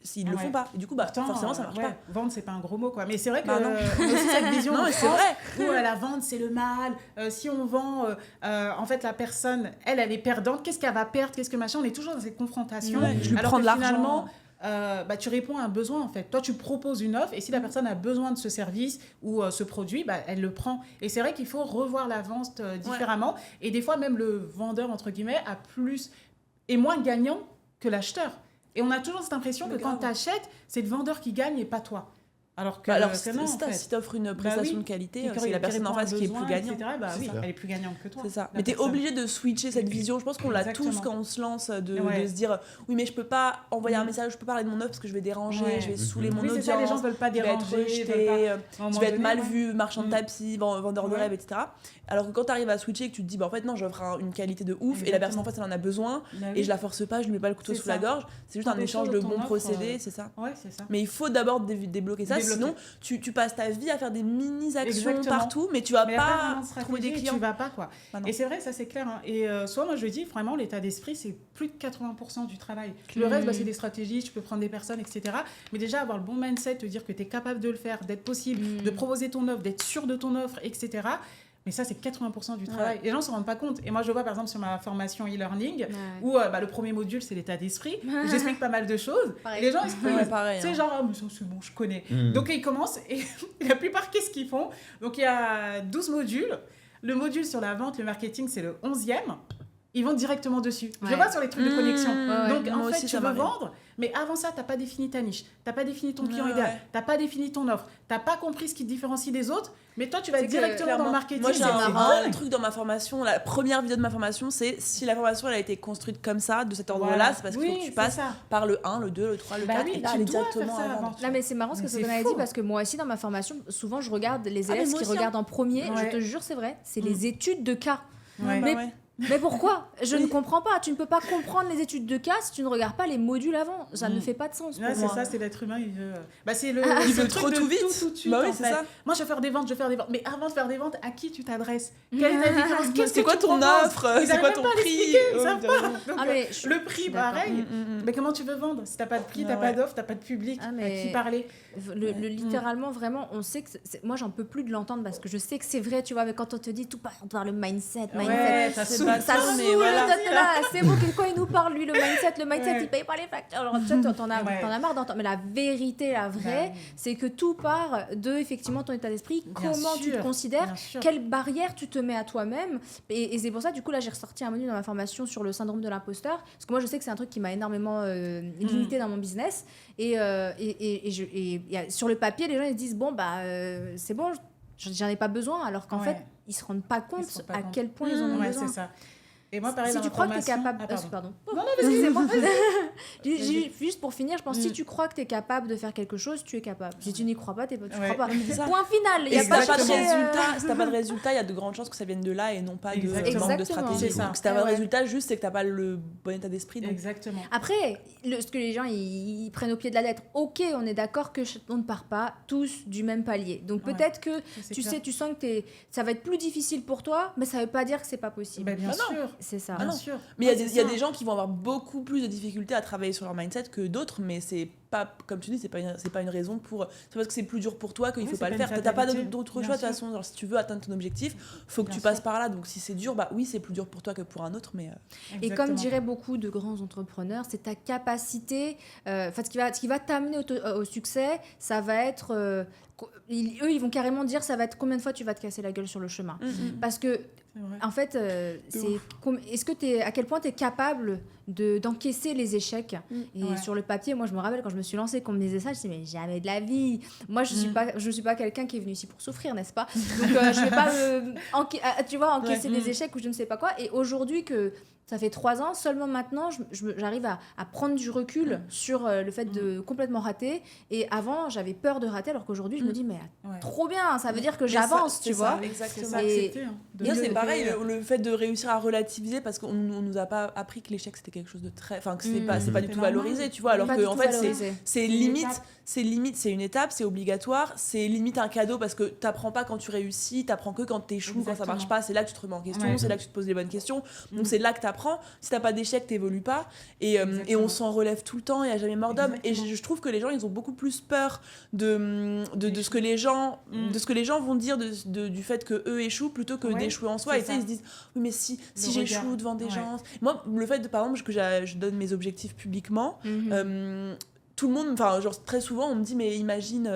S'ils le font pas. Et du coup, forcément, ça marche pas. Vendre, c'est pas un gros mot, quoi. Mais c'est vrai que on a aussi cette vision non, mais c'est vrai. où la vente, c'est le mal. Si on vend, en fait, la personne, elle est perdante. Qu'est-ce qu'elle va perdre ? Qu'est-ce que machin ? On est toujours dans cette confrontation. Je lui alors prends que de l'argent. finalement, tu réponds à un besoin, en fait. Toi, tu proposes une offre et si la personne a besoin de ce service ou ce produit, elle le prend. Et c'est vrai qu'il faut revoir la vente différemment. Et des fois, même le vendeur, entre guillemets, est moins gagnant que l'acheteur. Et on a toujours cette impression que quand tu achètes, c'est le vendeur qui gagne et pas toi. Alors que si tu offres une prestation de qualité, c'est la personne en face qui est plus gagnante. Elle est plus gagnante que toi. C'est ça. Mais tu es obligé de switcher cette vision. Je pense qu'on l'a tous quand on se lance, de se dire oui, mais je peux pas envoyer un message, je peux pas parler de mon offre parce que je vais déranger, je vais saouler mon audience. Ça, les gens veulent pas déranger, je vais être mal vu, marchand de tapis, vendeur de rêve, etc. Alors que quand tu arrives à switcher et que tu te dis en fait non, j'offre une qualité de ouf et la personne en face elle en a besoin et je la force pas, je lui mets pas le couteau sous la gorge, c'est juste un échange de bons procédés, c'est ça. Mais il faut d'abord débloquer ça. Sinon, tu passes ta vie à faire des mini-actions partout, mais tu vas pas trouver des clients. Tu vas pas, quoi. Et c'est vrai, ça c'est clair. Et soit moi je dis, vraiment, l'état d'esprit, c'est plus de 80% du travail. Le reste, c'est des stratégies, tu peux prendre des personnes, etc. Mais déjà, avoir le bon mindset, te dire que tu es capable de le faire, d'être possible, de proposer ton offre, d'être sûr de ton offre, etc. Mais ça, c'est 80% du travail. Les gens ne se rendent pas compte. Et moi, je vois, par exemple, sur ma formation e-learning, où le premier module, c'est l'état d'esprit. J'explique pas mal de choses. Et les gens, ils se disent, c'est genre, mais c'est bon, je connais. Donc, ils commencent. Et la plupart, qu'est-ce qu'ils font ? Donc, il y a 12 modules. Le module sur la vente, le marketing, c'est le 11e. Ils vont directement dessus. Je vois sur les trucs de connexion. Donc, en fait, tu veux vendre, mais avant ça, tu n'as pas défini ta niche. Tu n'as pas défini ton client idéal. Tu n'as pas défini ton offre. Tu n'as pas compris ce qui te différencie des autres. Mais toi, tu vas directement dans le marketing. Moi, j'ai un truc dans ma formation. La première vidéo de ma formation, c'est si la formation elle a été construite comme ça, de cet ordre-là, c'est parce qu'il faut que tu passes par le 1, le 2, le 3, le 4 et tu aller directement à vendre. Là, mais c'est marrant ce que Sogona a dit parce que moi aussi, dans ma formation, souvent, je regarde les élèves qui regardent en premier. Je te jure, c'est vrai. C'est les études de cas. Mais pourquoi ? Je ne comprends pas. Tu ne peux pas comprendre les études de cas si tu ne regardes pas les modules avant. Ça ne fait pas de sens pour moi. C'est ça, c'est l'être humain. Il veut, il veut trop tout vite. Tout de suite, bah oui, c'est ça. Moi, je vais faire des ventes. Mais avant de faire des ventes, à qui tu t'adresses ? C'est quoi ton offre ? C'est quoi ton prix ? Le prix, pareil. Mais comment tu veux vendre ? Si tu n'as pas de prix, tu n'as pas d'offre, tu n'as pas de public, à qui parler ? Littéralement, vraiment, on sait que... Moi, j'en peux plus de l'entendre parce que je sais que c'est vrai, tu vois, mais quand on te dit tout par le mindset, ça saoule, mais voilà. C'est bon, quand il nous parle, lui, le mindset, il paye pas les factures. Alors, t'en as marre d'entendre. Mais la vérité, la vraie, c'est que tout part de, effectivement, ton état d'esprit, comment tu te considères, quelles barrières tu te mets à toi-même. Et c'est pour ça, du coup, là, j'ai ressorti un menu dans ma formation sur le syndrome de l'imposteur. Parce que moi, je sais que c'est un truc qui m'a énormément limité dans mon business. Et sur le papier, les gens, ils se disent, c'est bon, j'en ai pas besoin. Alors qu'en fait, ils se rendent pas compte à quel point ils en ont besoin. C'est ça. Et moi, pareil, si tu crois que tu es capable... pardon. Non, excusez-moi. Juste pour finir, je pense si tu crois que tu es capable de faire quelque chose, tu es capable. Si tu n'y crois pas, tu crois pas. Point final. Et si tu n'as pas de résultat, il y a de grandes chances que ça vienne de là et non pas de manque de stratégie. Donc si tu n'as pas de résultat, juste c'est que tu n'as pas le bon état d'esprit. Donc... Exactement. Après, ce que les gens ils prennent au pied de la lettre, ok, on est d'accord qu'on ne part pas tous du même palier. Donc peut-être que tu sens que ça va être plus difficile pour toi, mais ça ne veut pas dire que c'est pas possible. Bien sûr. C'est ça. Bien sûr. Mais il y a des gens qui vont avoir beaucoup plus de difficultés à travailler sur leur mindset que d'autres, mais c'est pas, comme tu dis, c'est pas une raison pour. C'est parce que c'est plus dur pour toi qu'il faut pas le faire. T'as pas d'autre choix de toute façon. Genre, si tu veux atteindre ton objectif, faut que tu passes par là. Donc si c'est dur, bah oui, c'est plus dur pour toi que pour un autre. Mais et comme diraient beaucoup de grands entrepreneurs, c'est ta capacité. Ce qui va t'amener au succès, ça va être. Eux, ils vont carrément dire ça va être combien de fois tu vas te casser la gueule sur le chemin. Parce que, en fait, à quel point tu es capable d'encaisser les échecs. Et sur le papier, moi, je me rappelle quand je me suis lancée, qu'on me disait ça, je me disais, mais jamais de la vie. Moi, je suis pas quelqu'un qui est venu ici pour souffrir, n'est-ce pas? Donc, je vais pas encaisser des échecs ou je ne sais pas quoi. Et aujourd'hui que ça fait 3 ans, seulement maintenant, j'arrive à prendre du recul sur le fait de complètement rater. Et avant, j'avais peur de rater, alors qu'aujourd'hui, je me dis, mais trop bien, ça veut dire que j'avance, tu vois. Exactement. C'est pareil, le fait de réussir à relativiser, parce qu'on nous a pas appris que l'échec, c'était quelque chose de très... Enfin, que c'est pas du tout valorisé, tu vois. Alors que, en fait, c'est limite, c'est une étape, c'est obligatoire, c'est limite un cadeau, parce que t'apprends pas quand tu réussis, t'apprends que quand t'échoues, quand ça marche pas, c'est là que tu te remets en question, c'est là que tu te poses les bonnes questions. Donc, c'est là que t'apprends. Si t'as pas d'échec, t'évolues pas. Et on s'en relève tout le temps, il n'y a jamais mort d'homme. Et je trouve que les gens, ils ont beaucoup plus peur de ce que les gens vont dire du fait qu'eux échouent plutôt que d'échouer en soi. Et tu sais, ils se disent, oui, mais si j'échoue devant des gens... Moi, le fait, par exemple, que je donne mes objectifs publiquement, tout le monde, enfin, genre, très souvent, on me dit, mais imagine...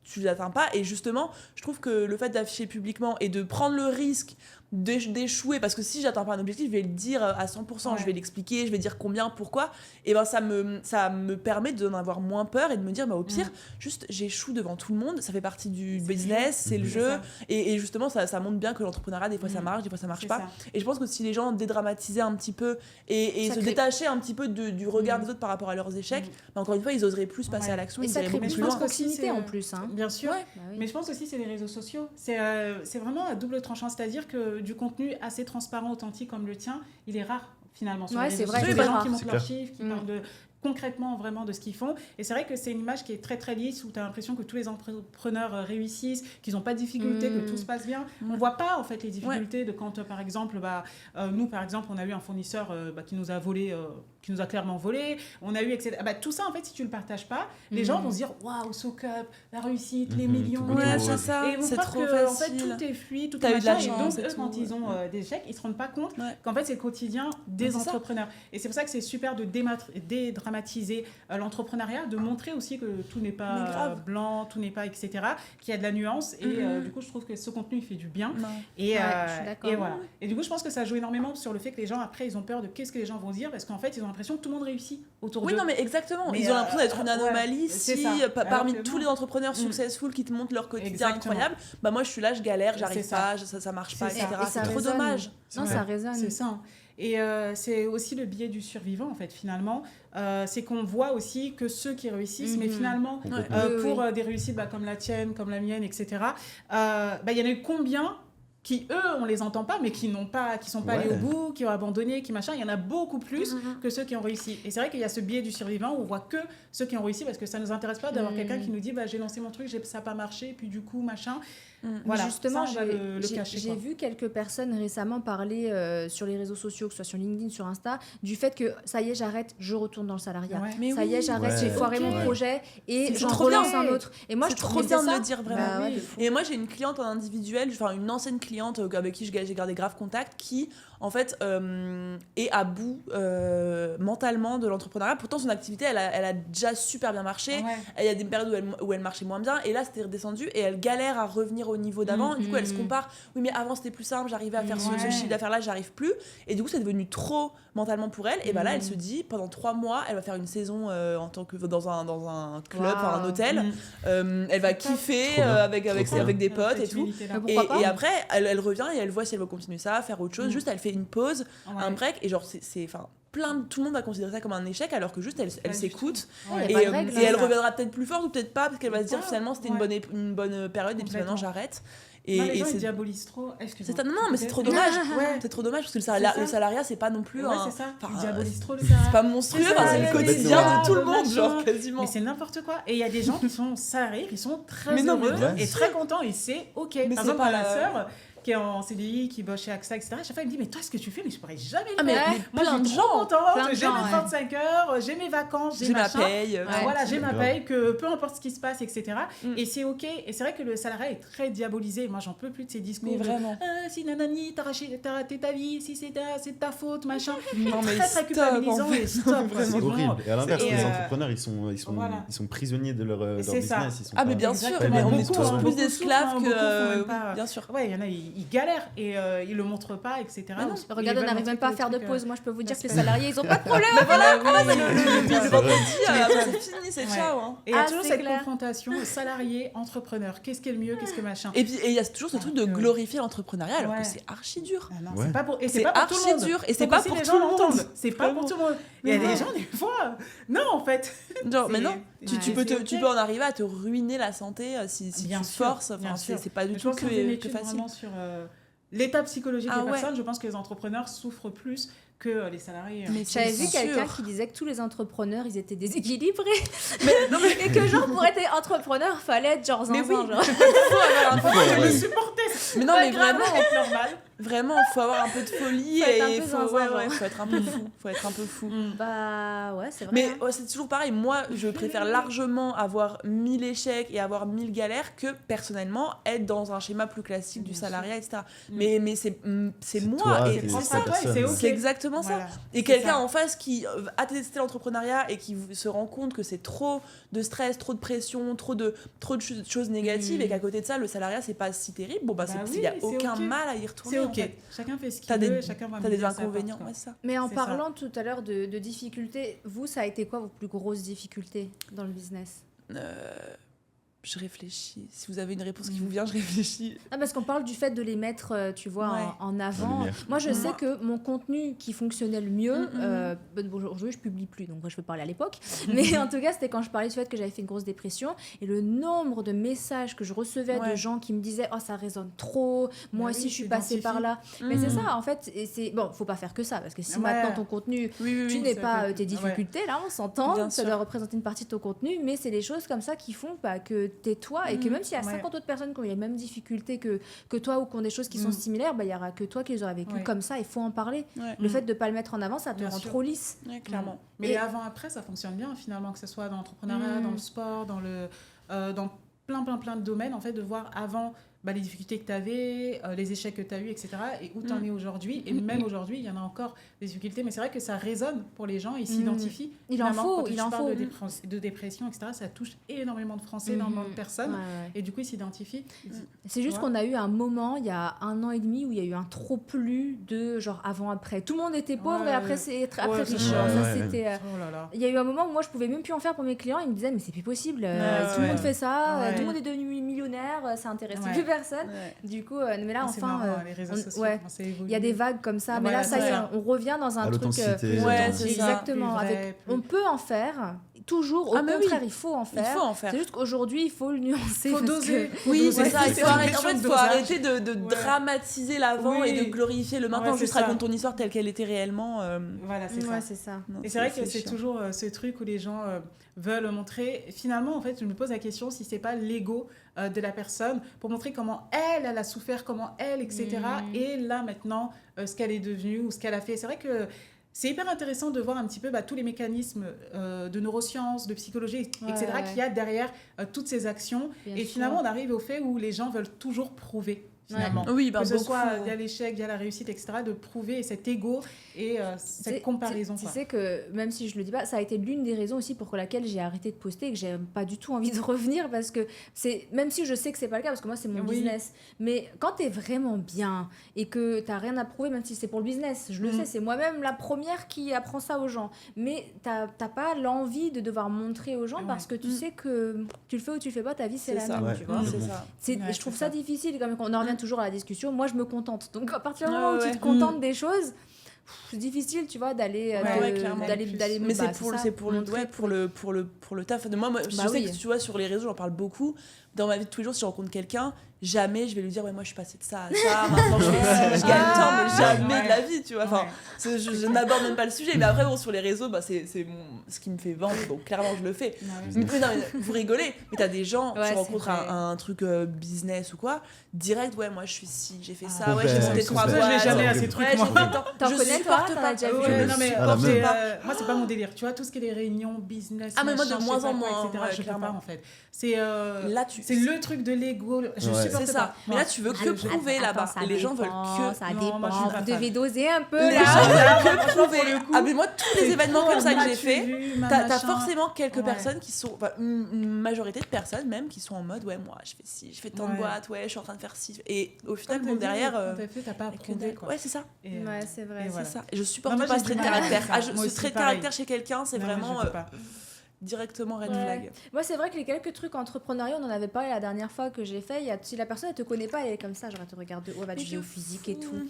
tu les atteins pas, et justement je trouve que le fait d'afficher publiquement et de prendre le risque d'échouer, parce que si j'atteins pas un objectif, je vais le dire à 100%, je vais l'expliquer, je vais dire combien, pourquoi, et ben ça me permet d'en avoir moins peur et de me dire au pire juste j'échoue devant tout le monde, ça fait partie du business, c'est le jeu, et justement ça montre bien que l'entrepreneuriat, des fois ça marche, des fois ça marche pas, et je pense que si les gens dédramatisaient un petit peu et se détachaient un petit peu du regard des autres par rapport à leurs échecs, encore une fois ils oseraient plus passer à l'action, et ça crée plus de proximité en plus, bien sûr, mais je pense aussi c'est les réseaux sociaux, c'est vraiment à double tranchant, c'est-à-dire que du contenu assez transparent, authentique comme le tien, il est rare finalement sur les réseaux sociaux. Des gens qui montrent leurs chiffres, qui parlent concrètement vraiment de ce qu'ils font, et c'est vrai que c'est une image qui est très très lisse, où tu as l'impression que tous les entrepreneurs réussissent, qu'ils n'ont pas de difficultés, que tout se passe bien. On voit pas en fait les difficultés de quand par exemple nous par exemple on a eu un fournisseur qui nous a volé, qui nous a clairement volé, on a eu etc. Tout ça en fait si tu le partages pas, les gens vont se dire waouh, SoCup, la réussite, les millions, c'est ça, et ils vont c'est croire trop que en facile. fait tout est fluide, tout T'as est eu de la machin, chance, et donc et eux quand ils ont des échecs, ils se rendent pas compte qu'en fait c'est le quotidien des entrepreneurs. Et c'est pour ça que c'est super de dédramatiser l'entrepreneuriat, de montrer aussi que tout n'est pas blanc, tout n'est pas etc., qu'il y a de la nuance, et du coup je trouve que ce contenu il fait du bien, et voilà. Et du coup je pense que ça joue énormément sur le fait que les gens après ils ont peur de qu'est-ce que les gens vont dire, parce qu'en fait ils ont l'impression que tout le monde réussit autour d'eux. Oui, non mais exactement, ils ont l'impression d'être une anomalie parmi tous les entrepreneurs successful qui te montrent leur quotidien incroyable, moi je suis là, je galère, j'arrive pas, ça marche pas, etc. C'est trop dommage. Non, ça résonne. C'est ça. Et c'est aussi le biais du survivant, en fait, finalement. C'est qu'on voit aussi que ceux qui réussissent, mais finalement, pour des réussites comme la tienne, comme la mienne, etc., il y en a eu combien qui, eux, on les entend pas, mais qui sont pas allés au bout, qui ont abandonné, qui machin. Il y en a beaucoup plus que ceux qui ont réussi. Et c'est vrai qu'il y a ce biais du survivant où on voit que ceux qui ont réussi, parce que ça nous intéresse pas d'avoir quelqu'un qui nous dit j'ai lancé mon truc, ça n'a pas marché, puis du coup, machin. Voilà, justement, j'ai vu quelques personnes récemment parler sur les réseaux sociaux, que ce soit sur LinkedIn, sur Insta, du fait que ça y est, j'arrête, je retourne dans le salariat. Ça y est, j'arrête, j'ai foiré mon projet et j'en relance un autre. Et moi, je trouve trop bien de le dire vraiment. Et moi, j'ai une cliente en individuel, une ancienne cliente avec qui j'ai gardé grave contact, qui en fait est à bout mentalement de l'entrepreneuriat. Pourtant son activité elle a déjà super bien marché, il y a des périodes où elle marchait moins bien, et là c'était redescendu et elle galère à revenir au niveau d'avant. Du coup elle se compare, oui mais avant c'était plus simple, j'arrivais à faire ce chiffre d'affaires là, j'arrive plus, et du coup c'est devenu trop mentalement pour elle. Et là elle se dit pendant 3 mois elle va faire une saison en tant que dans un club, un hôtel, elle va kiffer avec des potes et tout, et après elle revient et elle voit si elle veut continuer ça, faire autre chose. Juste elle fait une pause, un break, et genre c'est tout le monde va considérer ça comme un échec, alors que juste elle s'écoute, et elle reviendra peut-être plus forte ou peut-être pas, parce qu'elle va se dire finalement c'était une bonne période et puis maintenant j'arrête. les gens, c'est ils diabolisent trop. Excuse-moi. non, mais c'est trop dommage. Ouais. C'est trop dommage parce que C'est le salariat, c'est pas non plus Ouais, c'est ça. enfin, Ils diabolisent trop le salariat. c'est pas monstrueux, C'est ça, c'est le ouais, quotidien ouais, de tout le ouais, monde, machin. genre quasiment. Mais c'est n'importe quoi. Et il y a des gens qui sont salariés, qui sont très Mais non, mais heureux ouais. et très contents. Et c'est OK. Mais Par c'est exemple, pas ma sœur qui est en CDI, qui bosse chez AXA, etc. Chaque fois, elle me dit, mais toi, ce que tu fais, mais je pourrais jamais le Ah, mais faire. Moi, plein je de suis trop gens, contente. plein de J'ai gens, mes ouais. 35 heures, j'ai mes vacances, J'ai ma machin. paye. Voilà, j'ai ma grave. paye, que peu importe ce qui se passe, etc. Mm. Et c'est OK. Et c'est vrai que le salariat est très diabolisé. Moi, j'en peux plus de ces discours. Mais vraiment. Si nanani, t'as raté ta vie, si c'est de ta faute, machin. Non, mais Très, très stop, culpabilisant en fait. et stop. Vraiment. C'est horrible. Et à l'inverse, Et, les entrepreneurs, ils sont voilà. prisonniers de leur C'est ça. business. Ils sont Ah, mais pas- bien sûr, Exactement. mais on est Beaucoup, tous hein, plus beaucoup d'esclaves souffrent, beaucoup font même que. pas- Bien sûr. Ouais, il y en a, ils galèrent et ils le montrent pas, etc. Mais non. Donc, Regarde, ils on veulent n'arrive même montrer pas à que faire le de truc, pause. Moi, je peux vous dire que les c'est- salariés, ils ont pas de problème. Voilà, le le vendredi, après, c'est fini, c'est Ouais. ciao. Hein. Et il y a Ah, toujours c'est cette clair. confrontation salarié-entrepreneur. Qu'est-ce qui est le mieux, qu'est-ce que machin. Et puis, il y a toujours ce truc de glorifier l'entrepreneuriat alors Ouais. que c'est archi dur. Ah non, Ouais. c'est pas pour, et C'est c'est pas pour tout le archi monde. dur, et Faut c'est pas aussi pour les tout gens le monde. l'entendent. C'est pas pour Vraiment. tout le monde. Il y a Mais des non. gens, des fois, non, en fait. Genre, mais C'est- non, tu, Ouais. tu peux C'est tu ok. peux en arriver à te ruiner la santé si Bien tu sûr, forces. bien Enfin, sûr. c'est pas du Je tout pense qu'on fait une que étude facile. vraiment sur l'état psychologique Ah des ouais. personnes. Je pense que les entrepreneurs souffrent plus que les salariés. Mais J'avais vu c'est quelqu'un sûr. qui disait que tous les entrepreneurs, ils étaient déséquilibrés. Non, mais Et que genre, pour être entrepreneur, fallait être genre Mais zinzin, oui. genre. faut avoir un peu Ouais, Je ouais. le supportais. Mais non, Pas mais grave, vraiment, c'est normal. vraiment, faut avoir un peu de folie Faut être un et peu faut, zinzin, ouais, genre. ouais, faut être un peu fou. Faut être un peu fou. Bah ouais, c'est vrai. Mais hein. ouais, c'est toujours pareil. Moi, je préfère largement avoir 1000 échecs et avoir 1000 galères que personnellement être dans un schéma plus classique du Bien sûr. salariat, etc. Mm. Mais c'est moi toi, et c'est Prends c'est ça, ta toi, et personne. c'est ok. c'est exactement ça. Voilà. Et C'est quelqu'un ça. en face qui a testé l'entrepreneuriat et qui se rend compte que c'est trop de stress, trop de pression, trop de choses négatives et qu'à côté de ça, le salariat, c'est pas si terrible, bon bah, Bah il oui, n'y a c'est aucun ok. mal à y retourner. C'est en ok. fait. Chacun fait ce qu'il T'as veut des, et chacun va t'as me des dire sa part, inconvénients, quoi. ouais, ça. Mais en c'est ça. parlant tout à l'heure de difficultés, vous, ça a été quoi vos plus grosses difficultés dans le business? Je réfléchis. Si vous avez une réponse qui vous vient, je réfléchis. Ah, parce qu'on parle du fait de les mettre, tu vois, Ouais. en avant. lumière. Moi, je sais que mon contenu qui fonctionnait le mieux, Mhm. bon, aujourd'hui, je publie plus, donc moi, je peux parler à l'époque. Mais en tout cas, c'était quand je parlais du fait que j'avais fait une grosse dépression. Et le nombre de messages que je recevais de Ouais. gens qui me disaient « Oh, ça résonne trop. Moi Bah aussi, oui, je suis tu passée par là. Mais c'est ça, en fait. Et c'est... Bon, faut pas faire que ça. Parce que si Ouais. maintenant, ton contenu... Oui, Tu oui. n'es ça pas fait- tes ouais. difficultés, là, on s'entend, Bien ça sûr. doit représenter une partie de ton contenu, mais c'est des choses comme ça qui font que t'es toi et que même s'il y a Ouais. 50 autres personnes qui ont les mêmes difficultés que toi ou qui ont des choses qui sont similaires, bah, il y aura que toi qui les auras vécues Ouais. comme ça, il faut en parler. Ouais. Le fait de ne pas le mettre en avant, ça te Bien rend sûr. trop lisse. Ouais, clairement. Mais Et- les avant-après, ça fonctionne bien finalement, que ce soit dans l'entrepreneuriat, dans le sport, dans plein de domaines, en fait, de voir avant les difficultés que tu avais, les échecs que tu as eus, etc. et où tu en es aujourd'hui. Et même aujourd'hui, il y en a encore des difficultés, mais c'est vrai que ça résonne pour les gens, ils s'identifient. Il en Finalement, faut, quand il tu en parles faut. de dépression, etc., ça touche énormément de Français, énormément de personnes. Ouais, ouais. Et du coup, ils s'identifient. C'est juste Ouais. qu'on a eu un moment, il y a 1 an et demi, où il y a eu un trop-plus de genre avant-après. Tout le monde était pauvre Ouais. et après, après Ouais, riche. c'est Ça, ça. Ouais, c'était... Oh là là. Il y a eu un moment où moi je pouvais même plus en faire pour mes clients, ils me disaient mais c'est plus possible, tout le ouais. monde fait ça, Ouais. tout le monde est devenu millionnaire, ça intéresse Ouais. plus personne. Ouais. Du coup, mais là C'est enfin, marrant, les réseaux sociaux, ouais. comment ça évolue. il y a des vagues comme ça, mais Voilà, là ça y est, c'est ça. on revient dans un À truc l'authenticité. plus Ouais, authentique. c'est ça. Exactement. Plus vrai, Avec, plus- on peut en faire toujours, au Ah, mais oui. contraire, il faut en Il faire. faut en faire. C'est juste qu'aujourd'hui, il faut le nuancer. Faut parce doser. que- Faut Oui, doser. c'est ça. Il C'est faut une arrêter, en question fait, de faut dosage. arrêter de Ouais. dramatiser l'avant Oui. et de glorifier le maintenant. Ouais, Juste c'est ça. raconte ton histoire telle qu'elle était réellement. Voilà, c'est Ouais, ça. c'est ça. Non, Et c'est vrai que c'est chiant. toujours ce truc où les gens veulent montrer. Finalement, en fait, je me pose la question si c'est pas l'ego de la personne pour montrer comment elle a souffert, comment elle, etc. Et là, maintenant, ce qu'elle est devenue ou ce qu'elle a fait. C'est vrai que c'est hyper intéressant de voir un petit peu tous les mécanismes de neurosciences, de psychologie, etc. Ouais. qu'il y a derrière toutes ces actions. Bien Et sûr. finalement, on arrive au fait où les gens veulent toujours prouver. Finalement. Oui, Que ce beaucoup. soit via l'échec, via la réussite, etc., de prouver cet ego et cette comparaison. Tu quoi. sais que, même si je le dis pas, ça a été l'une des raisons aussi pour laquelle j'ai arrêté de poster et que j'ai pas du tout envie de revenir parce que c'est, même si je sais que c'est pas le cas parce que moi c'est mon Oui. business, mais quand t'es vraiment bien et que t'as rien à prouver, même si c'est pour le business, je le sais, c'est moi-même la première qui apprend ça aux gens, mais t'as pas l'envie de devoir montrer aux gens Ouais. parce que tu sais que tu le fais ou tu le fais pas, ta vie c'est C'est la ça. même, Ouais. tu vois. C'est ça. Ouais, Je trouve c'est ça ça. difficile, comme on en revient toujours à la discussion. Moi, je me contente. Donc, à partir du Ah moment où ouais. tu te contentes des choses, c'est difficile, tu vois, d'aller clairement. d'aller Mais bah, c'est pour le montrer pour le taf. Moi je Bah sais oui. que tu vois sur les réseaux j'en parle beaucoup. Dans ma vie de tous les jours, si je rencontre quelqu'un, jamais je vais lui dire ouais moi je suis passée de ça à ça, maintenant je fais ci, je gagne tant, mais jamais de la vie, tu vois. Enfin, je n'aborde même pas le sujet. Mais après bon, sur les réseaux, bah c'est ce qui me fait vendre, donc clairement je le fais. Mais vous rigolez, mais t'as des gens, tu rencontres un truc business ou quoi, direct ouais moi je suis ci, j'ai fait ça, ouais j'ai monté 3 boîtes. Je l'ai jamais à ces trucs. T'en connais toi? T'en as déjà vu? Non mais moi c'est pas mon délire. Tu vois tout ce qui est les réunions business. Ah mais moi de moins en moins, je peux pas en fait. C'est là c'est le truc de l'ego. Je supporte ça. Mais là tu veux que prouver là-bas. Et les gens veulent que ça dépend. Vous devez doser un peu là. Que prouver. Ah mais moi tous les événements comme ça que j'ai fait, t'as forcément quelques personnes qui sont, une majorité de personnes même qui sont en mode ouais moi je fais ci, je fais tant de boîtes, ouais je suis en train de faire ci. Et au final bon derrière. T'as pas approuvé quoi. Ouais c'est ça. Ouais c'est vrai. C'est ça. Et je supporte pas ce trait de caractère. Ce trait de caractère chez quelqu'un c'est vraiment directement red flag. Moi, c'est vrai que les quelques trucs entrepreneuriaux, on en avait parlé la dernière fois que j'ai fait. Si la personne, elle te connaît pas, elle est comme ça, genre, elle te regarde de haut, va te géophysique et tout.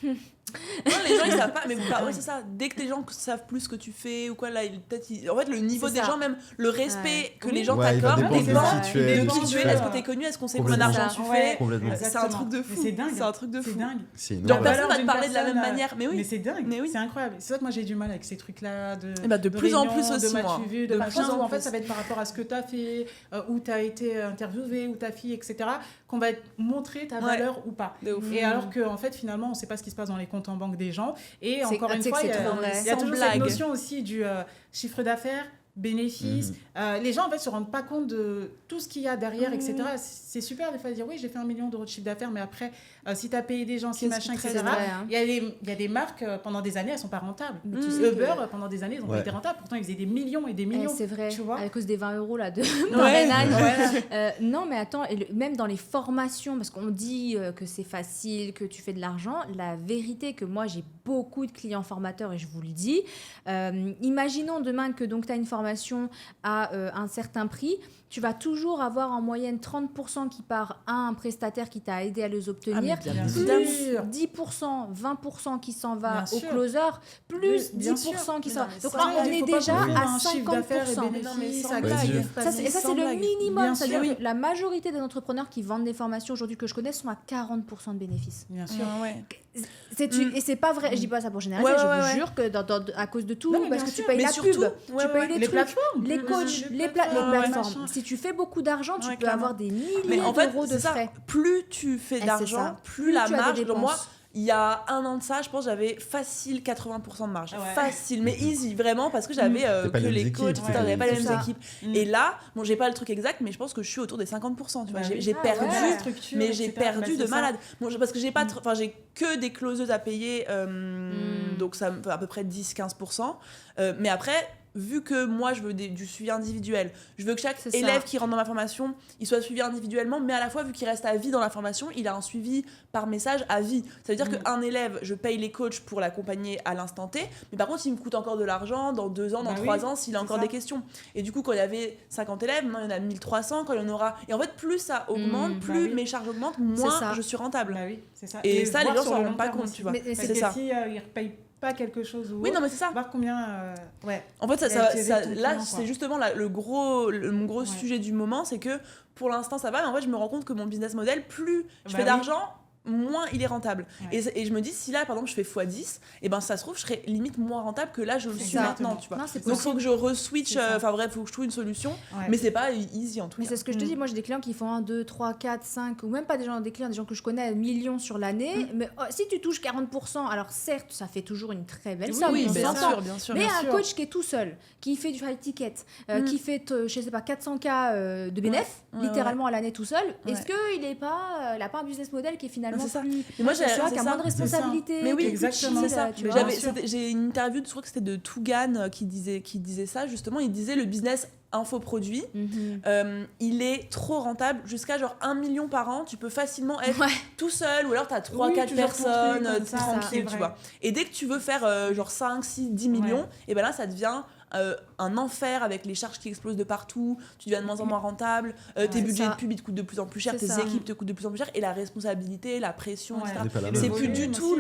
Non, les gens ils savent pas, mais ouais, c'est ça. Dès que les gens savent plus ce que tu fais ou quoi, là, en fait, le niveau des gens, même le respect que les gens t'accordent, dépend de qui tu es. Est-ce que t'es connu, est-ce qu'on sait combien d'argent tu fais. C'est un truc de fou. C'est dingue. C'est un truc de fou. C'est dingue. Genre, personne va te parler de la même manière. Mais oui. Mais c'est dingue. C'est incroyable. C'est vrai que moi, j'ai du mal avec ces trucs-là. De plus en plus aussi, moi. De machin, où en fait, ça va être par rapport à ce que t'as fait, où t'as été interviewé, où ta fille, etc., qu'on va montrer ta valeur ou pas. Et alors qu'en fait, finalement, on sait pas ce qui se passe dans les comptes en banque des gens. Et encore une fois, il y a toujours cette notion aussi du chiffre d'affaires, bénéfices. Les gens en fait se rendent pas compte de tout ce qu'il y a derrière, etc. C'est super des fois de dire oui j'ai fait 1 million d'euros de chiffre d'affaires, mais après si tu as payé des gens, si machin, etc. Il y a des marques pendant des années elles sont pas rentables. Uber pendant des années ils ont pas été rentables, pourtant ils faisaient des millions et des millions. C'est vrai, tu vois, à cause des 20 € là de parrainage. Non mais attends, même dans les formations, parce qu'on dit que c'est facile, que tu fais de l'argent, la vérité que moi j'ai beaucoup de clients formateurs et je vous le dis, imaginons demain que donc tu as une formation à un certain prix, tu vas toujours avoir en moyenne 30% qui part à un prestataire qui t'a aidé à les obtenir, plus 10%, 20% qui s'en va au closer, plus 10% qui s'en va. Donc là, on est déjà à 50%. Ça, c'est le minimum. C'est-à-dire que la majorité des entrepreneurs qui vendent des formations aujourd'hui que je connais sont à 40% de bénéfices. Bien sûr. Et c'est pas vrai, je dis pas ça pour généraliser, je vous jure que à cause de tout, parce que tu payes la pub, tu payes les trucs, les coachs, les plateformes. Si tu fais beaucoup d'argent, tu peux avoir des milliers d'euros de frais. Plus tu fais d'argent, plus la marge. Moi, il y a 1 an de ça, je pense j'avais facile 80% de marge. Facile, mais easy, vraiment, parce que j'avais que les coachs, j'avais pas les mêmes équipes. Et là, bon, j'ai pas le truc exact, mais je pense que je suis autour des 50%. Tu vois, j'ai perdu, mais j'ai perdu de malade. Bon, parce que j'ai pas, j'ai que des closeuses à payer, donc ça me fait à peu près 10-15%. Mais après, vu que moi je veux du suivi individuel, je veux que chaque élève qui rentre dans ma formation, il soit suivi individuellement, mais à la fois vu qu'il reste à vie dans la formation, il a un suivi par message à vie. Ça veut dire qu'un élève, je paye les coachs pour l'accompagner à l'instant T, mais par contre il me coûte encore de l'argent dans 2 ans, dans 3 ans, s'il a encore des questions. Et du coup quand il y avait 50 élèves, maintenant il y en a 1300, quand il y en aura... Et en fait plus ça augmente, plus mes charges augmentent, moins je suis rentable. C'est ça. Et ça les gens s'en rendent pas compte, tu vois. C'est ça. Si ils repayent pas quelque chose ou non mais c'est ça, voir combien en fait là c'est justement mon gros sujet du moment, c'est que pour l'instant ça va, mais en fait je me rends compte que mon business model, plus je fais d'argent, moins il est rentable. Et je me dis, si là par exemple je fais x10, et ben ça se trouve je serais limite moins rentable que là je le suis maintenant, tu vois. Donc il faut que je re-switch, enfin bref, il faut que je trouve une solution, mais c'est pas easy en tout cas. Mais c'est ce que je te dis, moi j'ai des clients qui font 1, 2, 3, 4, 5, ou même pas des gens que je connais à millions sur l'année, mais si tu touches 40%, alors certes ça fait toujours une très belle somme, bien sûr, mais un coach qui est tout seul, qui fait du high ticket, qui fait je sais pas 400K de bénéf, littéralement à l'année tout seul, est-ce qu'il a pas un business model qui est finalement c'est ça. Plus... Mais moi, j'ai moins de responsabilité. Mais oui, exactement. C'est ça. J'ai une interview, je crois que c'était de Tougan qui disait ça, justement. Il disait le business infoproduit, il est trop rentable, jusqu'à genre 1 million par an, tu peux facilement être tout seul, ou alors t'as 3-4 personnes tranquilles, tu vois. Et dès que tu veux faire genre 5, 6, 10 millions, et ben là ça devient un enfer avec les charges qui explosent de partout, tu deviens de moins en moins rentable, tes budgets de pub ils te coûtent de plus en plus cher, tes équipes te coûtent de plus en plus cher, et la responsabilité, la pression, etc. C'est plus du tout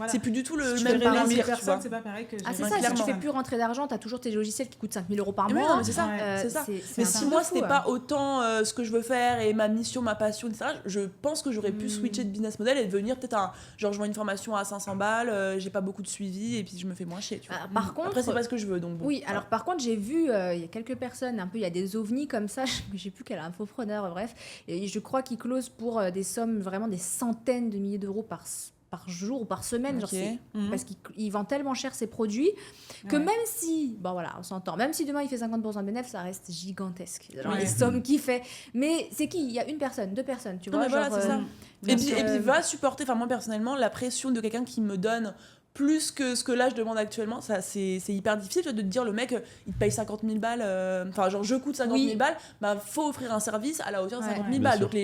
c'est plus du tout le même plaisir. C'est pas pareil que c'est ça, si tu fais plus rentrer d'argent, t'as toujours tes logiciels qui coûtent 5 000 € par mois. Non, mais c'est ça. Mais si moi c'était pas autant ce que je veux faire et ma mission, ma passion, etc., je pense que j'aurais pu switcher de business model et devenir peut-être genre je vends une formation à 500 balles, j'ai pas beaucoup de suivi et puis je me fais moins chier, tu vois. Par contre, après c'est pas ce que je veux, donc bon. Oui, alors par contre j'ai vu il y a quelques personnes il y a des ovnis comme ça, je sais plus quel infopreneur, bref, et je crois qu'ils closent pour des sommes vraiment des centaines de milliers d'euros par jour ou par semaine, parce qu'il vend tellement cher ses produits que même si, on s'entend, même si demain il fait 50% de bénéfice, ça reste gigantesque, genre les sommes qu'il fait, mais c'est qui? Il y a une personne, 2 personnes, tu vois, voilà, c'est ça. Et puis va supporter, moi personnellement, la pression de quelqu'un qui me donne plus que ce que là je demande actuellement, ça c'est hyper difficile de te dire le mec il te paye 50 000 balles, je coûte 50 000 balles, faut offrir un service à la hauteur de 50 000 balles. Donc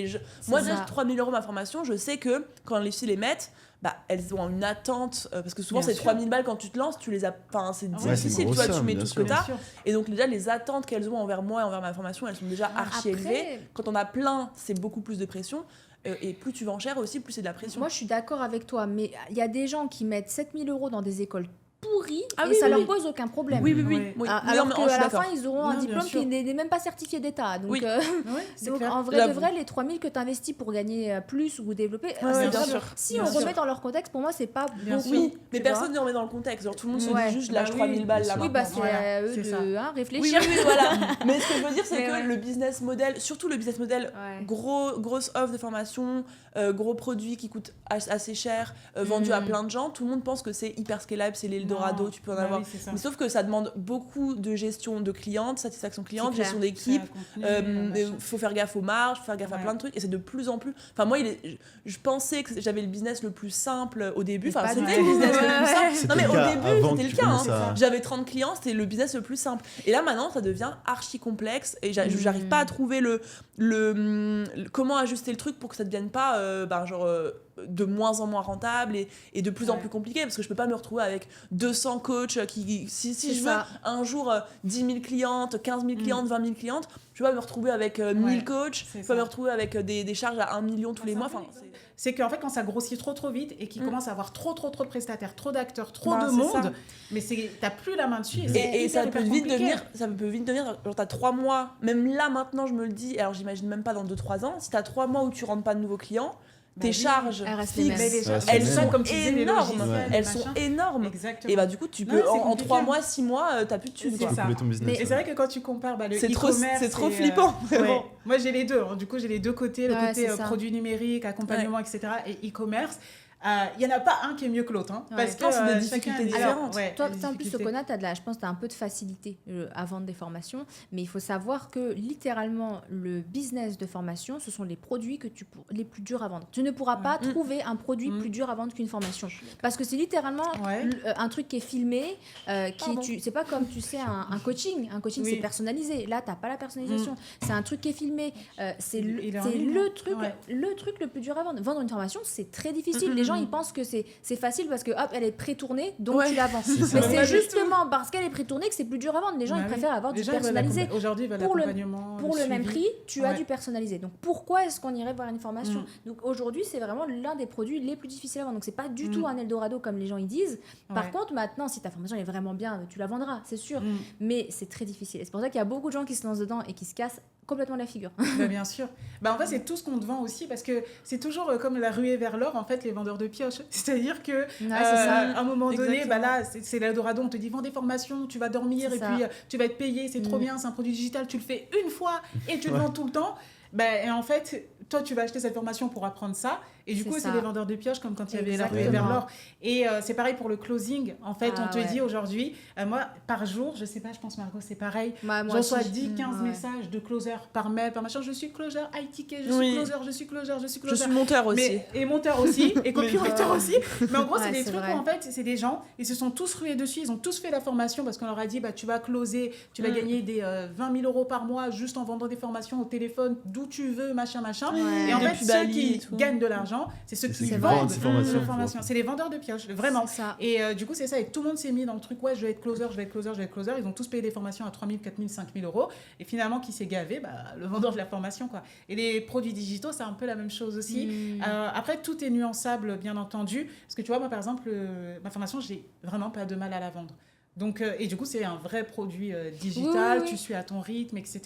moi j'ai 3 000 € ma formation, je sais que quand les filles les mettent, elles ont une attente, parce que souvent c'est 3 000 balles quand tu te lances, tu les as, c'est difficile, tu vois, tu mets tout ce que t'as, et donc déjà les attentes qu'elles ont envers moi et envers ma formation, elles sont déjà archi élevées. Quand on a plein, c'est beaucoup plus de pression. Et plus tu vends cher aussi, plus c'est de la pression. Moi, je suis d'accord avec toi, mais il y a des gens qui mettent 7 000 € dans des écoles pourries et ça leur pose aucun problème. Oui. Alors qu'à la fin, ils auront un diplôme qui n'est même pas certifié d'État. Donc, donc en vrai de vrai, les 3 000 que tu investis pour gagner plus ou développer, si on remet dans leur contexte, pour moi, c'est pas beaucoup. Oui, mais personne ne remet dans le contexte. Genre, tout le monde se dit juste, je lâche 3 000 balles là. Oui, c'est à eux de réfléchir. Oui, voilà. Mais ce que je veux dire, c'est que le business model, surtout le business model, grosse offre de formation, gros produit qui coûte assez cher, vendu à plein de gens, tout le monde pense que c'est hyper scalable, c'est l'Eldorado, tu peux en avoir. Mais sauf que ça demande beaucoup de gestion de clientes, satisfaction cliente, gestion d'équipe, faut faire gaffe aux marges, faut faire gaffe à plein de trucs, et c'est de plus en plus. Enfin, moi, je pensais que j'avais le business le plus simple au début, enfin, c'était le business le plus simple. Non, mais au début, c'était le cas. J'avais 30 clients, c'était le business le plus simple. Et là, maintenant, ça devient archi complexe, et j'arrive pas à trouver comment ajuster le truc pour que ça devienne pas de moins en moins rentable et de plus en plus compliqué, parce que je peux pas me retrouver avec 200 coachs qui si je veux un jour 10 000 clientes, 15 000 clientes, 20 000 clientes, je peux pas me retrouver avec 1000 coachs, je peux pas me retrouver avec des charges à 1 million tous les mois. C'est qu'en fait, quand ça grossit trop vite et qu'il commence à avoir trop de prestataires, trop d'acteurs, trop de monde, mais t'as plus la main dessus. Et ça peut vite devenir, genre t'as 3 mois, même là maintenant je me le dis, alors j'imagine même pas dans 2-3 ans, si t'as 3 mois où tu rentres pas de nouveaux clients, tes charges fixes, elles sont énormes. Exactement. Et du coup, tu peux en 3 mois, 6 mois, t'as plus de thunes. Et c'est vrai que quand tu compares le e-commerce, c'est trop flippant. Moi, j'ai les deux. Du coup, j'ai les deux côtés, le côté produits numériques, accompagnement, etc. et e-commerce. Il n'y en a pas un qui est mieux que l'autre. Parce que c'est des difficultés différentes. Toi, en plus, Socona, je pense que tu as un peu de facilité à vendre des formations. Mais il faut savoir que littéralement, le business de formation, ce sont les produits les plus durs à vendre. Tu ne pourras pas trouver un produit plus dur à vendre qu'une formation. Parce que c'est littéralement un truc qui est filmé. C'est pas comme, tu sais, un coaching. Un coaching, c'est personnalisé. Là, tu n'as pas la personnalisation. C'est un truc qui est filmé. C'est le truc le plus dur à vendre. Vendre une formation, c'est très difficile. Les gens, ils pensent que c'est facile parce que hop, elle est pré-tournée, donc tu la vends. Mais c'est justement parce qu'elle est pré-tournée que c'est plus dur à vendre. Les gens, ils préfèrent avoir du personnalisé. Aujourd'hui, pour le même prix, tu as du personnalisé. Donc pourquoi est-ce qu'on irait voir une formation? Donc aujourd'hui, c'est vraiment l'un des produits les plus difficiles à vendre. Donc c'est pas du tout un Eldorado comme les gens ils disent. Par contre, maintenant, si ta formation est vraiment bien, tu la vendras, c'est sûr. Mais c'est très difficile. Et c'est pour ça qu'il y a beaucoup de gens qui se lancent dedans et qui se cassent complètement la figure. Bien sûr. En fait, c'est tout ce qu'on te vend aussi, parce que c'est toujours comme la ruée vers l'or, en fait, les vendeurs de pioches. C'est-à-dire que à un moment donné, là, c'est l'Eldorado, on te dit vends des formations, tu vas dormir et puis tu vas être payé, c'est trop bien, c'est un produit digital, tu le fais une fois et tu le vends tout le temps. Et en fait, toi, tu vas acheter cette formation pour apprendre ça. Et du coup, c'est des vendeurs de pioches, comme quand il y avait la ruée vers l'or. Et c'est pareil pour le closing. En fait, on te dit aujourd'hui, moi, par jour, je sais pas, je pense, Margot, c'est pareil. Je reçois 10-15 messages de closer par mail, par machin. Je suis closer, iTicket, je suis closer, je suis closer, je suis closer. Je suis monteur aussi. Et monteur aussi, et copywriter aussi. Mais en gros, c'est des trucs où, en fait, c'est des gens, ils se sont tous rués dessus, ils ont tous fait la formation parce qu'on leur a dit, tu vas closer, tu vas gagner des 20 000 € par mois juste en vendant des formations au téléphone, d'où tu veux, machin. Et en de fait, pub ceux Ali qui et tout. gagnent de l'argent, c'est ceux C'est qui ceux qui vendent vendent ces formations, les formations. C'est les vendeurs de pioches, vraiment. C'est ça. Et du coup, c'est ça. Et tout le monde s'est mis dans le truc, ouais, je vais être closer, je vais être closer, je vais être closer. Ils ont tous payé des formations à 3 000, 4 000, 5 000 euros. Et finalement, qui s'est gavé? Le vendeur de la formation, quoi. Et les produits digitaux, c'est un peu la même chose aussi. Après, tout est nuançable, bien entendu. Parce que tu vois, moi, par exemple, ma formation, j'ai vraiment pas de mal à la vendre. Donc, et du coup, c'est un vrai produit digital, Oui. tu suis à ton rythme, etc.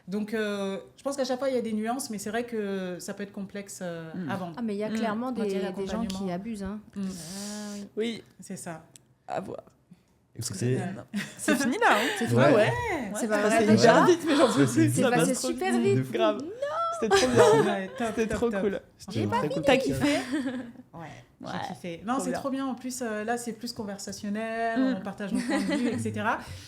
Donc, je pense qu'à chaque fois, il y a des nuances, mais c'est vrai que ça peut être complexe à vendre. Ah, mais il y a clairement On va dire des gens l'accompagnement. qui abusent. Hein. Mm. Ah, oui. Oui, C'est ça. à voir. Écoutez, C'est fini là, hein. C'est Ouais. fini. Ouais. C'est pas Ça vrai. passé déjà. hyper vite, mais j'en peux C'est plus. C'est Ça passé passe trop super vite. vite. De fou. Grave. C'était trop bien. Ouais, top, C'était top, trop top. cool. c'était vraiment très cool. T'as kiffé? Ouais, Ouais, j'ai kiffé. Non, trop c'est bien. trop bien. En plus, là, c'est plus conversationnel, Mm. on partage nos points de vue, etc.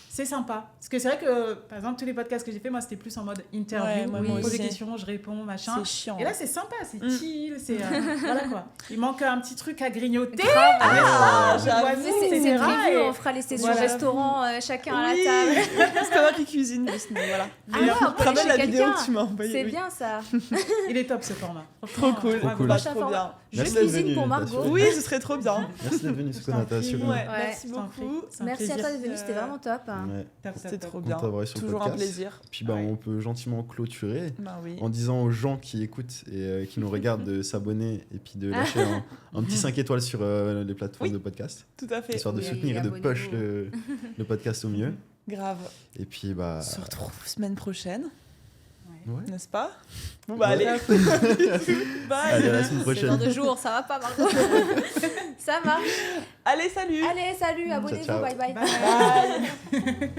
C'est sympa. Parce que c'est vrai que, par exemple, tous les podcasts que j'ai fait, moi, c'était plus en mode interview. Ouais, moi Je pose aussi. des questions, je réponds, machin. C'est chiant. Et là, c'est sympa, c'est Mm. chill, c'est... voilà quoi. Il manque un petit truc à grignoter. Grave. Ah, j'avoue. boisson, C'est etc. prévu, Et- on fera les sessions Voilà. restaurant, chacun à Oui. la table. C'est pas moi qui cuisine, juste, mais voilà. Ah ouais, on Tu peut te aller rappelles chez la vidéo quelqu'un. que tu m'as envoyée? C'est oui. bien ça. Il est top ce format. Trop cool. Trop cool. Bah, Prochain trop format. bien. Je Merci d'être cuisine venu, pour t'as Margot. su. Oui, ce serait trop bien. Merci d'être venu, Sokona, t'as assuré. Ouais, merci je t'en prie. beaucoup. C'est un Merci à plaisir. toi d'être venu, c'était vraiment top. Ouais. Top, C'était top, trop top. bien. Content d'avoir sur le Toujours un podcast. plaisir. Puis on peut gentiment clôturer Bah oui. en disant aux gens qui écoutent et qui nous regardent de s'abonner et puis de lâcher un petit 5 étoiles sur les plateformes Oui. de podcast, Tout à fait. histoire de Oui, soutenir et de abonnez-vous. push le podcast au mieux. Grave. Et puis, On se retrouve semaine prochaine, ouais. n'est-ce pas? Bon bah Ouais. allez. Bye. Allez, à la semaine C'est dans prochaine. 2 jours, ça va pas Margot. Ça marche. Allez, salut. Allez, salut, abonnez-vous, ciao. bye bye. Bye. Bye.